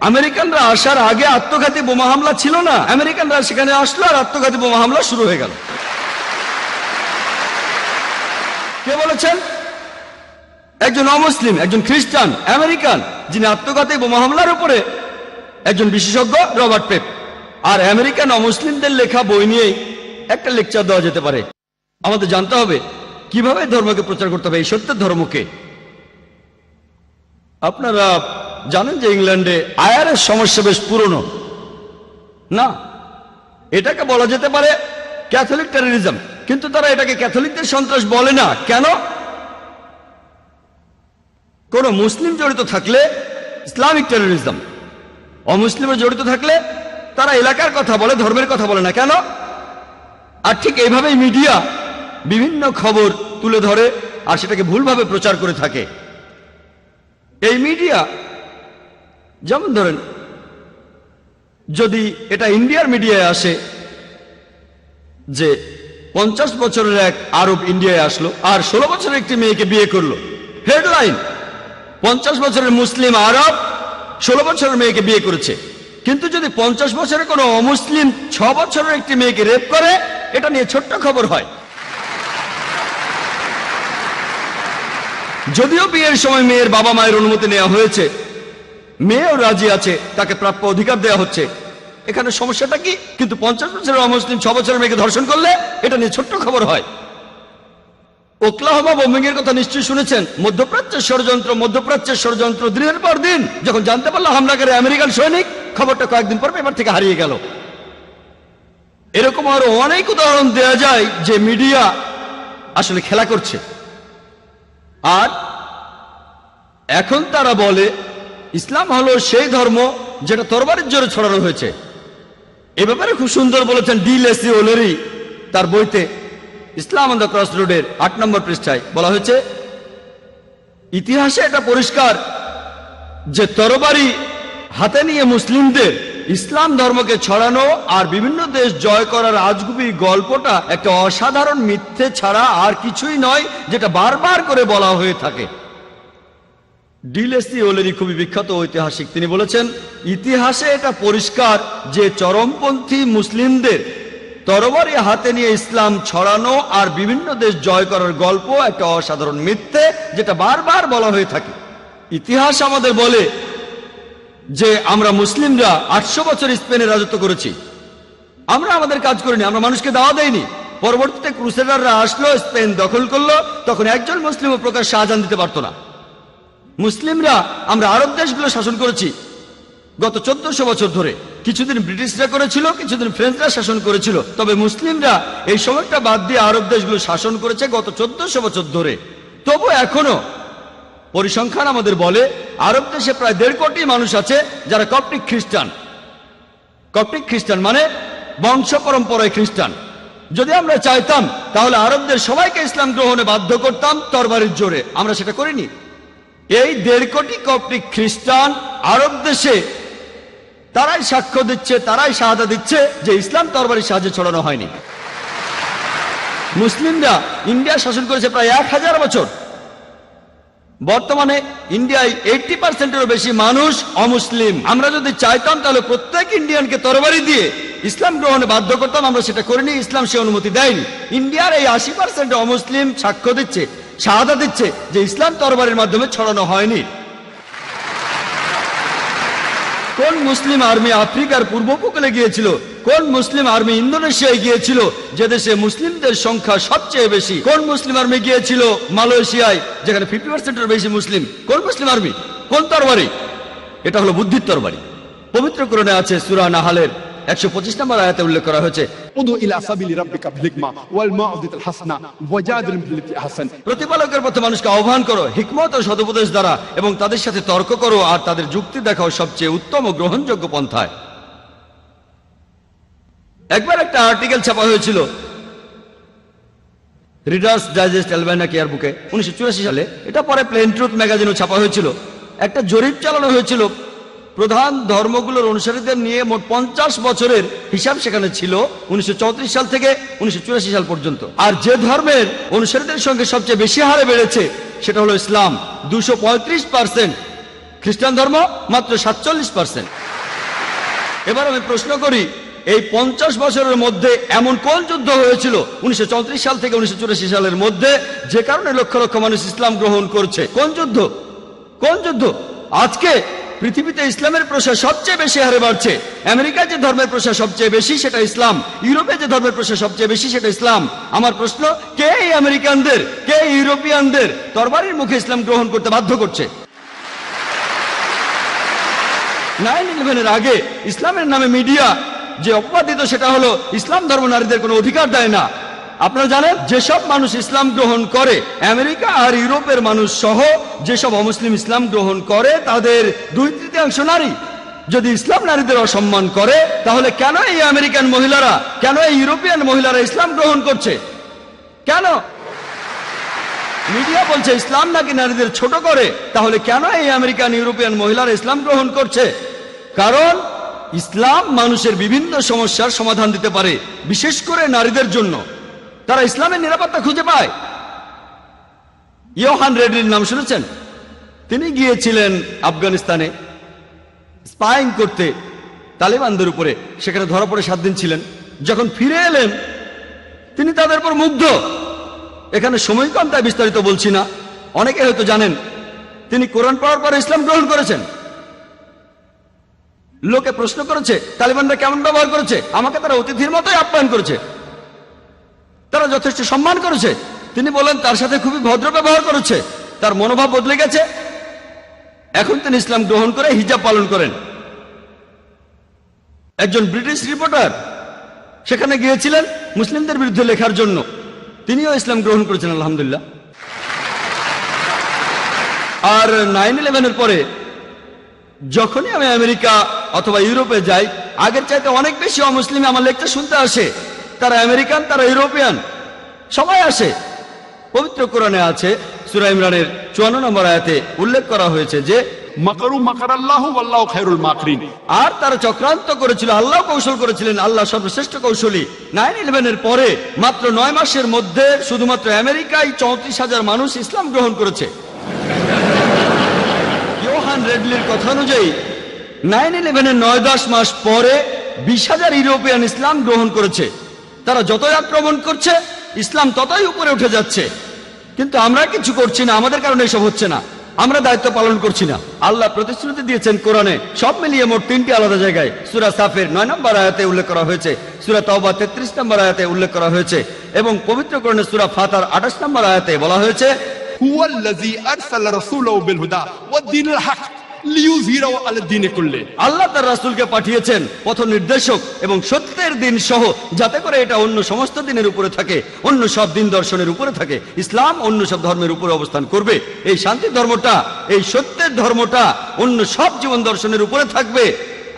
আমেরিকানরা আসার আগে আত্মঘাতী বোমা হামলা ছিল না, আমেরিকানরা সেখানে আসলো আর আত্মঘাতী বোমা হামলা শুরু হয়ে গেল। কে বলেছেন? একজন অমুসলিম, একজন খ্রিস্টান আমেরিকান, যিনি আত্মঘাতী বোমা হামলার উপরে একজন বিশেষজ্ঞ, রবার্ট পেপ। আর আমেরিকান অমুসলিমদের লেখা বই নিয়েই একটা লেকচার দেওয়া যেতে পারে। আমাদের জানতে হবে কিভাবে ধর্মকে প্রচার করতে হবে, এই সত্যের ধর্মকে। আপনারা জানেন যে ইংল্যান্ডে আয়ারের সমস্যা বেশ পুরনো না, এটাকে বলা যেতে পারে ক্যাথলিক টেররিজম, কিন্তু তারা এটাকে ক্যাথলিকদের সন্ত্রাস বলে না। কেন? কোন মুসলিম জড়িত থাকলে ইসলামিক টেররিজম, অমুসলিমের জড়িত থাকলে তারা এলাকার কথা বলে, ধর্মের কথা বলে না। কেন? আর ঠিক এইভাবেই মিডিয়া বিভিন্ন খবর তুলে ধরে আর সেটাকে ভুলভাবে প্রচার করে থাকে। এই মিডিয়া, যেমন ধরেন, যদি এটা ইন্ডিয়ার মিডিয়ায় আসে যে 50 বছরের এক আরব ইন্ডিয়ায় আসলো আর 16 বছরের একটি মেয়েকে বিয়ে করলো, হেডলাইন 50 বছরের মুসলিম আরব 16 বছরের মেয়েকে বিয়ে করেছে। কিন্তু যদি 50 বছরের কোনো অমুসলিম 6 বছরের একটি মেয়েকে রেপ করে, এটা নিয়ে ছোট্ট খবর হয়। যদিও বিয়ের সময় মেয়ের বাবা মায়ের অনুমতি নেওয়া হয়েছে, মেয়েও রাজি আছে, তাকে প্রাপ্য অধিকার দেওয়া হচ্ছে, এখানে সমস্যাটা কি? কিন্তু 50 বছরের অমুসলিম 6 বছরের মেয়েকে ধর্ষণ করলে এটা নিয়ে ছোট্ট খবর হয়। ওকলাহোমা বোম্বিং এর কথা নিশ্চয়ই শুনেছেন। মধ্যপ্রাচ্যের ষড়যন্ত্র দিনের পর দিন। যখন জানতে পারলো হামলাকারী আমেরিকান সৈনিক, খবরটা কয়েকদিন পর পেপার থেকে হারিয়ে গেল। এরকম আরো অনেক উদাহরণ দেওয়া যায় যে মিডিয়া আসলে খেলা করছে। আর এখন তারা বলে ইসলাম হলো সেই ধর্ম যেটা তরবারির জোরে ছড়ানো হয়েছে। এ ব্যাপারে খুব সুন্দর বলেছেন ডি লেসি ওলেরি তার বইতে ইসলাম অন দ্য ক্রস রোডের 8 নম্বর পৃষ্ঠায়। বলা হয়েছে, ইতিহাসে এটা পরিষ্কার যে তরবারি হাতে নিয়ে মুসলিমদের ইসলাম ধর্মকে ছড়ানো আর বিভিন্ন দেশ জয় করার আজগুবি গল্পটা একটা অসাধারণ মিথ্যে ছাড়া আর কিছুই নয়, যেটা বারবার করে বলা হয়ে থাকে। ডি লেসি ওলেরি খুবই বিখ্যাত ঐতিহাসিক। তিনি বলেছেন, ইতিহাসে এটা পরিষ্কার যে চরমপন্থী মুসলিমদের তরবারি হাতে নিয়ে ইসলাম ছড়ানো আর বিভিন্ন দেশ জয় করার গল্প একটা অসাধারণ মিথ্যে, যেটা বারবার বলা হয়ে থাকে। ইতিহাস আমাদের বলে যে আমরা মুসলিমরা 800 বছর স্পেনে রাজত্ব করেছি। আমরা আমাদের কাজ করিনি, আমরা মানুষকে দাওয়া দেইনি। পরবর্তীতে ক্রুসেডাররা আসলো, স্পেন দখল করলো, তখন একজন মুসলিমও প্রকাশ্যে আজান দিতে পারতো না। মুসলিমরা আমরা আরব দেশগুলো শাসন করেছি, গত 1400 বছর ধরে। কিছুদিন ব্রিটিশরা করেছিল, কিছুদিন ফ্রেঞ্চরা শাসন করেছিল, তবে মুসলিমরা এই সময়টা বাদ দিয়ে আরব দেশগুলো শাসন করেছে গত 1400 বছর ধরে। তবু এখনো পরিসংখ্যান আমাদের বলে আরব দেশে প্রায় 1.5 কোটি মানুষ আছে যারা কপ্টিক খ্রিস্টান। কপ্টিক খ্রিস্টান মানে বংশ পরম্পরায় খ্রিস্টান। যদি আমরা চাইতাম তাহলে আরবদের সবাইকে ইসলাম গ্রহণে বাধ্য করতাম তরবারির জোরে। আমরা সেটা করিনি। এই 1.5 কোটি কপ্টিক খ্রিস্টান আরব দেশে তারাই সাক্ষ্য দিচ্ছে, তারাই শাহাদা দিচ্ছে যে ইসলাম তরবারির সাহায্যে ছড়ানো হয়নি। মুসলিমরা ইন্ডিয়া শাসন করেছে প্রায় 1000 বছর। বর্তমানে ইন্ডিয়ায় 80%-এরও বেশি মানুষ অমুসলিম। আমরা যদি চাইতাম তাহলে প্রত্যেক ইন্ডিয়ানকে তরবারি দিয়ে ইসলাম গ্রহণে বাধ্য করতাম। আমরা সেটা করিনি, ইসলাম সে অনুমতি দেয়নি। ইন্ডিয়ার এই 80% অমুসলিম সাক্ষ্য দিচ্ছে, শাহাদা দিচ্ছে যে ইসলাম তরবারির মাধ্যমে ছড়ানো হয়নি। কোন মুসলিম আর্মি আফ্রিকার পূর্ব উপকূলে গিয়েছিল? কোন মুসলিম আর্মি ইন্দোনেশিয়ায় গিয়েছিল, যে দেশে মুসলিমদের সংখ্যা সবচেয়ে বেশি? কোন মুসলিম আর্মি গিয়েছিল মালয়েশিয়ায়, যেখানে 50%-এর বেশি মুসলিম? কোন মুসলিম আর্মি? কোন তরবারি? এটা হলো বুদ্ধির তরবারি। পবিত্র কোরআনে আছে সূরা নাহালের 125 নম্বর আয়াতে উল্লেখ করা হয়েছে, উদু ইলা সাবিলি রাব্বিকা বিল হিকমা ওয়াল মাউযিতাল হাসানা ওয়াজাদিলহুম বিল্লাতি আহসান। প্রতিপালকের পথে মানুষকে আহ্বান করো হিকমত ও সদুপদেশ দ্বারা, এবং তাদের সাথে তর্ক করো আর তাদের যুক্তি দেখাও সবচেয়ে উত্তম ও গ্রহণযোগ্য পন্থায়। একবার একটা আর্টিকেল ছাপা হয়েছিল রিডার্স ডাইজেস্ট অ্যালবাইনা কেয়ার বুকে 1984 সালে। এটা পরে প্লেন ট্রুথ ম্যাগাজিনও ছাপা হয়েছিল। একটা জরিপ চালানো হয়েছিল প্রধান ধর্মগুলোর অনুসারীদের নিয়ে। মোট 50 বছরের হিসাব সেখানে ছিল 1934 সাল থেকে 1984 সাল পর্যন্ত। আর যে ধর্মের অনুসারীদের সঙ্গে সবচেয়ে বেশি হারে বেড়েছে সেটা হলো ইসলাম, 235%। খ্রিস্টান ধর্ম মাত্র 47%। এবার আমি প্রশ্ন করি, এই 50 বছরের মধ্যে এমন কোন যুদ্ধ হয়েছিল 1934 সাল থেকে 1984 সালের মধ্যে যে কারণে লক্ষ লক্ষ মানুষ ইসলাম গ্রহণ করছে? কোন যুদ্ধ? কোন যুদ্ধ? আজকে পৃথিবীতে ইসলামের প্রসার সবচেয়ে বেশি হারে বাড়ছে। আমেরিকায় যে ধর্মের প্রসার সবচেয়ে বেশি সেটা ইসলাম, ইউরোপে যে ধর্মের প্রসার সবচেয়ে বেশি সেটা ইসলাম। আমার প্রশ্ন, কে এই আমেরিকানদের, কে ইউরোপিয়ানদের তরবারির মুখে ইসলাম গ্রহণ করতে বাধ্য করছে? 9/11-এর আগে ইসলামের নামে মিডিয়া যে অপবাদ দিত সেটা হলো ইসলাম ধর্ম নারীদের কোনো অধিকার দেয় না। আপনারা জানেন যেসব মানুষ ইসলাম গ্রহণ করে, আমেরিকা আর ইউরোপের মানুষ সহ যেসব অমুসলিম ইসলাম গ্রহণ করে তাদের 2/3 নারী। যদি ইসলাম নারীদের অসম্মান করে তাহলে কেন এই আমেরিকান মহিলারা, কেন এই ইউরোপিয়ান মহিলারা ইসলাম গ্রহণ করছে? কেন? মিডিয়া বলছে ইসলাম নাকি নারীদের ছোট করে, তাহলে কেন এই আমেরিকান ইউরোপিয়ান মহিলারা ইসলাম গ্রহণ করছে? কারণ ইসলাম মানুষের বিভিন্ন সমস্যার সমাধান দিতে পারে, বিশেষ করে নারীদের জন্য। তারা ইসলামের নিরাপত্তা খুঁজে পায়। ইয়োহান রেডলির নাম শুনেছেন? তিনি গিয়েছিলেন আফগানিস্তানে স্পাইং করতে তালেবানদের উপরে। সেখানে ধরা পড়ে 7 দিন ছিলেন। যখন ফিরে এলেন তিনি তাদের উপর মুগ্ধ। এখানে সময় কম তাই বিস্তারিত বলছি না, অনেকে হয়তো জানেন। তিনি কোরআন পড়ার পরে ইসলাম গ্রহণ করেছেন। লোকে প্রশ্ন করেছে তালিবানরা কেমন ব্যবহার করেছে। আমাকে তারা অতিথির মতোই আপ্যায়ন করেছে, তারা যথেষ্ট সম্মান করেছে। তিনি বলেন তার সাথে খুবই ভদ্র ব্যবহার করেছে। তার মনোভাব বদলে গেছে। এখন তিনি ইসলাম গ্রহণ করে হিজাব পালন করেন। একজন ব্রিটিশ রিপোর্টার সেখানে গিয়েছিলেন মুসলিমদের বিরুদ্ধে লেখার জন্য, তিনিও ইসলাম গ্রহণ করেছেন আলহামদুলিল্লাহ। আর 9/11-এর পরে যখনই আমি আমেরিকা অথবা ইউরোপে যাই, আগের চাইতে অনেক বেশি অমুসলিম আমার লেকচার শুনতে আসে। তারা আমেরিকান, তারা ইউরোপিয়ান, সবাই আসে। পবিত্র কোরআনে আছে সূরা ইমরানের 54 নম্বর আয়াতে উল্লেখ করা হয়েছে যে মাকারু মাকারাল্লাহু ওয়াল্লাহু খায়রুল মাকিরিন। আর তারা চক্রান্ত করেছিল, আল্লাহ কৌশল করেছিলেন, আল্লাহ সর্বশ্রেষ্ঠ কৌশলী। 9/11-এর পরে মাত্র 9 মাসের মধ্যে শুধুমাত্র আমেরিকায় 34,000 মানুষ ইসলাম গ্রহণ করেছে। ইয়োহান রেডলির কথা অনুযায়ী 9/11-এর 9-10 মাস পরে 20,000 ইউরোপিয়ান ইসলাম গ্রহণ করেছে। তারা যতই আক্রমণ করছে ইসলাম ততই উপরে উঠে যাচ্ছে। কিন্তু আমরা কিছু করছি না, আমাদের কারণে এসব হচ্ছে না, আমরা দায়িত্ব পালন করছি না। আল্লাহ প্রতিশ্রুতি দিয়েছেন কোরআনে, সব মিলিয়ে মোট 3টি আলাদা জায়গায়। সূরা সাফের 9 নম্বর আয়াতে উল্লেখ করা হয়েছে, সূরা তাওবা 33 নম্বর আয়াতে উল্লেখ করা হয়েছে, এবং পবিত্র কোরআনে সূরা ফাতার 28 নম্বর আয়াতে বলা হয়েছে হুয়াল্লাযী আরসালা রাসূলাহু বিল হুদা ওয়াদ দীনিল হক লিইউযহিরাহু আলা দীনি কুল্লি। আল্লাহ তার রাসূলকে পাঠিয়েছেন পথ নির্দেশক এবং সত্যের দিন সহ, যাতে করে এটা অন্য সমস্ত দিনের উপরে থাকে, অন্য সব দিন দর্শনের উপরে থাকে। ইসলাম অন্য সব ধর্মের উপরে অবস্থান করবে। এই শান্তির ধর্মটা, এই সত্যের ধর্মটা অন্য সব জীবন দর্শনের উপরে থাকবে।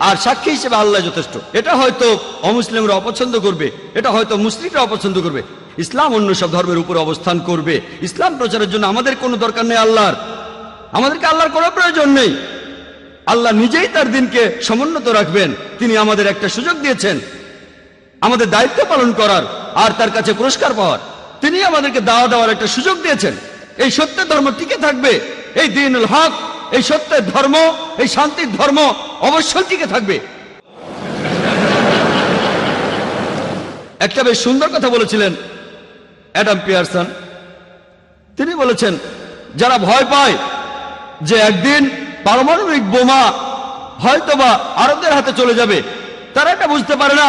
আর সাক্ষী হিসেবে আল্লাহ যথেষ্ট। এটা হয়তো অমুসলিমরা অপছন্দ করবে, এটা হয়তো মুসলিমরা অপছন্দ করবে, ইসলাম অন্য সব ধর্মের উপরে অবস্থান করবে। ইসলাম প্রচারের জন্য আমাদের কোনো দরকার নেই আল্লাহর, আমাদেরকে আল্লাহর কোনো প্রয়োজন নেই। আল্লাহ নিজেই তার দিনকে সমুন্নত রাখবেন। তিনি আমাদের একটা সুযোগ দিয়েছেন আমাদের দায়িত্ব পালন করার আর তার কাছে পুরস্কার পাওয়ার। তিনি আমাদেরকে দাওয়া দেওয়ার একটা সুযোগ দিয়েছেন। এই সত্যের ধর্ম টিকে থাকবে, এই দ্বীনুল হক, এই সত্যের ধর্ম, এই শান্তির ধর্ম অবশ্যই টিকে থাকবে। একটা বেশ সুন্দর কথা বলেছিলেন অ্যাডাম পিয়ারসন। তিনি বলেছেন, যারা ভয় পায় যে একদিন পারমাণবিক বোমা হয়তোবা আরবদের হাতে চলে যাবে, তারা এটা বুঝতে পারে না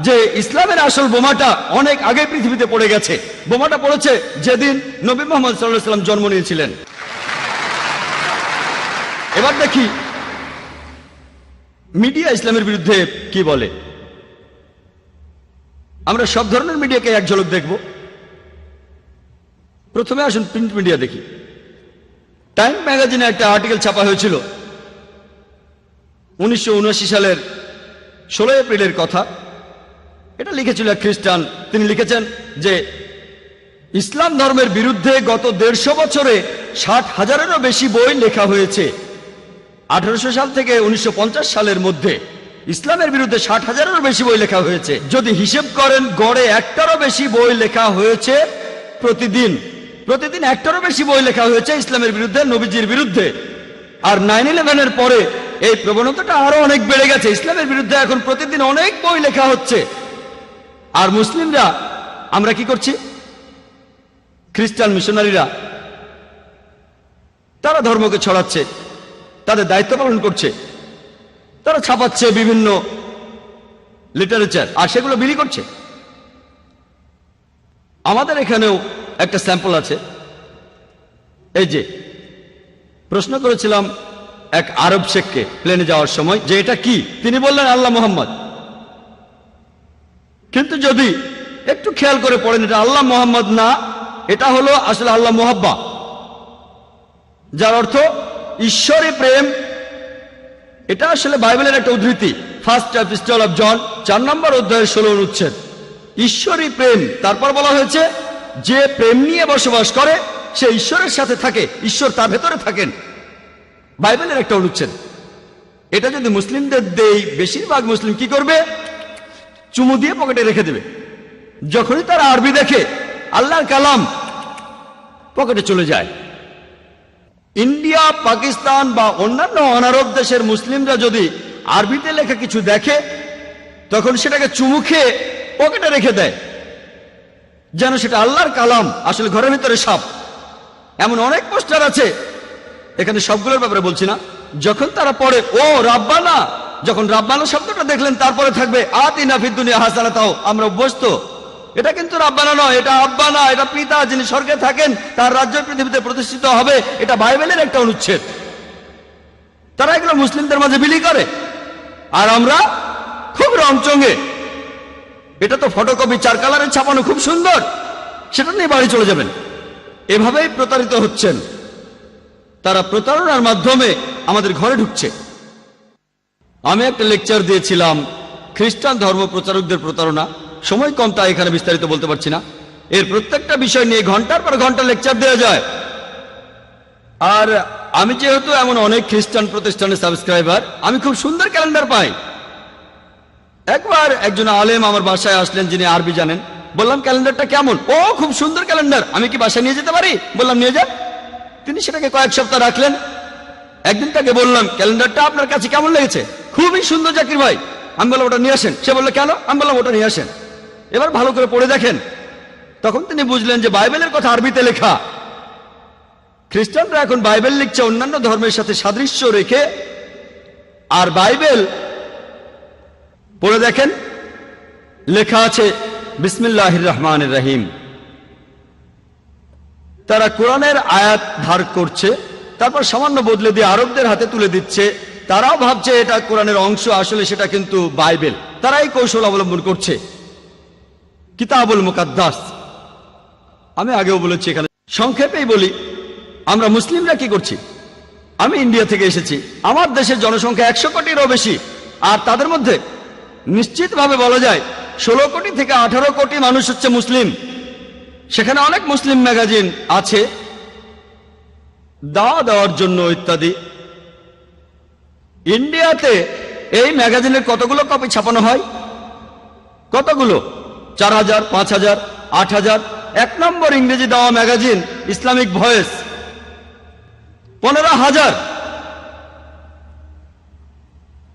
যে ইসলামের আসল বোমাটা অনেক আগে পৃথিবীতে পড়ে গেছে। বোমাটা পড়েছে যেদিন নবী মুহাম্মদ সাল্লাল্লাহু আলাইহি ওয়াসাল্লাম জন্ম নিয়েছিলেন। এবার দেখি মিডিয়া ইসলামের বিরুদ্ধে কি বলে। আমরা সব ধরনের মিডিয়াকে এক ঝলক দেখব। প্রথমে আসুন প্রিন্ট মিডিয়া দেখি। টাইম ম্যাগাজিনে একটা আর্টিকেল ছাপা হয়েছিল 1979 সালের 16 এপ্রিলের কথা। এটা লিখেছিল এক খ্রিস্টান। তিনি লিখেছেন যে ইসলাম ধর্মের বিরুদ্ধে গত 150 বছরে 60,000-এরও বেশি বই লেখা হয়েছে। 1800 সাল থেকে 1950 সালের মধ্যে ইসলামের বিরুদ্ধে 60,000-এরও বেশি বই লেখা হয়েছে। যদি হিসেব করেন গড়ে একটারও বেশি বই লেখা হয়েছে প্রতিদিন। প্রতিদিন একটারও বেশি বই লেখা হয়েছে ইসলামের বিরুদ্ধে, নবীজির বিরুদ্ধে। আর 9/11-এর পরে এই প্রবণতাটা আরো অনেক বেড়ে গেছে। ইসলামের বিরুদ্ধে এখন প্রতিদিন অনেক বই লেখা হচ্ছে। আর মুসলিমরা আমরা কি করছি? খ্রিস্টান মিশনারিরা তারা ধর্মকে ছড়াচ্ছে, তাদের দায়িত্ব পালন করছে, তারা ছাপাচ্ছে বিভিন্ন লিটারেচার আর সেগুলো বিলি করছে। আমাদের এখানেও একটা স্যাম্পল আছে। এই যে প্রশ্ন করেছিলাম এক আরব শেখকে প্লেনে যাওয়ার সময় যে এটা কি, তিনি বললেন আল্লাহ মোহাম্মদ। কিন্তু যদি একটু খেয়াল করে পড়েন, এটা আল্লাহ মোহাম্মদ না, এটা হলো আসলে আল্লাহ মোহাব্বা, যার অর্থ ঈশ্বরী প্রেম। এটা আসলে বাইবেলের একটা উদ্ধৃতি, ফার্স্ট এপিস্টল অফ জন 4 নম্বর অধ্যায়ের 16 অনুচ্ছেদ। ঈশ্বরী প্রেম। তারপর বলা হয়েছে যে প্রেম নিয়ে বসবাস করে সে ঈশ্বরের সাথে থাকে, ঈশ্বর তার ভেতরে থাকেন। বাইবেলের একটা অনুচ্ছেদ। এটা যদি মুসলিমদের দেই, বেশিরভাগ মুসলিম কি করবে? চুমু দিয়ে পকেটে রেখে দেবে। যখনই তারা আরবি দেখে আল্লাহর কালাম পকেটে চলে যায়। ইন্ডিয়া, পাকিস্তান বা অন্যান্য অনারব দেশের মুসলিমরা যদি আরবিতে লেখা কিছু দেখে তখন সেটাকে চুমু খেয়ে পকেটে রেখে দেয়, যেন সেটা আল্লাহর কালাম, আসলে ঘরের ভিতরে সাপ। এমন অনেক পোস্টার আছে, এখানে সবগুলোর ব্যাপারে বলছি না। যখন তারা পড়ে ও রাব্বানা, যখন রাব্বানা শব্দটা দেখলেন তারপরে থাকবে আতিনা ফিদ দুনিয়া হাসানাতাও, আমরা অভ্যস্ত। এটা কিন্তু রাব্বানা নয়, এটা আব্বানা, এটা পিতা যিনি স্বর্গে থাকেন, তার রাজ্য পৃথিবীতে প্রতিষ্ঠিত হবে। এটা বাইবেলের একটা অনুচ্ছেদ। তারা এগুলো মুসলিমদের মাঝে বিলি করে, আর আমরা খুব রংচঙে এটা তো ফটোকপি 4 কালারের ছাপানো, খুব সুন্দর, সেটা নিয়ে বাড়ি চলে যাবেন। এভাবেই প্রতারিত হচ্ছেন। তারা প্রতারণার মাধ্যমে আমাদের ঘরে ঢুকছে। আমি একটা লেকচার দিয়েছিলাম খ্রিস্টান ধর্ম প্রচারকদের প্রতারণা। সময় কম, তাই এখানে বিস্তারিত বলতে পারছি না। এর প্রত্যেকটা বিষয় নিয়ে ঘন্টার পর ঘন্টা লেকচার দেওয়া যায়। আর আমি যেহেতু এমন অনেক খ্রিস্টান প্রতিষ্ঠানের সাবস্ক্রাইবার, আমি খুব সুন্দর ক্যালেন্ডার পাই। একবার একজন আলেম আমার বাসায় আসলেন যিনি আরবি জানেন। বললাম ক্যালেন্ডারটা কেমন? ও খুব সুন্দর ক্যালেন্ডার, আমি কি বাসায় নিয়ে যেতে পারি? বললাম নিয়ে যান। তিনি সেটাকে কয়েক সপ্তাহ রাখলেন। একদিন তাকে বললাম ক্যালেন্ডারটা আপনার কাছে কেমন লেগেছে? খুবই সুন্দর জাকির ভাই। আমি বললাম ওটা নিয়ে আসেন। সে বললো কেন? আমি বললাম ওটা নিয়ে আসেন, এবার ভালো করে পড়ে দেখেন। তখন তিনি বুঝলেন যে বাইবেলের কথা আরবিতে লেখা। খ্রিস্টানরা এখন বাইবেল লিখছে অন্যান্য ধর্মের সাথে সাদৃশ্য রেখে। আর বাইবেল পড়ে দেখেন, লেখা আছে বিসমিল্লাহির রহমানির রহিম। তারা কোরআনের আয়াত ধার করছে, তারপর সামান্য বদলে দিয়ে আরবদের হাতে তুলে দিচ্ছে। তারাও ভাবছে এটা কোরআনের অংশ, আসলে সেটা কিন্তু বাইবেল। তারা এই কৌশল অবলম্বন করছে, কিতাবুল মুকাদ্দাস। আমি আগেও বলেছি, এখানে সংক্ষেপেই বলি, আমরা মুসলিমরা কি করছি। আমি ইন্ডিয়া থেকে এসেছি, আমার দেশের জনসংখ্যা 100 কোটিরও বেশি, আর তাদের মধ্যে নিশ্চিতভাবে বলা যায় 16 কোটি থেকে 18 কোটি মানুষ হচ্ছে মুসলিম। সেখানে অনেক মুসলিম ম্যাগাজিন আছে দাওয়া দেওয়ার জন্য ইত্যাদি। ইন্ডিয়াতে এই ম্যাগাজিনের কতগুলো কপি ছাপানো হয়? কতগুলো? 4000, 5000, 8000। 1 নম্বর ইংরেজি দেওয়া ম্যাগাজিন ইসলামিক ভয়েস 15,000।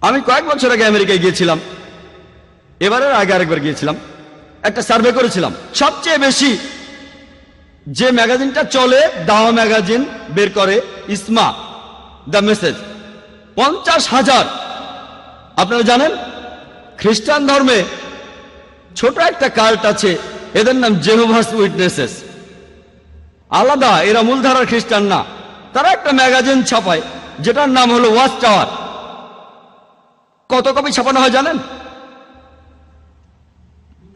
আমি কয়েক বছর আগে আমেরিকায় গিয়েছিলাম, এবারের আগে আরেকবার গিয়েছিলাম, একটা সার্ভে করেছিলাম। সবচেয়ে বেশি যে ম্যাগাজিনটা চলে, দাওয়া ম্যাগাজিন বের করে ইসমা, দ্য মেসেজ, 50,000। আপনারা জানেন খ্রিস্টান ধর্মে ছোট একটা কাল্ট আছে, এদের নাম জেহোভাস উইটনেসেস। আলাদা, এরা মূলধারার খ্রিস্টান না। তারা একটা ম্যাগাজিন ছাপায় যেটার নাম হলো ওয়াচ টাওয়ার। কত কপি ছাপানো হয় জানেন?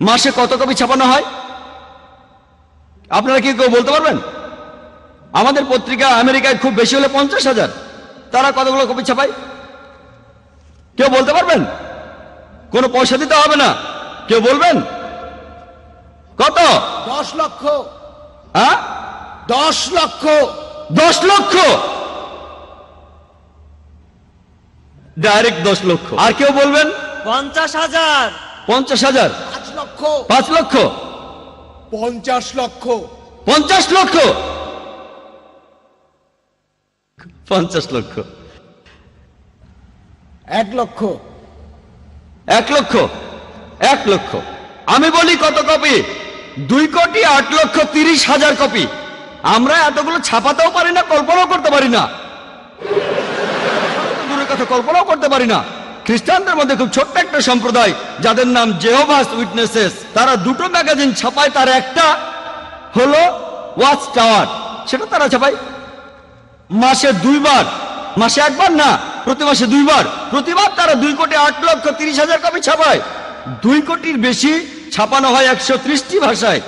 মাসে কত কপি ছাপানো হয় আপনারা কি কেউ বলতে পারবেন? আমাদের পত্রিকা আমেরিকায় খুব বেশি হলে 50,000। তারা কতগুলো কপি ছাপায় কেউ বলতে পারবেন? কোনো পয়সা দিতে হবে না, কেউ বলবেন? কত? 10 লক্ষ। হ্যাঁ, 10 লক্ষ। 10 লক্ষ, ডাইরেক্ট 10 লক্ষ। আর কেউ বলবেন? 50,000। 50,000, 5 লক্ষ। 5 লক্ষ, 50 লক্ষ। 50 লক্ষ, 50 লক্ষ, 1 লক্ষ। 1 লক্ষ, 1 লক্ষ। আমি বলি কত কপি? 2,08,30,000 কপি। আমরা এতগুলো ছাপাতেও পারি না, কল্পনাও করতে পারি না। দূরের কথা, কল্পনাও করতে পারি না। খ্রিস্টানদের মধ্যে খুব ছোট্ট একটা সম্প্রদায় যাদের নাম জেহোভাস উইটনেসেস, তারা 2টো ম্যাগাজিন ছাপায়। তার একটা হলো ওয়াচ টাওয়ার, সেটা তারা ছাপায় মাসে 2 বার। মাসে 1 বার না, প্রতি মাসে 2 বার। প্রতিবার তারা 2,08,30,000 কপি ছাপায়। 2 কোটির বেশি ছাপানো হয় 130টি ভাষায়।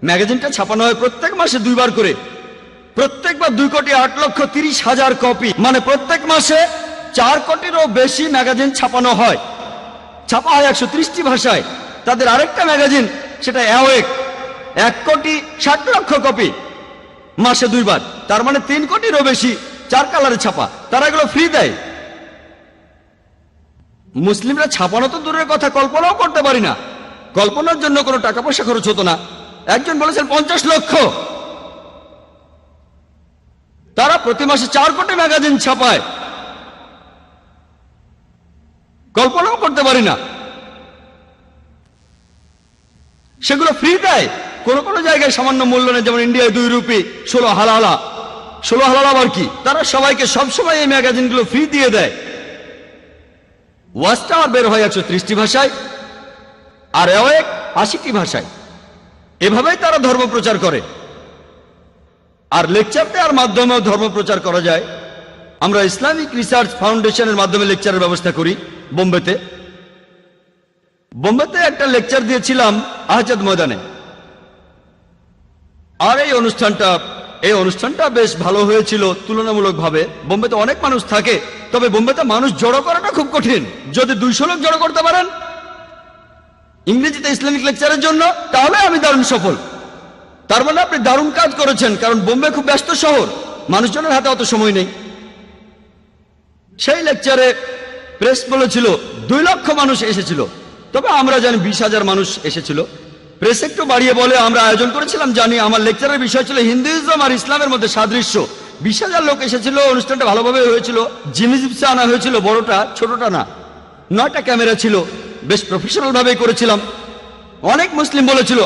ম্যাগাজিনটা ছাপানো হয় প্রত্যেক মাসে 2 বার করে। প্রত্যেকবার 2,08,30,000 কপি, মানে প্রত্যেক মাসে 4 কোটিরও বেশি ম্যাগাজিন ছাপানো হয়। ছাপা হয় 130টি ভাষায়। তাদের আরেকটা ম্যাগাজিন, সেটা অ্যাওয়েক, 1,60,00,000 কপি, মাসে 2 বার। তার মানে 3 কোটিরও বেশি, 4 কালারে ছাপা। তারা এগুলো ফ্রি দেয়। মুসলিমরা ছাপানো তো দূরের কথা, কল্পনাও করতে পারি না। কল্পনার জন্য কোনো টাকা পয়সা খরচ হতো না। একজন বলেছেন 50 লক্ষ। তারা প্রতি মাসে 4 কোটি ম্যাগাজিন ছাপায়। কল্পনাও করতে পারি না। সেগুলো ফ্রি দেয়। কোন কোন জায়গায় সামান্য মূল্য নেই, যেমন ইন্ডিয়ায় 2 রুপি, 16 হালালা। 16 হালালা আবার কি? তারা সবাইকে সবসময় এই ম্যাগাজিনগুলো ফ্রি দিয়ে দেয়। ওয়াচ টাওয়ার বের হয় 130টি ভাষায়, আর অ্যাওয়েক 80টি ভাষায়। এভাবেই তারা ধর্ম প্রচার করে। আর লেকচার দেওয়ার মাধ্যমেও ধর্ম প্রচার করা যায়। আমরা ইসলামিক রিসার্চ ফাউন্ডেশনের মাধ্যমে লেকচারের ব্যবস্থা করি বোম্বেতে। বোম্বেতে একটা লেকচার দিয়েছিলাম আহজাদ ময়দানে। আর এই অনুষ্ঠানটা বেশ ভালো হয়েছিল তুলনামূলকভাবে। বোম্বেতে অনেক মানুষ থাকে, তবে বোম্বেতে মানুষ জড়ো করাটা খুব কঠিন। যদি 200 লোক জড়ো করতে পারেন ইংরেজিতে ইসলামিক লেকচারের জন্য, তাহলে আমি দারুণ সফল। তার মানে আপনি দারুণ কাজ করেছেন, কারণ বোম্বে খুব ব্যস্ত শহর, মানুষজনের হাতে অত সময় নেই। সেই লেকচারে প্রেস বলেছিল 2 লক্ষ মানুষ এসেছিল, তবে আমরা জানি 20,000 মানুষ এসেছিল। প্রেস একটু বাড়িয়ে বলে আমরা আয়োজন করেছিলাম জানি। আমার লেকচারের বিষয় ছিল হিন্দুইজম আর ইসলামের মধ্যে সাদৃশ্য। 20,000 লোক এসেছিল। অনুষ্ঠানটা ভালোভাবে হয়েছিল। জিমি জিপসে আনা হয়েছিল, বড়টা, ছোটটা না। 9টা ক্যামেরা ছিল, বেশ প্রফেশনাল ভাবে করেছিলাম। অনেক মুসলিম বলেছিল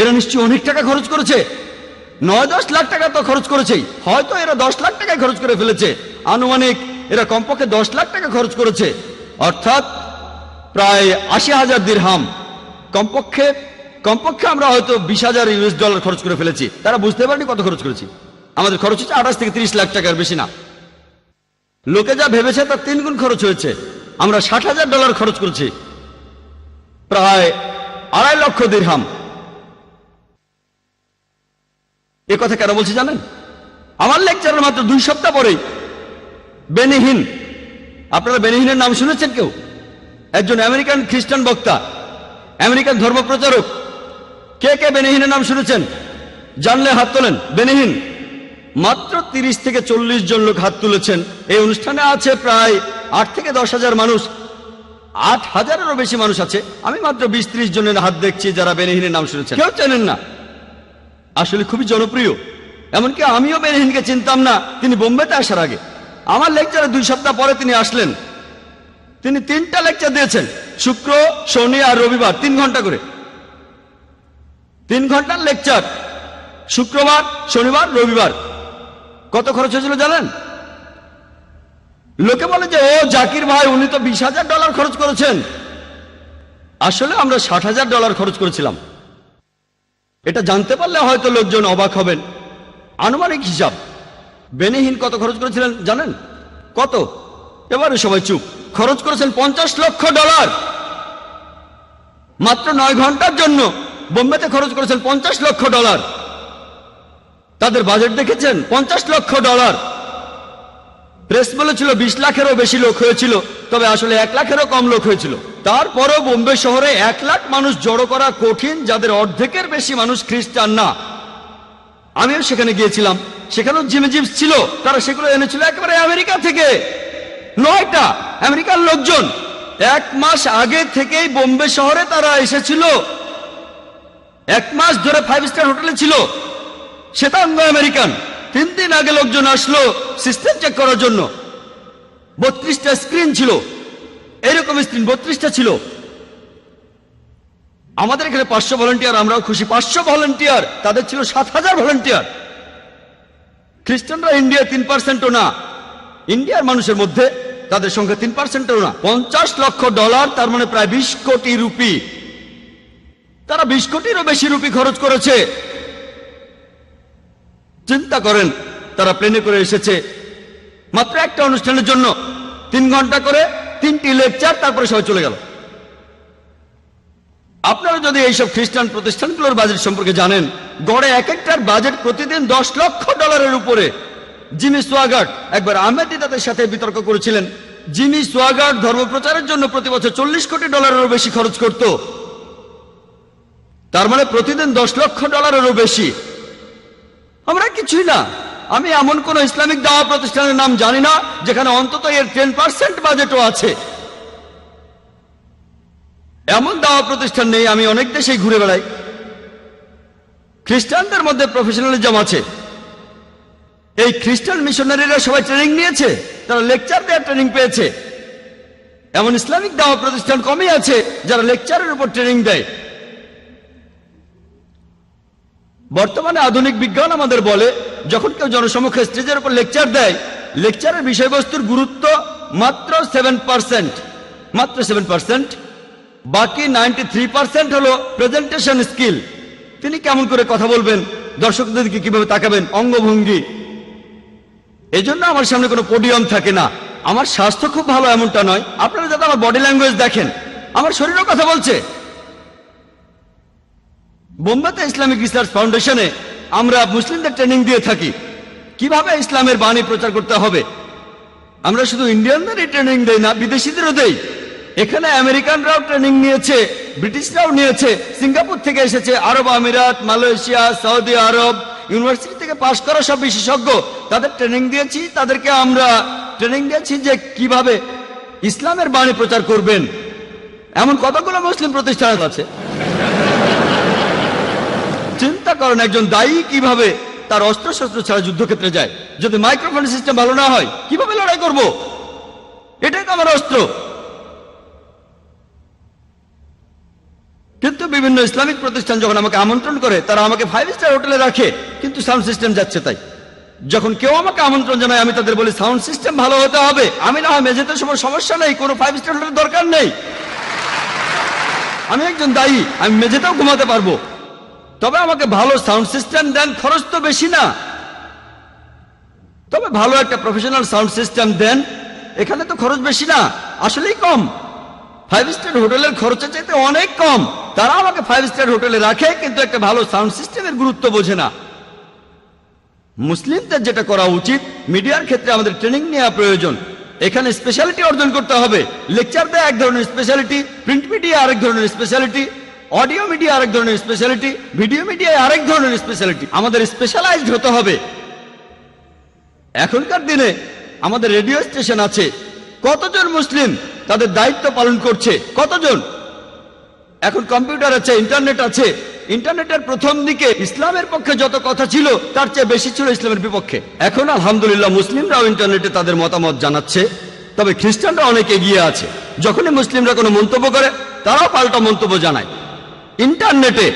এরা নিশ্চয়ই অনেক টাকা খরচ করেছে, 9-10 লাখ টাকা তো খরচ করেছেই, হয়তো এরা 10 লাখ টাকায় খরচ করে ফেলেছে। আনুমানিক এরা কমপক্ষে 10 লাখ টাকা খরচ করেছে, অর্থাৎ প্রায় 80,000 দিরহাম। কমপক্ষে আমরা হয়তো $20,000 খরচ করে ফেলেছি। তারা বুঝতে পারেনি কত খরচ করেছি। আমাদের খরচ হচ্ছে 28 থেকে 30 লাখ টাকার বেশি না। লোকে যা ভেবেছে তার 3 গুণ খরচ হয়েছে। আমরা $60,000 খরচ করেছি, প্রায় 2.5 লক্ষ দিরহাম। এ কথা কেন বলছি জানেন? আমার লেকচারের মাত্র 2 সপ্তাহ পরেই বেনি হিন, আপনারা বেনি হিনের নাম শুনেছেন কেউ? একজন আমেরিকান খ্রিস্টান বক্তা, আমেরিকান ধর্মপ্রচারক। কে কে বেনি হিনের নাম শুনেছেন? জানলে হাত তোলেন। বেনি হিন মাত্র 30 থেকে 40 জন লোক হাত তুলেছেন। এই অনুষ্ঠানে আছে প্রায় 8 থেকে 10,000 মানুষ, 8,000-এরও বেশি মানুষ আছে। আমি মাত্র 20-30 জনের হাত দেখছি যারা বেনি হিনের নাম শুনেছেন। কেউ চেনেন না। আসলে খুবই জনপ্রিয়। এমনকি আমিও বেনি হিনকে চিনতাম না তিনি বোম্বেতে আসার আগে। আমার লেকচারে 2 সপ্তাহ পরে তিনি আসলেন। তিনি 3টা লেকচার দিয়েছেন, শুক্র, শনি আর রবিবার, 3 ঘন্টা করে। 3 ঘন্টার লেকচার, শুক্রবার, শনিবার, রবিবার। কত খরচ হয়েছিল জানেন? লোকে বলে যে ও জাকির ভাই উনি তো $20,000 খরচ করেছেন। আসলে আমরা $60,000 খরচ করেছিলাম। এটা জানতে পারলে হয়তো লোকজন অবাক হবেন। আনুমানিক হিসাব। বেনি হিন কত খরচ করেছিলেন জানেন? কত? এবারে সবাই চুপ। খরচ করেছেন $50 লক্ষ। মাত্র 9 ঘন্টার জন্য বোম্বেতে খরচ করেছেন $50 লক্ষ। তাদের বাজেট দেখেছেন? $50 লক্ষ। প্রেস বলেছিল 20 লাখেরও বেশি লোক হয়েছিল, তবে আসলে 1 লাখেরও কম লোক হয়েছিল। তারপরও বোম্বে শহরে 1 লাখ মানুষ জড়ো করা কঠিন, যাদের অর্ধেকের বেশি মানুষ খ্রিস্টান না। আমিও সেখানে গিয়েছিলাম, সেখানেও জিমি জিমস ছিল। তারা সেগুলো এনেছিল একেবারে আমেরিকা থেকে। 9টা আমেরিকার লোকজন 1 মাস আগে থেকেই বোম্বে শহরে তারা এসেছিল। 1 মাস ধরে 5 স্টার হোটেলে ছিল, শ্বেতাঙ্গ আমেরিকান। 3 দিন আগে লোকজন আসলো সিস্টেম চেক করার জন্য। 32টা স্ক্রিন ছিল, এরকম স্ক্রিন 32টা ছিল। আমাদের এখানে 500 ভলান্টিয়ার, আমরাও খুশি। 500 ভলান্টিয়ার, তাদের ছিল 7,000 ভলান্টিয়ার। খ্রিস্টানরা ইন্ডিয়া 3%ও না। ইন্ডিয়ার মানুষের মধ্যে তাদের সংখ্যা 3%ও না। $50 লক্ষ, তার মানে প্রায় 20 কোটি রুপি। তারা 20 কোটিরও বেশি রুপি খরচ করেছে। চিন্তা করেন, তারা প্লেনে করে এসেছে মাত্র একটা অনুষ্ঠানের জন্য। 3 ঘন্টা করে 3টি লেকচার, তারপরে সবাই চলে গেল। আপনারা যদি এইসব খ্রিস্টান প্রতিষ্ঠানগুলোর বাজেট সম্পর্কে জানেন, গড়ে এক একটার বাজেট প্রতিদিন $10 লক্ষ উপরে। জিমি সোয়াগার্ড একবার আহমেদ দিদাতের সাথে বিতর্ক করেছিলেন। জিমি সোয়াগার্ড ধর্মপ্রচারের জন্য প্রতি বছর $40 কোটি বেশি খরচ করত। তার মানে প্রতিদিন $10 লক্ষ বেশি। আমরা কিছুই না। আমি এমন কোন ইসলামিক দাওয়া প্রতিষ্ঠানের নাম জানি না যেখানে অন্তত এর 10% বাজেটও আছে। এমন দাওয়া প্রতিষ্ঠান নেই। আমি অনেক দেশেই ঘুরে বেড়াই। খ্রিস্টানদের মধ্যে প্রফেশনালিজম আছে। এই খ্রিস্টান মিশনারিরা সবাই ট্রেনিং নিয়েছে, তারা লেকচার দেওয়ার ট্রেনিং পেয়েছে। এমন ইসলামিক দাওয়া প্রতিষ্ঠান কমই আছে যারা লেকচারের উপর ট্রেনিং দেয়। বর্তমানে আধুনিক বিজ্ঞান আমাদের বলে, যখন কেউ জনসমক্ষে স্টেজের উপর লেকচার দেয়, লেকচারের বিষয়বস্তুর গুরুত্ব মাত্র 7%। মাত্র 7%। বাকি 93% হলো প্রেজেন্টেশন স্কিল। তিনি কেমন করে কথা বলবেন, দর্শকদেরকে কিভাবে তাকাবেন, অঙ্গভঙ্গি। এজন্য আমার সামনে কোনো পোডিয়াম থাকে না। আমার স্বাস্থ্য খুব ভালো এমনটা নয়। আপনারা যাতে আমার বডি ল্যাঙ্গুয়েজ দেখেন, আমার শরীরও কথা বলছে। বোম্বেতে ইসলামিক রিসার্চ ফাউন্ডেশনে আমরা মুসলিমদের ট্রেনিং দিয়ে থাকি কিভাবে ইসলামের বাণী প্রচার করতে হবে। আমরা শুধু ইন্ডিয়ানদেরই ট্রেনিং দেই না, বিদেশিদেরও দেই। এখানে আমেরিকানরাও ট্রেনিং নিয়েছে, ব্রিটিশরাও নিয়েছে, সিঙ্গাপুর থেকে এসেছে, আরব আমিরাত, মালয়েশিয়া, সৌদি আরব, ইউনিভার্সিটি থেকে পাশ করা সব বিশেষজ্ঞ। তাদের ট্রেনিং দিয়েছি। তাদেরকে আমরা ট্রেনিং দিয়েছি যে কিভাবে ইসলামের বাণী প্রচার করবেন। এমন কতগুলো মুসলিম প্রতিষ্ঠান আছে। চিন্তা করেন, একজন দায়ী কিভাবে তার অস্ত্রশস্ত্র ছাড়া যুদ্ধক্ষেত্রে যায়। যদি মাইক্রোফোন সিস্টেম ভালো না হয়, কিভাবে লড়াই করব? এটাই তো আমার অস্ত্র। কিন্তু বিভিন্ন ইসলামিক প্রতিষ্ঠান যখন আমাকে আমন্ত্রণ করে, তারা আমাকে 5 স্টার হোটেলে রাখে, কিন্তু সাউন্ড সিস্টেম যাচ্ছে তাই। যখন কেউ আমাকে আমন্ত্রণ জানায়, আমি তাদের বলি সাউন্ড সিস্টেম ভালো হতে হবে। আমি না হয় মেঝেতে সমস্যা নেই, কোনো 5 স্টার হোটেলের দরকার নেই। আমি একজন দায়ী, আমি মেঝেতেও ঘুমাতে পারবো, তবে আমাকে ভালো সাউন্ড সিস্টেম দেন। খরচ তো বেশি না। তবে ভালো একটা প্রফেশনাল সাউন্ড সিস্টেম দেন। এখানে তো খরচ বেশি না, আসলেই কম। 5 স্টার হোটেলের খরচের চাইতে অনেক কম। তারা আমাকে 5 স্টার হোটেলে রাখে, কিন্তু একটা ভালো সাউন্ড সিস্টেমের গুরুত্ব বোঝে না। মুসলিমদের যেটা করা উচিত, মিডিয়ার ক্ষেত্রে আমাদের ট্রেনিং নেওয়া প্রয়োজন। এখানে স্পেশালিটি অর্জন করতে হবে। লেকচার দেয় এক ধরনের স্পেশালিটি, প্রিন্ট মিডিয়া আরেক ধরনের স্পেশালিটি, অডিও মিডিয়া আরেক ধরনের স্পেশালিটি, ভিডিও মিডিয়ায় আরেক ধরনের স্পেশালিটি। আমাদের স্পেশালাইজড হতে হবে। এখনকার দিনে আমাদের রেডিও স্টেশন আছে, কতজন মুসলিম তাদের দায়িত্ব পালন করছে? কতজন? এখন কম্পিউটার আছে, ইন্টারনেট আছে। ইন্টারনেটের প্রথম দিকে ইসলামের পক্ষে যত কথা ছিল, তার চেয়ে বেশি ছিল ইসলামের বিপক্ষে। এখন আলহামদুলিল্লাহ মুসলিমরাও ইন্টারনেটে তাদের মতামত জানাচ্ছে। তবে খ্রিস্টানরা অনেক এগিয়ে আছে। যখনই মুসলিমরা কোনো মন্তব্য করে, তারাও পাল্টা মন্তব্য জানায়। ইন্টারনেটে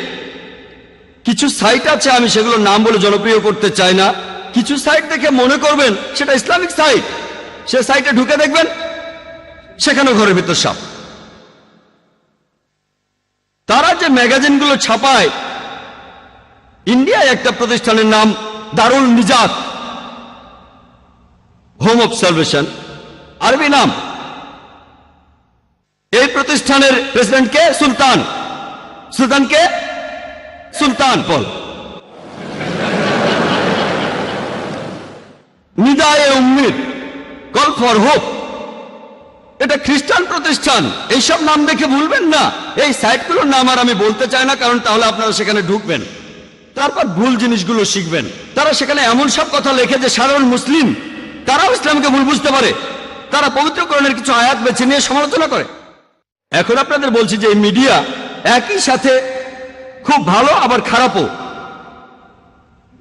কিছু সাইট আছে, আমি সেগুলোর নাম বলে জনপ্রিয় করতে চাই না। কিছু সাইট দেখে মনে করবেন সেটা ইসলামিক সাইট। সে সাইটে ঢুকে দেখবেন সেখানেও ঘরের ভিতর সাপ। তারা যে ম্যাগাজিনগুলো ছাপায়, ইন্ডিয়ায় একটা প্রতিষ্ঠানের নাম Darul Nijat, home of salvation, আরবি নাম। এই প্রতিষ্ঠানের প্রেসিডেন্ট কে? সুলতান। সুলতান কে? Sultan Paul. Nidaye Ummid, call for hope, এটা খ্রিস্টান প্রতিষ্ঠান। এইসব নাম দেখে ভুলবেন না। এই সাইটগুলোর নাম আর আমি বলতে চাই না, কারণ তাহলে আপনারা সেখানে ঢুকবেন, তারপর ভুল জিনিসগুলো শিখবেন। তারা সেখানে এমন সব কথা লেখে যে সাধারণ মুসলিম তারাও ইসলামকে ভুল বুঝতে পারে। তারা পবিত্র কোরআনের কিছু আয়াত বেছে নিয়ে সমালোচনা করে। এখন আপনাদের বলছি যে এই মিডিয়া একই সাথে খুব ভালো আবার খারাপও।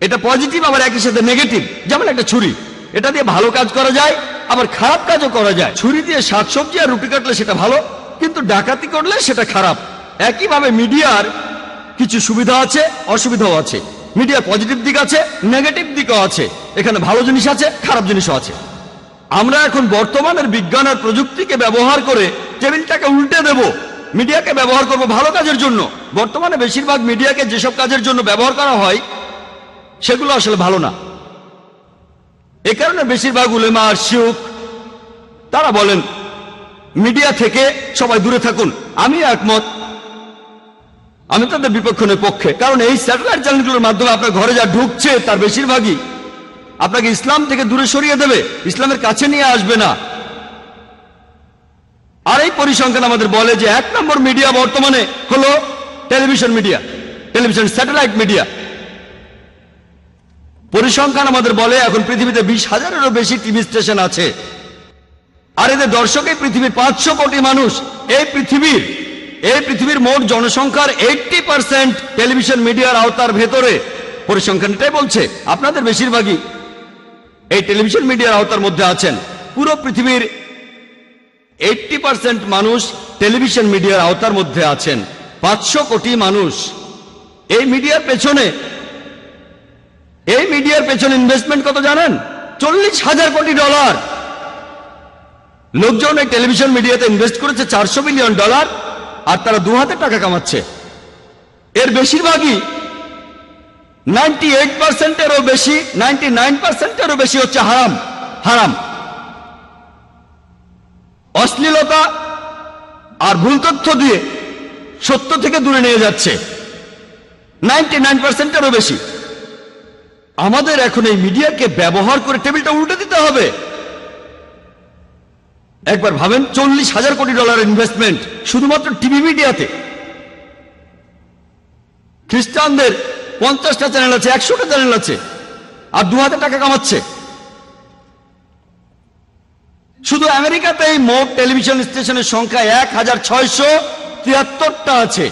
এটা পজিটিভ আবার একই সাথে নেগেটিভ। যেমন একটা ছুরি, এটা দিয়ে ভালো কাজ করা যায়, আবার খারাপ কাজও করা যায়। ছুরি দিয়ে শাকসবজি আর রুটি কাটলে সেটা ভালো, কিন্তু ডাকাতি করলে সেটা খারাপ। একইভাবে মিডিয়ার কিছু সুবিধা আছে, অসুবিধাও আছে। মিডিয়ার পজিটিভ দিক আছে, নেগেটিভ দিকও আছে। এখানে ভালো জিনিস আছে, খারাপ জিনিসও আছে। আমরা এখন বর্তমানের বিজ্ঞান আর প্রযুক্তিকে ব্যবহার করে টেবিলটাকে উল্টে দেব। মিডিয়াকে ব্যবহার করব ভালো কাজের জন্য। বর্তমানে বেশিরভাগ মিডিয়াকে যেসব কাজের জন্য ব্যবহার করা হয়, সেগুলো আসলে ভালো না। এ কারণে বেশিরভাগ উলেমা আর শিউখ তারা বলেন মিডিয়া থেকে সবাই দূরে থাকুন। আমি একমত, আমি তাদের বিপক্ষণের পক্ষে। কারণ এই স্যাটেলাইট চ্যানেলগুলোর মাধ্যমে আপনার ঘরে যা ঢুকছে তার বেশিরভাগই আপনাকে ইসলাম থেকে দূরে সরিয়ে দেবে, ইসলামের কাছে নিয়ে আসবে না। আর এই পরিসংখ্যান আমাদের বলে যে 1 নম্বর মিডিয়া বর্তমানে হলো television media, television satellite media. পরিসংখ্যান আমাদের বলে এখন পৃথিবীতে 20,000-এরও বেশি টিভি স্টেশন আছে। আর এদের দর্শক এই পৃথিবীর 500 কোটি মানুষ। এই পৃথিবীর মোট জনসংখ্যার 80% টেলিভিশন মিডিয়ার আওতার ভেতরে। পরিসংখ্যান এটাই বলছে। আপনাদের বেশিরভাগই এই টেলিভিশন মিডিয়ার আওতার মধ্যে আছেন। পুরো পৃথিবীর 80% মানুষ টেলিভিশন মিডিয়ার আওতার মধ্যে আছেন। 500 কোটি মানুষ। এই মিডিয়ার পেছনে ইনভেস্টমেন্ট কত জানেন? $40,000 কোটি। লোকজন এই টেলিভিশন মিডিয়াতে ইনভেস্ট করেছে $400 বিলিয়ন, আর তারা 2 হাতে টাকা কামাচ্ছে। এর বেশিরভাগই 98%-এরও বেশি, 99%-এরও বেশি হচ্ছে হারাম। অশ্লীলতা আর ভুল তথ্য দিয়ে সত্য থেকে দূরে নিয়ে যাচ্ছে 99%-এরও বেশি। আমাদের এখন এই মিডিয়াকে ব্যবহার করে টেবিলটা উল্টে দিতে হবে। একবার ভাবেন, $40,000 কোটি ইনভেস্টমেন্ট শুধুমাত্র টিভি মিডিয়াতে। খ্রিস্টানদের 50টা চ্যানেল আছে, 100টা চ্যানেল আছে, আর 2 হাতে টাকা কামাচ্ছে। শুধু আমেরিকাতেই মোট টেলিভিশন স্টেশনের সংখ্যা 1,673টা আছে।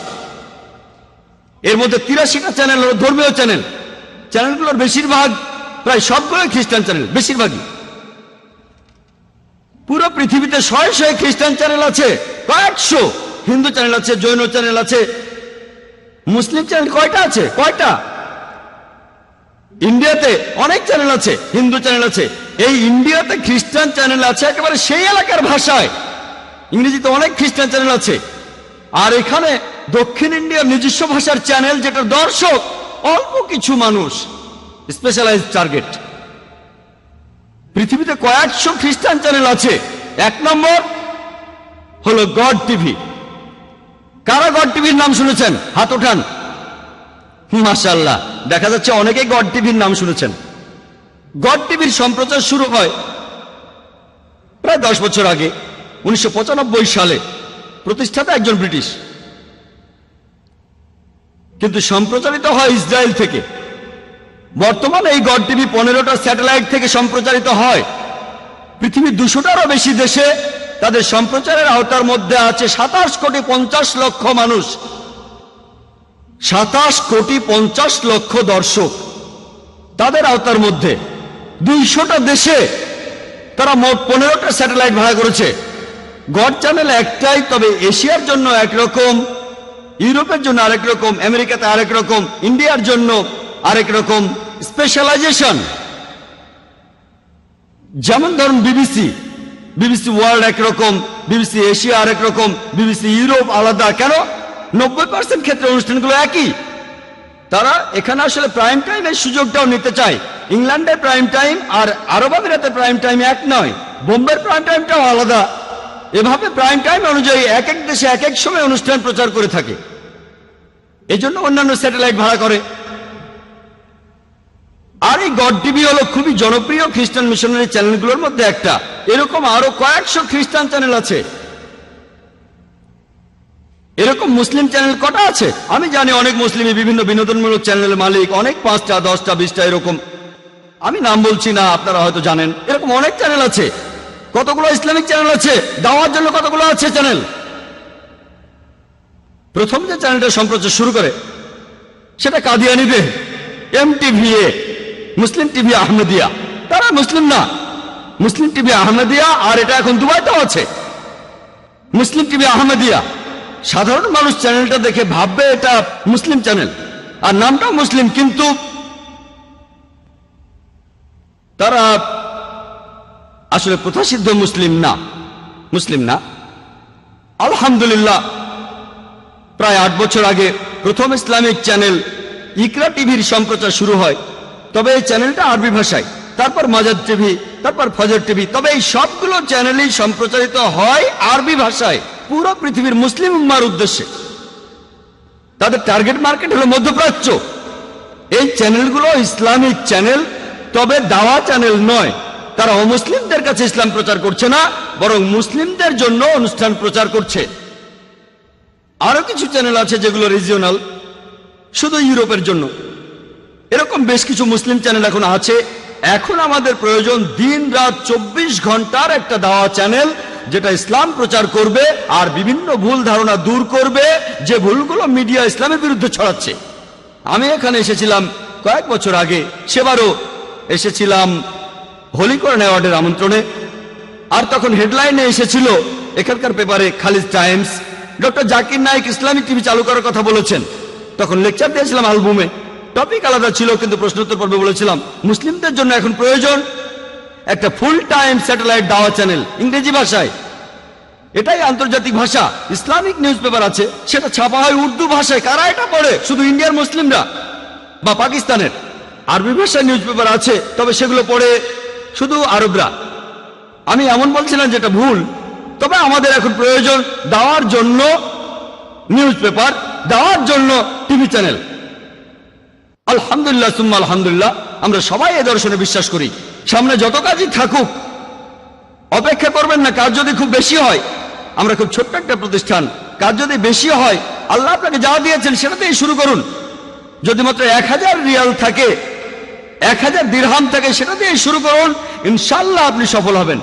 এর মধ্যে 83টা চ্যানেল হলো ধর্মীয় চ্যানেল। চ্যানেলগুলোর বেশিরভাগ, প্রায় সবগুলো খ্রিস্টান চ্যানেল, বেশিরভাগই। পুরো পৃথিবীতে 100 খ্রিস্টান চ্যানেল আছে, কয়েকশো হিন্দু চ্যানেল আছে, জৈন চ্যানেল আছে। মুসলিম চ্যানেল কয়টা আছে? কয়টা? ইন্ডিয়াতে অনেক চ্যানেল আছে, হিন্দু চ্যানেল আছে। এই ইন্ডিয়াতে খ্রিস্টান চ্যানেল আছে একেবারে সেই এলাকার ভাষায়। ইংরেজিতে অনেক খ্রিস্টান চ্যানেল আছে। আর এখানে দক্ষিণ ইন্ডিয়ার নিজস্ব ভাষার চ্যানেল, যেটার দর্শক অল্প কিছু মানুষ, স্পেশালাইজড টার্গেট। পৃথিবীতে কয়েকশো খ্রিস্টান চ্যানেল আছে। 1 নম্বর হলো গড টিভি। কারা গড টিভির নাম শুনেছেন? হাত ওঠান। মাশাআল্লাহ, দেখা যাচ্ছে অনেকেই গড টিভির নাম শুনেছেন। গড টিভির সম্প্রচার শুরু হয় প্রায় 10 বছর আগে, 1995 সালে। প্রতিষ্ঠাতা একজন ব্রিটিশ, কিন্তু সম্প্রচারিত হয় ইসরায়েল থেকে। বর্তমানে এই গড টিভি 15টা স্যাটেলাইট থেকে সম্প্রচারিত হয়। পৃথিবীর 200টারও বেশি দেশে তাদের সম্প্রচারের আওতার মধ্যে আছে 27 কোটি 50 লক্ষ মানুষ, 27 কোটি 50 লক্ষ দর্শক তাদের আওতার মধ্যে। 200টা দেশে তারা মোট 15টা স্যাটেলাইট ভাড়া করেছে। গড চ্যানেল একটাই, তবে এশিয়ার জন্য একরকম, ইউরোপের জন্য আরেক রকম, আমেরিকাতে আরেক রকম, ইন্ডিয়ার জন্য আরেক রকম স্পেশালাইজেশন। যেমন ধরুন বিবিসি ওয়ার্ল্ড একরকম, বিবিসি এশিয়া আরেক রকম, বিবিসি ইউরোপ আলাদা। কেন? 90% ক্ষেত্রে অনুষ্ঠানগুলো একই। তারা এখানে আসলে প্রাইম টাইমের সুযোগটাও নিতে চায়। ইংল্যান্ডের প্রাইম টাইম আর আরব আমিরাতের প্রাইম টাইম এক নয়, বোম্বের প্রাইম টাইমটাও আলাদা। এভাবে প্রাইম টাইম অনুযায়ী এক এক দেশে এক এক সময় অনুষ্ঠান প্রচার করে থাকে। এজন্য অন্যান্য স্যাটেলাইট ভাড়া করে। আর এই গড টিভি হলো খুবই জনপ্রিয় খ্রিস্টান মিশনারি চ্যানেলগুলোর মধ্যে একটা। এরকম আরো কয়েকশো খ্রিস্টান চ্যানেল আছে। এরকম মুসলিম চ্যানেল কটা আছে? আমি জানি অনেক মুসলিমই বিভিন্ন বিনোদনমূলক চ্যানেলের মালিক, অনেক 5টা 10টা 20টা এরকম। আমি নাম বলছি না, আপনারা হয়তো জানেন। এরকম অনেক চ্যানেল আছে। কতগুলো ইসলামিক চ্যানেল আছে, দাওয়ার জন্য কতগুলো আছে চ্যানেল। প্রথম যে চ্যানেলটা সম্প্রচার শুরু করে সেটা কাদিয়ানীদের MTVA, মুসলিম টিভি আহমেদিয়া। তারা মুসলিম না, মুসলিম টিভি আহমেদিয়া। আর এটা এখন দুবাইতেও আছে, মুসলিম টিভি আহমেদিয়া। সাধারণ মানুষ চ্যানেলটা দেখে ভাববে এটা মুসলিম চ্যানেল, আর নামটাও মুসলিম, কিন্তু তারা আসলে প্রথাসিদ্ধ মুসলিম না। আলহামদুলিল্লাহ, প্রায় 8 বছর আগে প্রথম ইসলামিক চ্যানেল ইকরা টিভির সম্প্রচার শুরু হয়। তবে এই চ্যানেলটা আরবি ভাষায়, তারপর মাজাদ টিভি, তারপর ফজর টিভি। তবে এই সবগুলো চ্যানেলই সম্প্রচারিত হয় আরবি ভাষায়, পুরো পৃথিবীর মুসলিম উম্মার উদ্দেশ্যে। তাদের টার্গেট মার্কেট হলো মধ্যপ্রাচ্য। এই চ্যানেলগুলো ইসলামিক চ্যানেল, তবে দাওয়া চ্যানেল নয়। তারা অমুসলিমদের কাছে ইসলাম প্রচার করছে না, বরং মুসলিমদের জন্য অনুষ্ঠান প্রচার করছে। আরো কিছু চ্যানেল আছে যেগুলো রিজিওনাল, শুধু ইউরোপের জন্য। এরকম বেশ কিছু মুসলিম চ্যানেল এখন আছে। এখন আমাদের প্রয়োজন দিন রাত 24 ঘন্টার একটা দাওয়া চ্যানেল, যেটা ইসলাম প্রচার করবে আর বিভিন্ন ভুল ধারণা দূর করবে, যে ভুলগুলো মিডিয়া ইসলামের বিরুদ্ধে ছড়াচ্ছে। আমি এখানে এসেছিলাম কয়েক বছর আগে, সেবারও এসেছিলাম হোলি কোরআন অ্যাওয়ার্ডের আমন্ত্রণে। আর তখন হেডলাইনে এসেছিল এখানকার পেপারে, Khaleej Times, doctor Zakir Naik Islamic TV চালু করার কথা বলেছেন। তখন লেকচার দিয়েছিলাম অ্যালবামে, টপিক আলাদা ছিল, কিন্তু প্রশ্নোত্তর পর্বে বলেছিলাম মুসলিমদের জন্য এখন প্রয়োজন একটা ফুল টাইম স্যাটেলাইট দাওয়া চ্যানেল ইংরেজি ভাষায়। এটাই আন্তর্জাতিক ভাষা। ইসলামিক নিউজ পেপার আছে, সেটা ছাপা হয় উর্দু ভাষায়। কারা এটা পড়ে? শুধু ইন্ডিয়ার মুসলিমরা বা পাকিস্তানের। আরবি ভাষায় নিউজ পেপার আছে, তবে সেগুলো পড়ে শুধু আরবরা। আমি এমন বলছিলাম যেটা ভুল। তবে আমাদের এখন প্রয়োজন দাওয়ার জন্য নিউজ পেপার, দাওয়ার জন্য টিভি চ্যানেল। আলহামদুলিল্লাহ সুম্মা আলহামদুলিল্লাহ, আমরা সবাই এ দর্শনে বিশ্বাস করি। সামনে যত কাজই থাকুক, অপেক্ষা করবেন না। কাজ যদি খুব বেশি হয়, আমরা খুব ছোট্ট একটা প্রতিষ্ঠান, কাজ যদি বেশি হয়, আল্লাহ আপনাকে যা দিয়েছেন সেটাতেই শুরু করুন। যদি মাত্র 1000 রিয়াল থাকে, 1000 দিরহাম থাকে, সেটা দিয়ে শুরু করুন। ইনশাআল্লাহ আপনি সফল হবেন।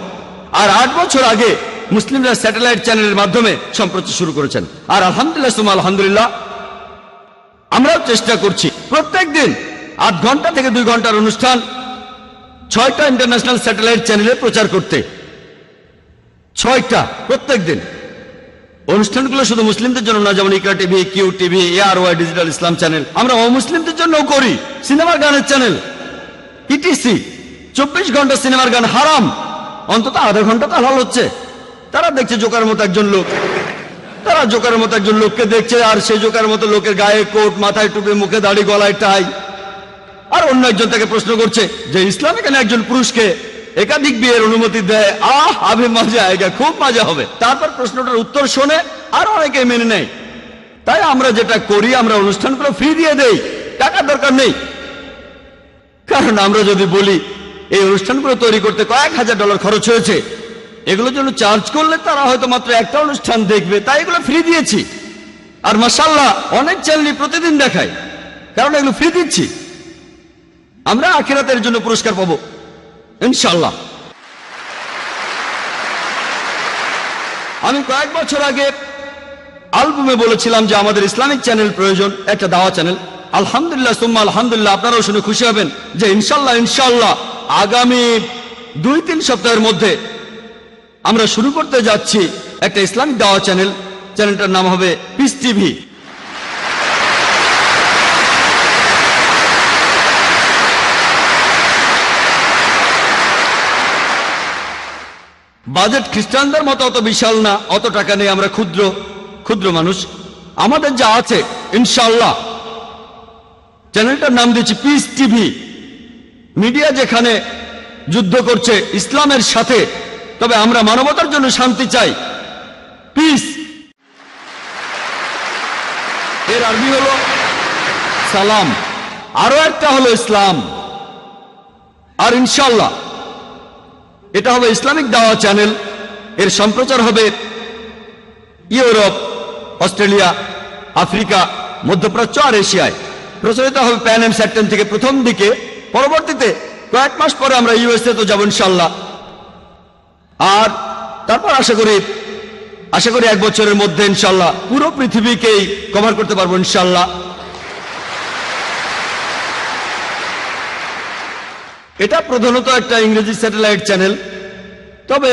আর 8 বছর আগে মুসলিমরা স্যাটেলাইট চ্যানেলের মাধ্যমে সম্প্রচার শুরু করেছেন। আর আলহামদুলিল্লাহ সুম্মা আলহামদুলিল্লাহ, আমরাও চেষ্টা করছি প্রত্যেক দিন 8 ঘন্টা থেকে 2 ঘন্টার অনুষ্ঠান 6টা ইন্টারন্যাশনাল স্যাটেলাইট চ্যানেলে প্রচার করতে। 6টা প্রত্যেক দিন। অনুষ্ঠানগুলো শুধু মুসলিমদের জন্য না, যেমন Iqra TV, Q TV, ARY digital Islam channel. আমরা অমুসলিমদের জন্যও করি। সিনেমার গানের চ্যানেল ইটিসি, 24 ঘন্টা সিনেমার গান হারাম, অন্তত আধা ঘন্টা তো হালাল হচ্ছে। তারা দেখছে জোকারের মতো একজন লোক, তারা জোকারের মতো একজন লোককে দেখছে, আর সেই জোকারের মতো লোকের গায়ে কোট, মাথায় টুপি, মুখে দাড়ি, গলায় টাই। আর অন্য একজন তাকে প্রশ্ন করছে যে ইসলাম এখানে একজন পুরুষকে একাধিক বিয়ের অনুমতি দেয়, আবে মজা আয়েগা, খুব মজা হবে। তারপর প্রশ্নটার উত্তর শোনে আর অনেকে মেনে নেয়। তাই আমরা যেটা করি, আমরা অনুষ্ঠানগুলো ফ্রি দিয়ে দেই, টাকার দরকার নেই। কারণ আমরা যদি বলি এই অনুষ্ঠানগুলো তৈরি করতে কয়েক হাজার ডলার খরচ হয়েছে, এগুলোর জন্য চার্জ করলে তারা হয়তো মাত্র একটা অনুষ্ঠান দেখবে, তাই এগুলো ফ্রি দিয়েছি। আর মাশাআল্লাহ অনেক চ্যানেলই প্রতিদিন দেখায়, কারণ এগুলো ফ্রি দিচ্ছি। আমরা আখিরাতের জন্য পুরস্কার পাবো ইনশাআল্লাহ। আমি কয়েক বছর আগে অ্যালবামে বলেছিলাম যে আমাদের ইসলামিক চ্যানেল প্রয়োজন, একটা দাওয়া চ্যানেল। আলহামদুলিল্লাহ সুম্মা আলহামদুলিল্লাহ, আপনারাও শুনে খুশি হবেন যে ইনশাআল্লাহ আগামী 2-3 সপ্তাহের মধ্যে আমরা শুরু করতে যাচ্ছি একটা ইসলামিক দাওয়া চ্যানেল। চ্যানেলটার নাম হবে পিস টিভি। বাজেট খ্রিস্টানদের মতো অত বিশাল না, অত টাকা নেই, আমরা ক্ষুদ্র মানুষ। আমাদের যা আছে ইনশাআল্লাহ, চ্যানেলটার নাম দিয়েছি পিস টিভি। মিডিয়া যেখানে যুদ্ধ করছে ইসলামের সাথে, তবে আমরা মানবতার জন্য শান্তি চাই, পিস। এর আরবি হলো সালাম, আরো একটা হলো ইসলাম। আর ইনশাআল্লাহ এটা হবে ইসলামিক দাওয়া চ্যানেল। এর সম্প্রচার হবে ইউরোপ, অস্ট্রেলিয়া, আফ্রিকা, মধ্যপ্রাচ্য আর এশিয়ায়। প্রচারিত হবে প্যান এম স্যাট 10 থেকে প্রথম দিকে। পরবর্তীতে কয়েক মাস পরে আমরা ইউএসএ তো যাব ইনশাআল্লাহ। আর তারপর আশা করি 1 বছরের মধ্যে ইনশাআল্লাহ পুরো পৃথিবীকেই কভার করতে পারবো ইনশাআল্লাহ। এটা প্রধানত একটা ইংরেজি স্যাটেলাইট চ্যানেল, তবে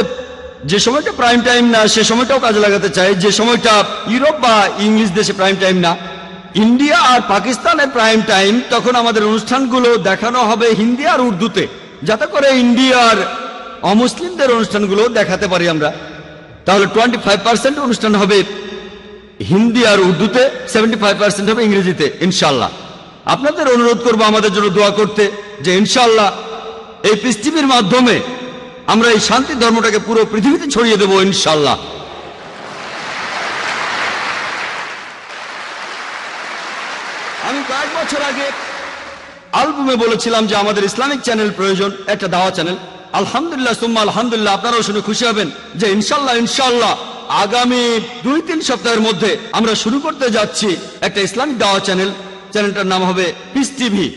যে সময়টা প্রাইম টাইম না সে সময়টাও কাজে লাগাতে চাই। যে সময়টা ইউরোপ বা ইংলিশ দেশে প্রাইম টাইম না, ইন্ডিয়া আর পাকিস্তানের প্রাইম টাইম, তখন আমাদের অনুষ্ঠানগুলো দেখানো হবে হিন্দি আর উর্দুতে, যাতে করে ইন্ডিয়ার অমুসলিমদের অনুষ্ঠানগুলো দেখাতে পারি আমরা। তাহলে 25% অনুষ্ঠান হবে হিন্দি আর উর্দুতে, 75% হবে ইংরেজিতে ইনশাআল্লাহ। আপনাদের অনুরোধ করবো আমাদের জন্য দোয়া করতে, যে ইনশাআল্লাহ এই পিস টিভির মাধ্যমে আমরা এই শান্তি ধর্মটাকে পুরো পৃথিবীতে ছড়িয়ে দেবো ইনশাআল্লাহ। আমি কয়েক বছর আগে অ্যালবামে বলেছিলাম যে আমাদের ইসলামিক চ্যানেল প্রয়োজন, একটা দাওয়া চ্যানেল। আলহামদুলিল্লাহ সুম্মা আলহামদুলিল্লাহ, আপনারাও শুনে খুশি হবেন যে ইনশাআল্লাহ আগামী 2-3 সপ্তাহের মধ্যে আমরা শুরু করতে যাচ্ছি একটা ইসলামিক দাওয়া চ্যানেল। চ্যানেলটার নাম হবে পিস টিভি।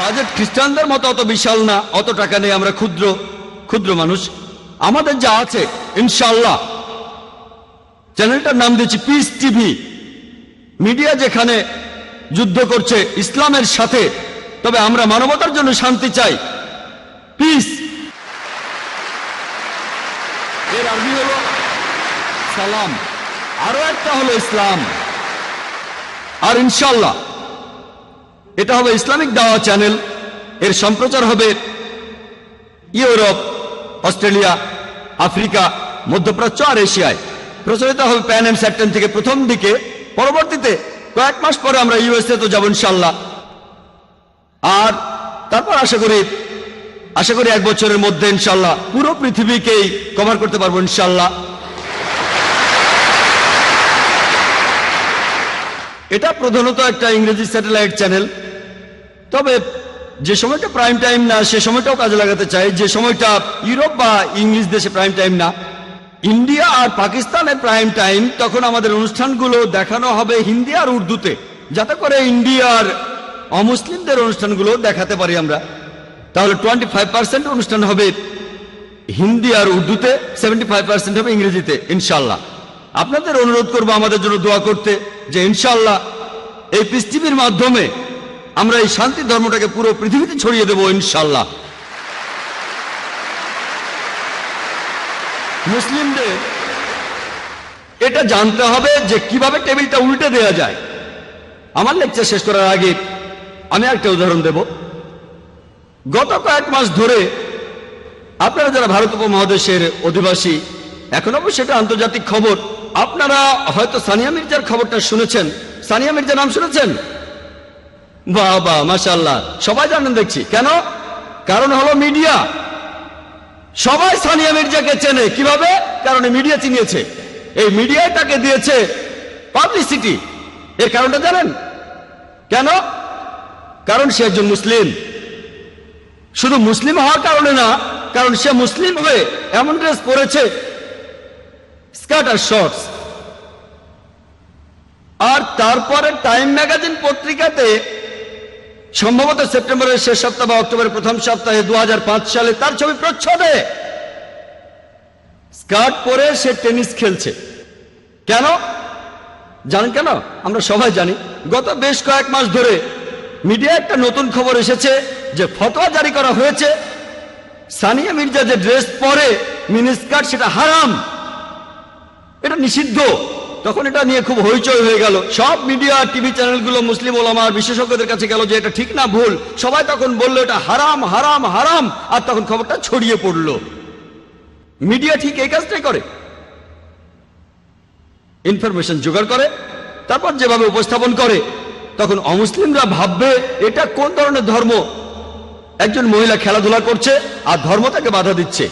বাজেট খ্রিস্টানদের মতো অত বিশাল না, অত টাকা নেই, আমরা ক্ষুদ্র মানুষ। আমাদের যা আছে ইনশাআল্লাহ, চ্যানেলটার নাম দিয়েছি পিস টিভি। মিডিয়া যেখানে যুদ্ধ করছে ইসলামের সাথে, তবে আমরা মানবতার জন্য শান্তি চাই, পিস। এর আরবি হলো সালাম, আরো একটা হলো ইসলাম। আর ইনশাআল্লাহ এটা হবে ইসলামিক দাওয়া চ্যানেল। এর সম্প্রচার হবে ইউরোপ, অস্ট্রেলিয়া, আফ্রিকা, মধ্যপ্রাচ্য আর এশিয়ায়। প্রচারিত হবে প্যান এম স্যাট 10 থেকে প্রথম দিকে। পরবর্তীতে কয়েক মাস পরে আমরা ইউএসএ তো যাব ইনশাআল্লাহ। আর তারপর আশা করি 1 বছরের মধ্যে ইনশাআল্লাহ পুরো পৃথিবীকেই কভার করতে পারবো ইনশাআল্লাহ। এটা প্রধানত একটা ইংরেজি স্যাটেলাইট চ্যানেল, তবে যে সময়টা প্রাইম টাইম না সে সময়টাও কাজে লাগাতে চাই। যে সময়টা ইউরোপ বা ইংলিশ দেশে প্রাইম টাইম না, ইন্ডিয়া আর পাকিস্তানের প্রাইম টাইম, তখন আমাদের অনুষ্ঠানগুলো দেখানো হবে হিন্দি আর উর্দুতে, যাতে করে ইন্ডিয়ার অমুসলিমদের অনুষ্ঠানগুলো দেখাতে পারি আমরা। তাহলে 25% অনুষ্ঠান হবে হিন্দি আর উর্দুতে, 75% হবে ইংরেজিতে ইনশাআল্লাহ। আপনাদের অনুরোধ করবো আমাদের জন্য দোয়া করতে, যে ইনশাআল্লাহ এই পিস টিভির মাধ্যমে আমরা এই শান্তি ধর্মটাকে পুরো পৃথিবীতে ছড়িয়ে দেবো ইনশাআল্লাহ। মুসলিমদের এটা জানতে হবে যে কিভাবে টেবিলটা উল্টে দেওয়া যায়। আমার লেকচার শেষ করার আগে আমি একটা উদাহরণ দেব। গত কয়েক মাস ধরে আপনারা যারা ভারত উপমহাদেশের অধিবাসী, এখন অবশ্য এটা আন্তর্জাতিক খবর, আপনারা হয়তো সানিয়া মির্জার খবরটা শুনেছেন। সানিয়া মির্জা নাম শুনেছেন? বাহ বাহ, মাশাআল্লাহ, সবাই জানেন দেখছি। কেন? কারণ হলো মিডিয়া। সবাই সানিয়া মির্জাকে চেনে। কিভাবে? কারণ মিডিয়া চিনিয়েছে। এই মিডিয়ায় তাকে দিয়েছে পাবলিসিটি। এর কারণটা জানেন কেন? কারণ সে একজন মুসলিম। শুধু মুসলিম হওয়ার কারণে না, কারণ সে মুসলিম হয়ে এমন ড্রেস পরেছে, স্কার্ট আর শর্টস। আর তারপরে টাইম ম্যাগাজিন পত্রিকাতে সম্ভবত সেপ্টেম্বরের শেষ সপ্তাহ বা অক্টোবরের প্রথম সপ্তাহে 2005 সালে তার ছবি প্রচ্ছদে। স্কার্ট পরে সে টেনিস খেলছে। কেন জানেন? কেন? আমরা সবাই জানি। গত বেশ কয়েক মাস ধরে মিডিয়ায় একটা নতুন খবর এসেছে যে ফতোয়া জারি করা হয়েছে সানিয়া মির্জা যে ড্রেস পরে মিনি স্কার্ট, সেটা হারাম, এটা নিষিদ্ধ। তখন এটা নিয়ে খুব হইচই হয়ে গেল। সব মিডিয়া, টিভি চ্যানেলগুলো মুসলিম ওলামা আর বিশেষজ্ঞদের কাছে গেল যে এটা ঠিক না ভুল। সবাই তখন বললো এটা হারাম হারাম হারাম। আর তখন খবরটা ছড়িয়ে পড়লো। মিডিয়া ঠিক এই কাজটাই করে, ইনফরমেশন জোগাড় করে, তারপর যেভাবে উপস্থাপন করে তখন অমুসলিমরা ভাববে এটা কোন ধরনের ধর্ম। একজন মহিলা খেলাধুলা করছে আর ধর্ম তাকে বাধা দিচ্ছে।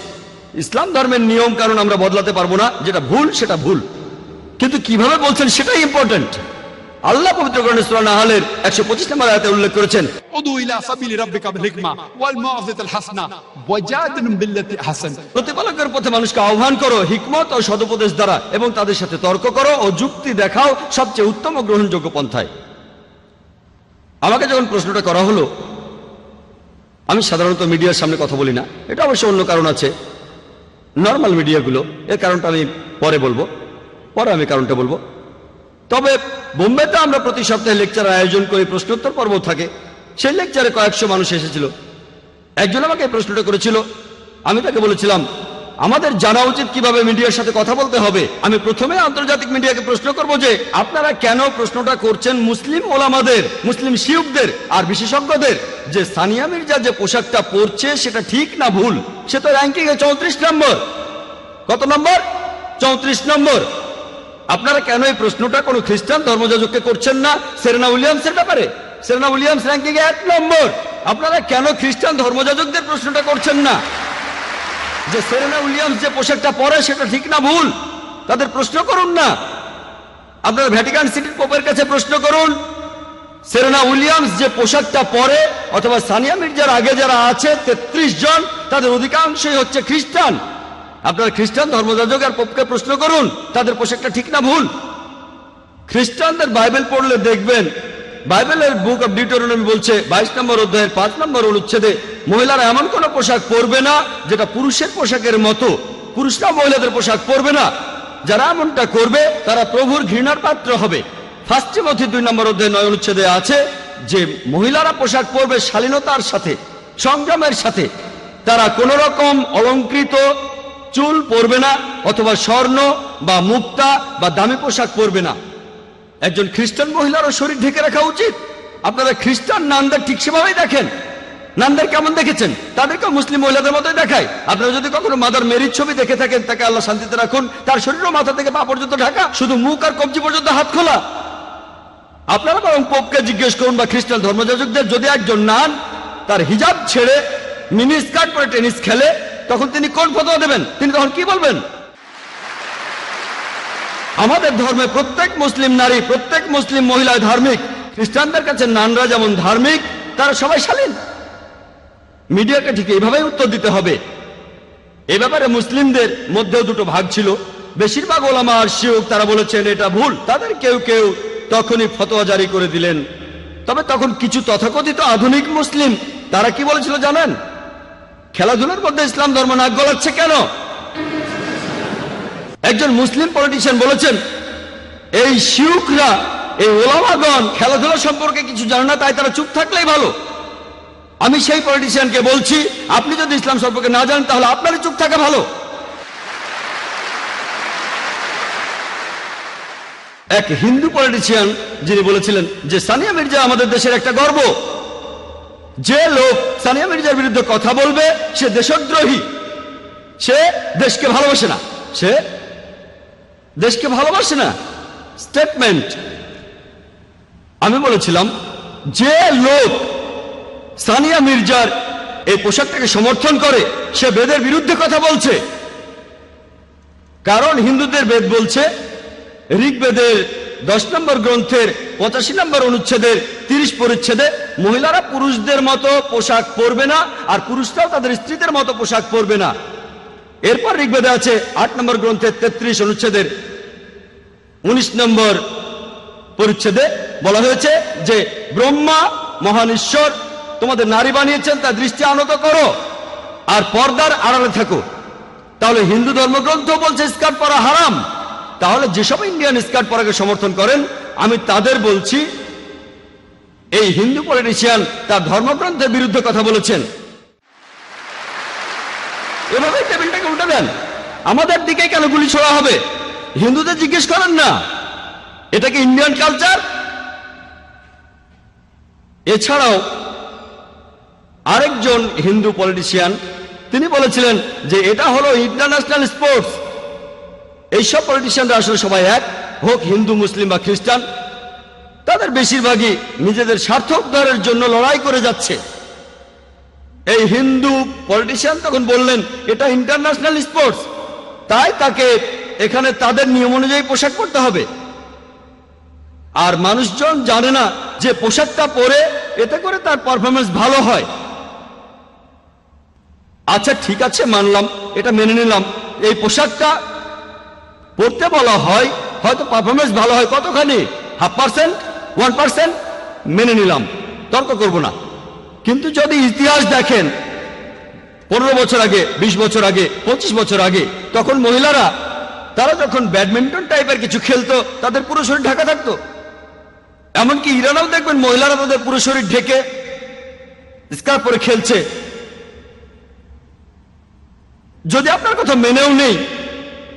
ইসলাম ধর্মের নিয়ম কারণ আমরা বদলাতে পারবো না, যেটা ভুল সেটা ভুল, কিন্তু কিভাবে বলছেন সেটাই ইম্পর্টেন্ট। আল্লাহ পবিত্র কোরআনে সূরা নাহলের 125 নম্বর আয়াতে উল্লেখ করেছেন, উদু ইলা সাবিলি রাব্বিকা বিল হিকমা ওয়াল মাউযিজাতিল হাসানা ওয়াজাদিলহুম বিল্লাতি আহসান। প্রতিপালকের পথে মানুষকে আহ্বান করো হিকমত ও সদুপদেশ দ্বারা, এবং তাদের সাথে তর্ক করো ও যুক্তি দেখাও সবচেয়ে উত্তম ও গ্রহণযোগ্য পন্থায়। আমাকে যখন প্রশ্নটা করা হলো, আমি সাধারণত মিডিয়ার সামনে কথা বলি না। এটা অবশ্য অন্য কারণ আছে, নর্মাল মিডিয়াগুলো। এর কারণটা আমি পরে বলবো, আমি কারণটা বলবো। তবে বোম্বেতে আমরা প্রতি সপ্তাহে লেকচার আয়োজন করি, প্রশ্নোত্তর পর্ব থাকে। সেই লেকচারে কয়েকশো মানুষ এসেছিল। একজন আমাকে এই প্রশ্নটা করেছিল। আমি তাকে বলেছিলাম আমাদের জানা উচিত কিভাবে মিডিয়ার সাথে কথা বলতে হবে। আমি প্রথমে আন্তর্জাতিক মিডিয়াকে প্রশ্ন করব যে আপনারা কেন প্রশ্নটা করছেন মুসলিম ওলামাদের, মুসলিম শিয়ুখদের আর বিশেষজ্ঞদের যে সানিয়া মির্জা যে পোশাকটা পরছে সেটা ঠিক না ভুল। সে তো র্যাঙ্কিং এ 34 নম্বর। কত নম্বর? 34 নম্বর। আপনারা কেন এই প্রশ্নটা কোনো খ্রিস্টান ধর্মযাজককে করছেন না সেরেনা উইলিয়ামসের ব্যাপারে? সেরেনা উইলিয়ামস র্যাঙ্কিং এ 1 নম্বর। আপনারা কেন খ্রিস্টান ধর্মযাজকদের প্রশ্নটা করছেন না যে সেরেনা উইলিয়ামস যে পোশাকটা পরে সেটা ঠিক না ভুল? তাদের প্রশ্ন করুন না। আপনারা ভ্যাটিকান সিটির পোপের কাছে প্রশ্ন করুন, সেরেনা উইলিয়ামস যে পোশাকটা পরে, অথবা সানিয়া মির্জার আগে যারা আছে 33 জন, তাদের অধিকাংশই হচ্ছে খ্রিস্টান। আপনারা খ্রিস্টান ধর্মযাজক আর পোপকে প্রশ্ন করুন তাদের পোশাকটা ঠিক না ভুল। খ্রিস্টানদের বাইবেল পড়লে দেখবেন বাইবেলের বুক অব ডিউটেরোনমি বলছে 22 নম্বর অধ্যায়ের 5 নম্বর অনুচ্ছেদে মহিলারা এমন কোন পোশাক পরবে না যেটা পুরুষের পোশাকের মতো, পুরুষরা মহিলাদের পোশাক পরবে না। যারা এমনটা করবে তারা প্রভুর ঘৃণার পাত্র হবে। 1 তিমথি 2 নম্বর অধ্যায় 9 অনুচ্ছেদে আছে যে মহিলারা পোশাক পরবে শালীনতার সাথে, সংযমের সাথে। তারা কোন রকম অলংকৃত চুল পরবে না, অথবা স্বর্ণ বা মুক্তা বা দামি পোশাক পরবে না। একজন খ্রিস্টান মহিলারও শরীর ঢেকে রাখা উচিত। আপনারা খ্রিস্টান নানদের ঠিক সেভাবেই দেখেন। নানদের কেমন দেখেছেন? তাদেরকে মুসলিম মহিলাদের মতোই দেখায়। আপনারা যদি কখনো মাদার মেরির ছবি দেখে থাকেন, তাকে আল্লাহ শান্তিতে রাখুন, তার শরীরও মাথা থেকে পা পর্যন্ত ঢাকা, শুধু মুখ আর কবজি পর্যন্ত হাত খোলা। আপনারা বরং পোপকে জিজ্ঞেস করুন বা খ্রিস্টান ধর্মযাজকদের, যদি একজন নান তার হিজাব ছেড়ে মিনি স্কার্ট পরে টেনিস খেলে তখন তিনি কোন ফতোয়া দেবেন? তিনি তখন কি বলবেন? আমাদের ধর্মে প্রত্যেক মুসলিম নারী, প্রত্যেক মুসলিম মহিলায় ধার্মিক। খ্রিস্টানদের কাছে নানরা যেমন ধার্মিক, তারা সবাই শালীন। মিডিয়াকে ঠিক এইভাবেই উত্তর দিতে হবে। এ ব্যাপারে মুসলিমদের মধ্যেও দুটো ভাগ ছিল। বেশিরভাগ ওলামা আর শিয়ুখ তারা বলেছেন এটা ভুল। তাদের কেউ কেউ তখনই ফতোয়া জারি করে দিলেন। তবে তখন কিছু তথাকথিত আধুনিক মুসলিম তারা কি বলেছিল জানেন? খেলাধুলার মধ্যে ইসলাম ধর্ম নাক গলাচ্ছে কেন? একজন মুসলিম পলিটিশিয়ান বলেছেন এই শিয়ুখরা, এই ওলামাগণ খেলাধুলা সম্পর্কে কিছু জানে না, তাই তারা চুপ থাকলেই ভালো। আমি সেই পলিটিশিয়ানকে বলছি, আপনি যদি ইসলাম সম্পর্কে না জানেন তাহলে আপনারই চুপ থাকা ভালো। এক হিন্দু পলিটিশিয়ান যিনি বলেছিলেন যে সানিয়া মির্জা আমাদের দেশের একটা গর্ব। যে লোক সানিয়া মির্জার বিরুদ্ধে কথা বলবে সে দেশদ্রোহী, সে দেশকে ভালোবাসে না, সে দেশকে ভালোবাসে না। স্টেটমেন্ট। আমি বলেছিলাম যে লোক সানিয়া মির্জার এই পোশাকটাকে সমর্থন করে সে বেদের বিরুদ্ধে কথা বলছে। কারণ হিন্দুদের বেদ বলছে, ঋগ্বেদের 10 নম্বর গ্রন্থের 85 নম্বর অনুচ্ছেদের 30 পরিচ্ছেদে মহিলারা পুরুষদের মতো পোশাক পরবে না, আর পুরুষরাও তাদের স্ত্রীদের মতো পোশাক পরবে না। এরপর ঋগ্বেদে আছে 8 নম্বর গ্রন্থের 33 অনুচ্ছেদের 19 নম্বর পরিচ্ছেদে বলা হয়েছে যে ব্রহ্মা মহান ঈশ্বর তোমাদের নারী বানিয়েছেন, তার দৃষ্টি আনত করো আর পর্দার আড়ালে থাকো। তাহলে হিন্দু ধর্মগ্রন্থ বলছে স্কার্ট পরা হারাম। তাহলে যেসব ইন্ডিয়ান স্কার্ট পরাকে সমর্থন করেন, আমি তাদের বলছি এই হিন্দু পলিটিশিয়ান তার ধর্মগ্রন্থের বিরুদ্ধে কথা বলেছেন। এভাবে টেবিলটাকে উল্টে দেন। আমাদের দিকে কেন গুলি ছোড়া হবে? হিন্দুদের জিজ্ঞেস করেন না এটা কি ইন্ডিয়ান কালচার। এছাড়াও আরেকজন হিন্দু পলিটিশিয়ান তিনি বলেছিলেন যে এটা হলো ইন্টারন্যাশনাল স্পোর্টস। এইসব পলিটিশিয়ানরা আসলে সবাই এক, হোক হিন্দু, মুসলিম বা খ্রিস্টান, তাদের বেশিরভাগই নিজেদের স্বার্থ উদ্ধারের জন্য লড়াই করে যাচ্ছে। এই হিন্দু পলিটিশিয়ান তখন বললেন এটা ইন্টারন্যাশনাল স্পোর্টস, তাই তাকে এখানে তাদের নিয়ম অনুযায়ী পোশাক পরতে হবে। আর মানুষজন জানে না যে পোশাকটা পরে এতে করে তার পারফরমেন্স ভালো হয়। আচ্ছা ঠিক আছে, মানলাম, এটা মেনে নিলাম। এই পোশাকটা পড়তে বলা হয়, হয়তো পারফরমেন্স ভালো হয় কতখানি, 0.5%, 1%, মেনে নিলাম, তর্ক করব না। কিন্তু যদি ইতিহাস দেখেন 15 বছর আগে, 20 বছর আগে, 25 বছর আগে, তখন মহিলারা তারা যখন ব্যাডমিন্টন টাইপের কিছু খেলতো তাদের পুরো শরীর ঢাকা থাকতো। এমনকি ইরানেও দেখবেন মহিলারা তাদের পুরো শরীর ঢেকে স্কার্ফ পরে খেলছে। যদি আপনার কথা মেনেও নেই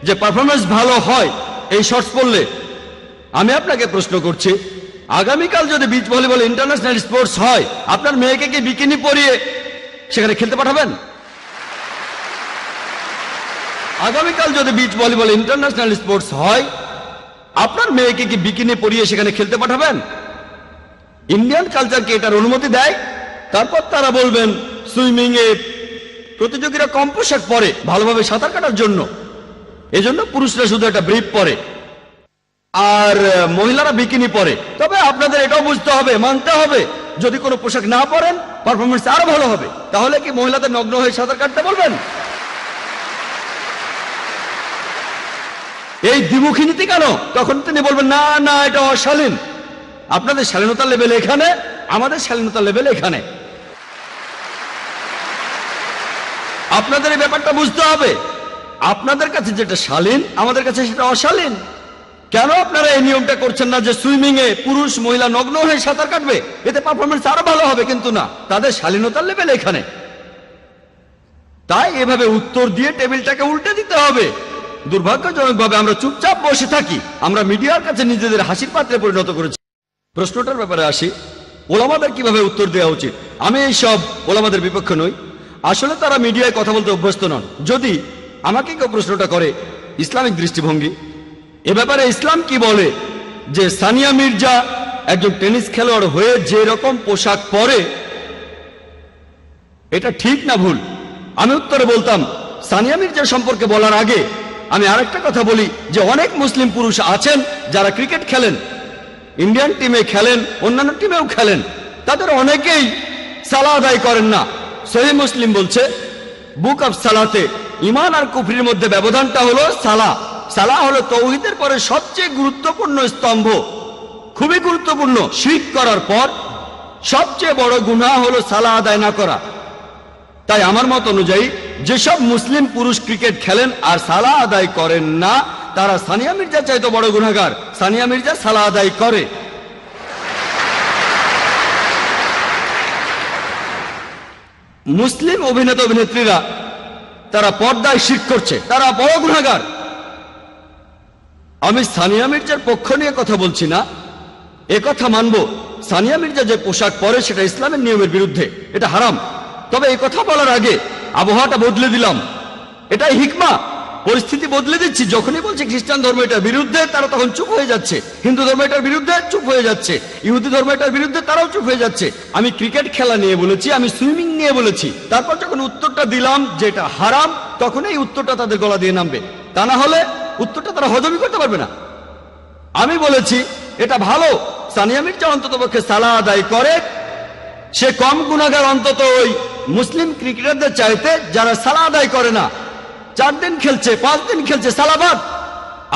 যে পারফরমেন্স ভালো হয় এই শর্টস পরলে, আমি আপনাকে প্রশ্ন করছি, আগামীকাল যদি বিচ ভলিবল ইন্টারন্যাশনাল স্পোর্টস হয়, আপনার মেয়েকে কি বিকিনি পরিয়ে সেখানে খেলতে পাঠাবেন? আগামীকাল যদি বিচ ভলিবল ইন্টারন্যাশনাল স্পোর্টস হয়, আপনার মেয়েকে কি বিকিনি পরিয়ে সেখানে খেলতে পাঠাবেন? ইন্ডিয়ান কালচার কি এটার অনুমতি দেয়? তারপর তারা বলবেন সুইমিং এ প্রতিযোগীরা কম পোশাক পরে ভালোভাবে সাঁতার কাটার জন্য, এজন্য পুরুষরা শুধু একটা ব্রিফ পরে আর মহিলারা বিকিনি পরে। তবে আপনাদের এটাও বুঝতে হবে, মানতে হবে, যদি কোনো পোশাক না পরেন পারফরমেন্স আরো ভালো হবে। তাহলে কি মহিলাদের নগ্ন হয়ে সাঁতার কাটতে বলবেন? এই দ্বিমুখী নীতি কেন? তখন তিনি বলবেন না না এটা অশালীন। আপনাদের শালীনতার লেভেল এখানে, আমাদের শালীনতার লেভেল এখানে। আপনাদের এই ব্যাপারটা বুঝতে হবে। আপনাদের কাছে যেটা শালীন আমাদের কাছে সেটা অশালীন। কেন আপনারা এই নিয়মটা করছেন না যে সুইমিং এ পুরুষ মহিলা নগ্ন হয়ে সাঁতার কাটবে, এতে পারফরমেন্স আরো ভালো হবে? কিন্তু না, তাদের শালীনতার লেভেল এখানে। তাই এভাবে উত্তর দিয়ে টেবিলটাকে উল্টে দিতে হবে। দুর্ভাগ্যজনকভাবে আমরা চুপচাপ বসে থাকি। আমরা মিডিয়ার কাছে নিজেদের হাসির পাত্রে পরিণত করেছি। প্রশ্নটার ব্যাপারে আসি, ওলামাদের কিভাবে উত্তর দেওয়া উচিত। আমি এই সব ওলামাদের বিপক্ষে নই। আসলে তারা মিডিয়ায় কথা বলতে অভ্যস্ত নন। যদি আমাকে কেউ প্রশ্নটা করে ইসলামিক দৃষ্টিভঙ্গি এ ব্যাপারে ইসলাম কি বলে যে সানিয়া মির্জা একজন টেনিস খেলোয়াড় হয়ে যে রকম পোশাক পরে এটা ঠিক না ভুল, আমি উত্তরে বলতাম সানিয়া মির্জা সম্পর্কে বলার আগে আমি আরেকটা কথা বলি যে অনেক মুসলিম পুরুষ আছেন যারা ক্রিকেট খেলেন, ইন্ডিয়ান টিমে খেলেন, অন্যান্য টিমেও খেলেন, তাদের অনেকেই সালাহ আদায় করেন না। সহিহ মুসলিম বলছে বুক অফ সালাতে ঈমান আর কুফরির মধ্যে ব্যবধানটা হলো সালাহ। সালাহ হলো তাওহীদের পরে সবচেয়ে গুরুত্বপূর্ণ স্তম্ভ, খুবই গুরুত্বপূর্ণ। শিরক করার পর সবচেয়ে বড় গুনাহ হলো সালাহ আদায় না করা। তাই আমার মত অনুযায়ী যেসব মুসলিম পুরুষ ক্রিকেট খেলেন আর সালাহ আদায় করেন না, তারা সানিয়া মির্জা চাইতে বড় গুনাহগার। সানিয়া মির্জা সালাহ আদায় করে। মুসলিম অভিনেতা অভিনেত্রীরা তারা পর্দায় শিরক করছে, তারা বড় গুনাহগার। আমি সানিয়া মির্জার পক্ষ নিয়ে কথা বলছি না, এ কথা মানব সানিয়া মির্জা যে পোশাক পরে সেটা ইসলামের নিয়মের বিরুদ্ধে, এটা হারাম। তবে এই কথা বলার আগে আবহাওয়াটা বদলে দিলাম। এটাই হিকমা। পরিস্থিতি বদলে দিচ্ছি। যখনই বলছে খ্রিস্টান ধর্ম এটার বিরুদ্ধে, তারা তখন চুপ হয়ে যাচ্ছে। হিন্দু ধর্ম এটার বিরুদ্ধে, চুপ হয়ে যাচ্ছে। ইহুদি ধর্ম এটার বিরুদ্ধে, তারাও চুপ হয়ে যাচ্ছে। আমি ক্রিকেট খেলা নিয়ে বলেছি, আমি সুইমিং নিয়ে বলেছি, তারপর যখন উত্তরটা দিলাম যেটা হারাম, তখন এই উত্তরটা তাদের গলা দিয়ে নামবে। তা না হলে উত্তরটা তারা হজমই করতে পারবে না। আমি বলেছি এটা ভালো, সানিয়া মির্জা অন্তত পক্ষে সালাহ আদায় করে, সে কম গুনাহগার অন্তত ওই মুসলিম ক্রিকেটারদের চাইতে যারা সালাহ আদায় করে না। 4 দিন খেলছে, 5 দিন খেলছে, সালাবাদ।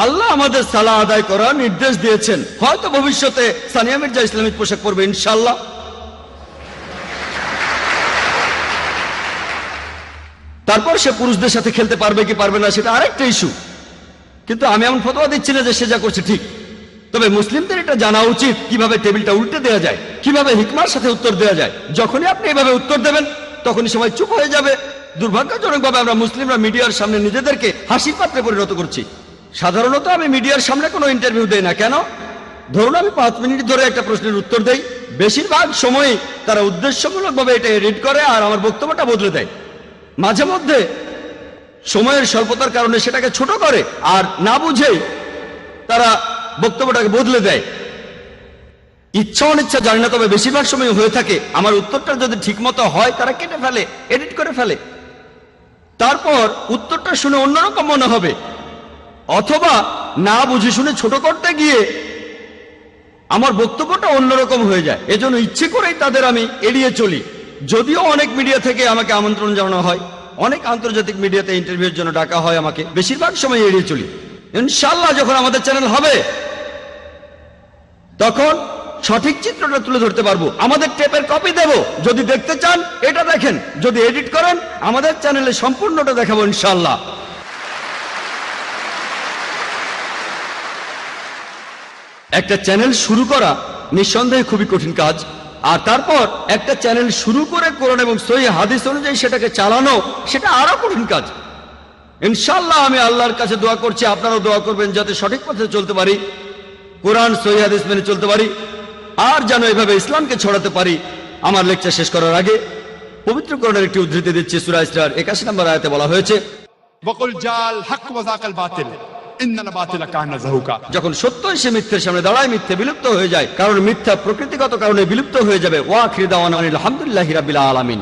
আল্লাহ আমাদের সালাহ আদায় করার নির্দেশ দিয়েছেন। হয়তো ভবিষ্যতে সানিয়া মির্জা ইসলামিক পোশাক পরবে ইনশাল্লাহ। তারপর সে পুরুষদের সাথে খেলতে পারবে কি পারবে না সেটা আরেকটা ইস্যু। কিন্তু আমি এমন ফতোয়া দিচ্ছি না যে সে যা করছে ঠিক। তবে মুসলিমদের এটা জানা উচিত কিভাবে টেবিলটা উল্টে দেওয়া যায়, কিভাবে হিকমার সাথে উত্তর দেওয়া যায়। যখনই আপনি এভাবে উত্তর দেবেন তখনই সবাই চুপ হয়ে যাবে। দুর্ভাগ্যজনকভাবে আমরা মুসলিমরা মিডিয়ার সামনে নিজেদেরকে হাসির পাত্রে পরিণত করছি। সাধারণত আমি মিডিয়ার সামনে কোনো ইন্টারভিউ দেই না। কেন? ধরুন আমি 5 মিনিট ধরে একটা প্রশ্নের উত্তর দেই, বেশিরভাগ সময়ই তারা উদ্দেশ্যমূলকভাবে এটা এডিট করে আর আমার বক্তব্যটা বদলে দেয়। মাঝে মধ্যে সময়ের স্বল্পতার কারণে সেটাকে ছোট করে আর না বুঝেই তারা বক্তব্যটাকে বদলে দেয়। ইচ্ছা অনিচ্ছা জানি না, তবে বেশিরভাগ সময় হয়ে থাকে আমার উত্তরটা যদি ঠিকমতো হয় তারা কেটে ফেলে, এডিট করে ফেলে। তারপর উত্তরটা শুনে অন্যরকম মনে হবে, অথবা না বুঝে শুনে ছোট করতে গিয়ে আমার বক্তব্যটা অন্যরকম হয়ে যায়। এজন্য ইচ্ছে করেই তাদের আমি এড়িয়ে চলি। যদিও অনেক মিডিয়া থেকে আমাকে আমন্ত্রণ জানানো হয়, অনেক আন্তর্জাতিক মিডিয়াতে ইন্টারভিউর জন্য ডাকা হয়, আমাকে বেশিরভাগ সময় এড়িয়ে চলি। ইনশাআল্লাহ যখন আমাদের চ্যানেল হবে তখন সঠিক চিত্রটা তুলে ধরতে পারবো। আমাদের টেপের কপি দেব, যদি দেখতে চান এটা দেখেন, যদি এডিট করেন আমাদের চ্যানেলে সম্পূর্ণটা দেখাবো ইনশাআল্লাহ। একটা চ্যানেল শুরু করা নিঃসন্দেহে খুবই কঠিন কাজ, আর তারপর একটা চ্যানেল শুরু করে কোরআন এবং সহিহ হাদিস অনুযায়ী সেটাকে চালানো, সেটা আরো কঠিন কাজ। ইনশাআল্লাহ আমি আল্লাহর কাছে দোয়া করছি, আপনারাও দোয়া করবেন যাতে সঠিক পথে চলতে পারি, কোরআন সহিহ হাদিস মেনে চলতে পারি, আর যেন এভাবে ইসলামকে ছড়াতে পারি। আমার লেকচার শেষ করার আগে পবিত্র কোরআনের একটি উদ্ধৃতি দিচ্ছি। সূরা ইসরার 81 নম্বর আয়াতে বলা হয়েছে, वकुल जाल हक वजाकल बातिल इन्नल बातिल कान ज़हूका। যখন সত্য এসে মিথ্যের সামনে দাঁড়ায় মিথ্যে বিলুপ্ত হয়ে যায়, কারণ মিথ্যা প্রকৃতিগত কারণে বিলুপ্ত হয়ে যাবে। ওয়া আখির দাওয়ানা আলহামদুলিল্লাহি রাব্বিল আলামিন।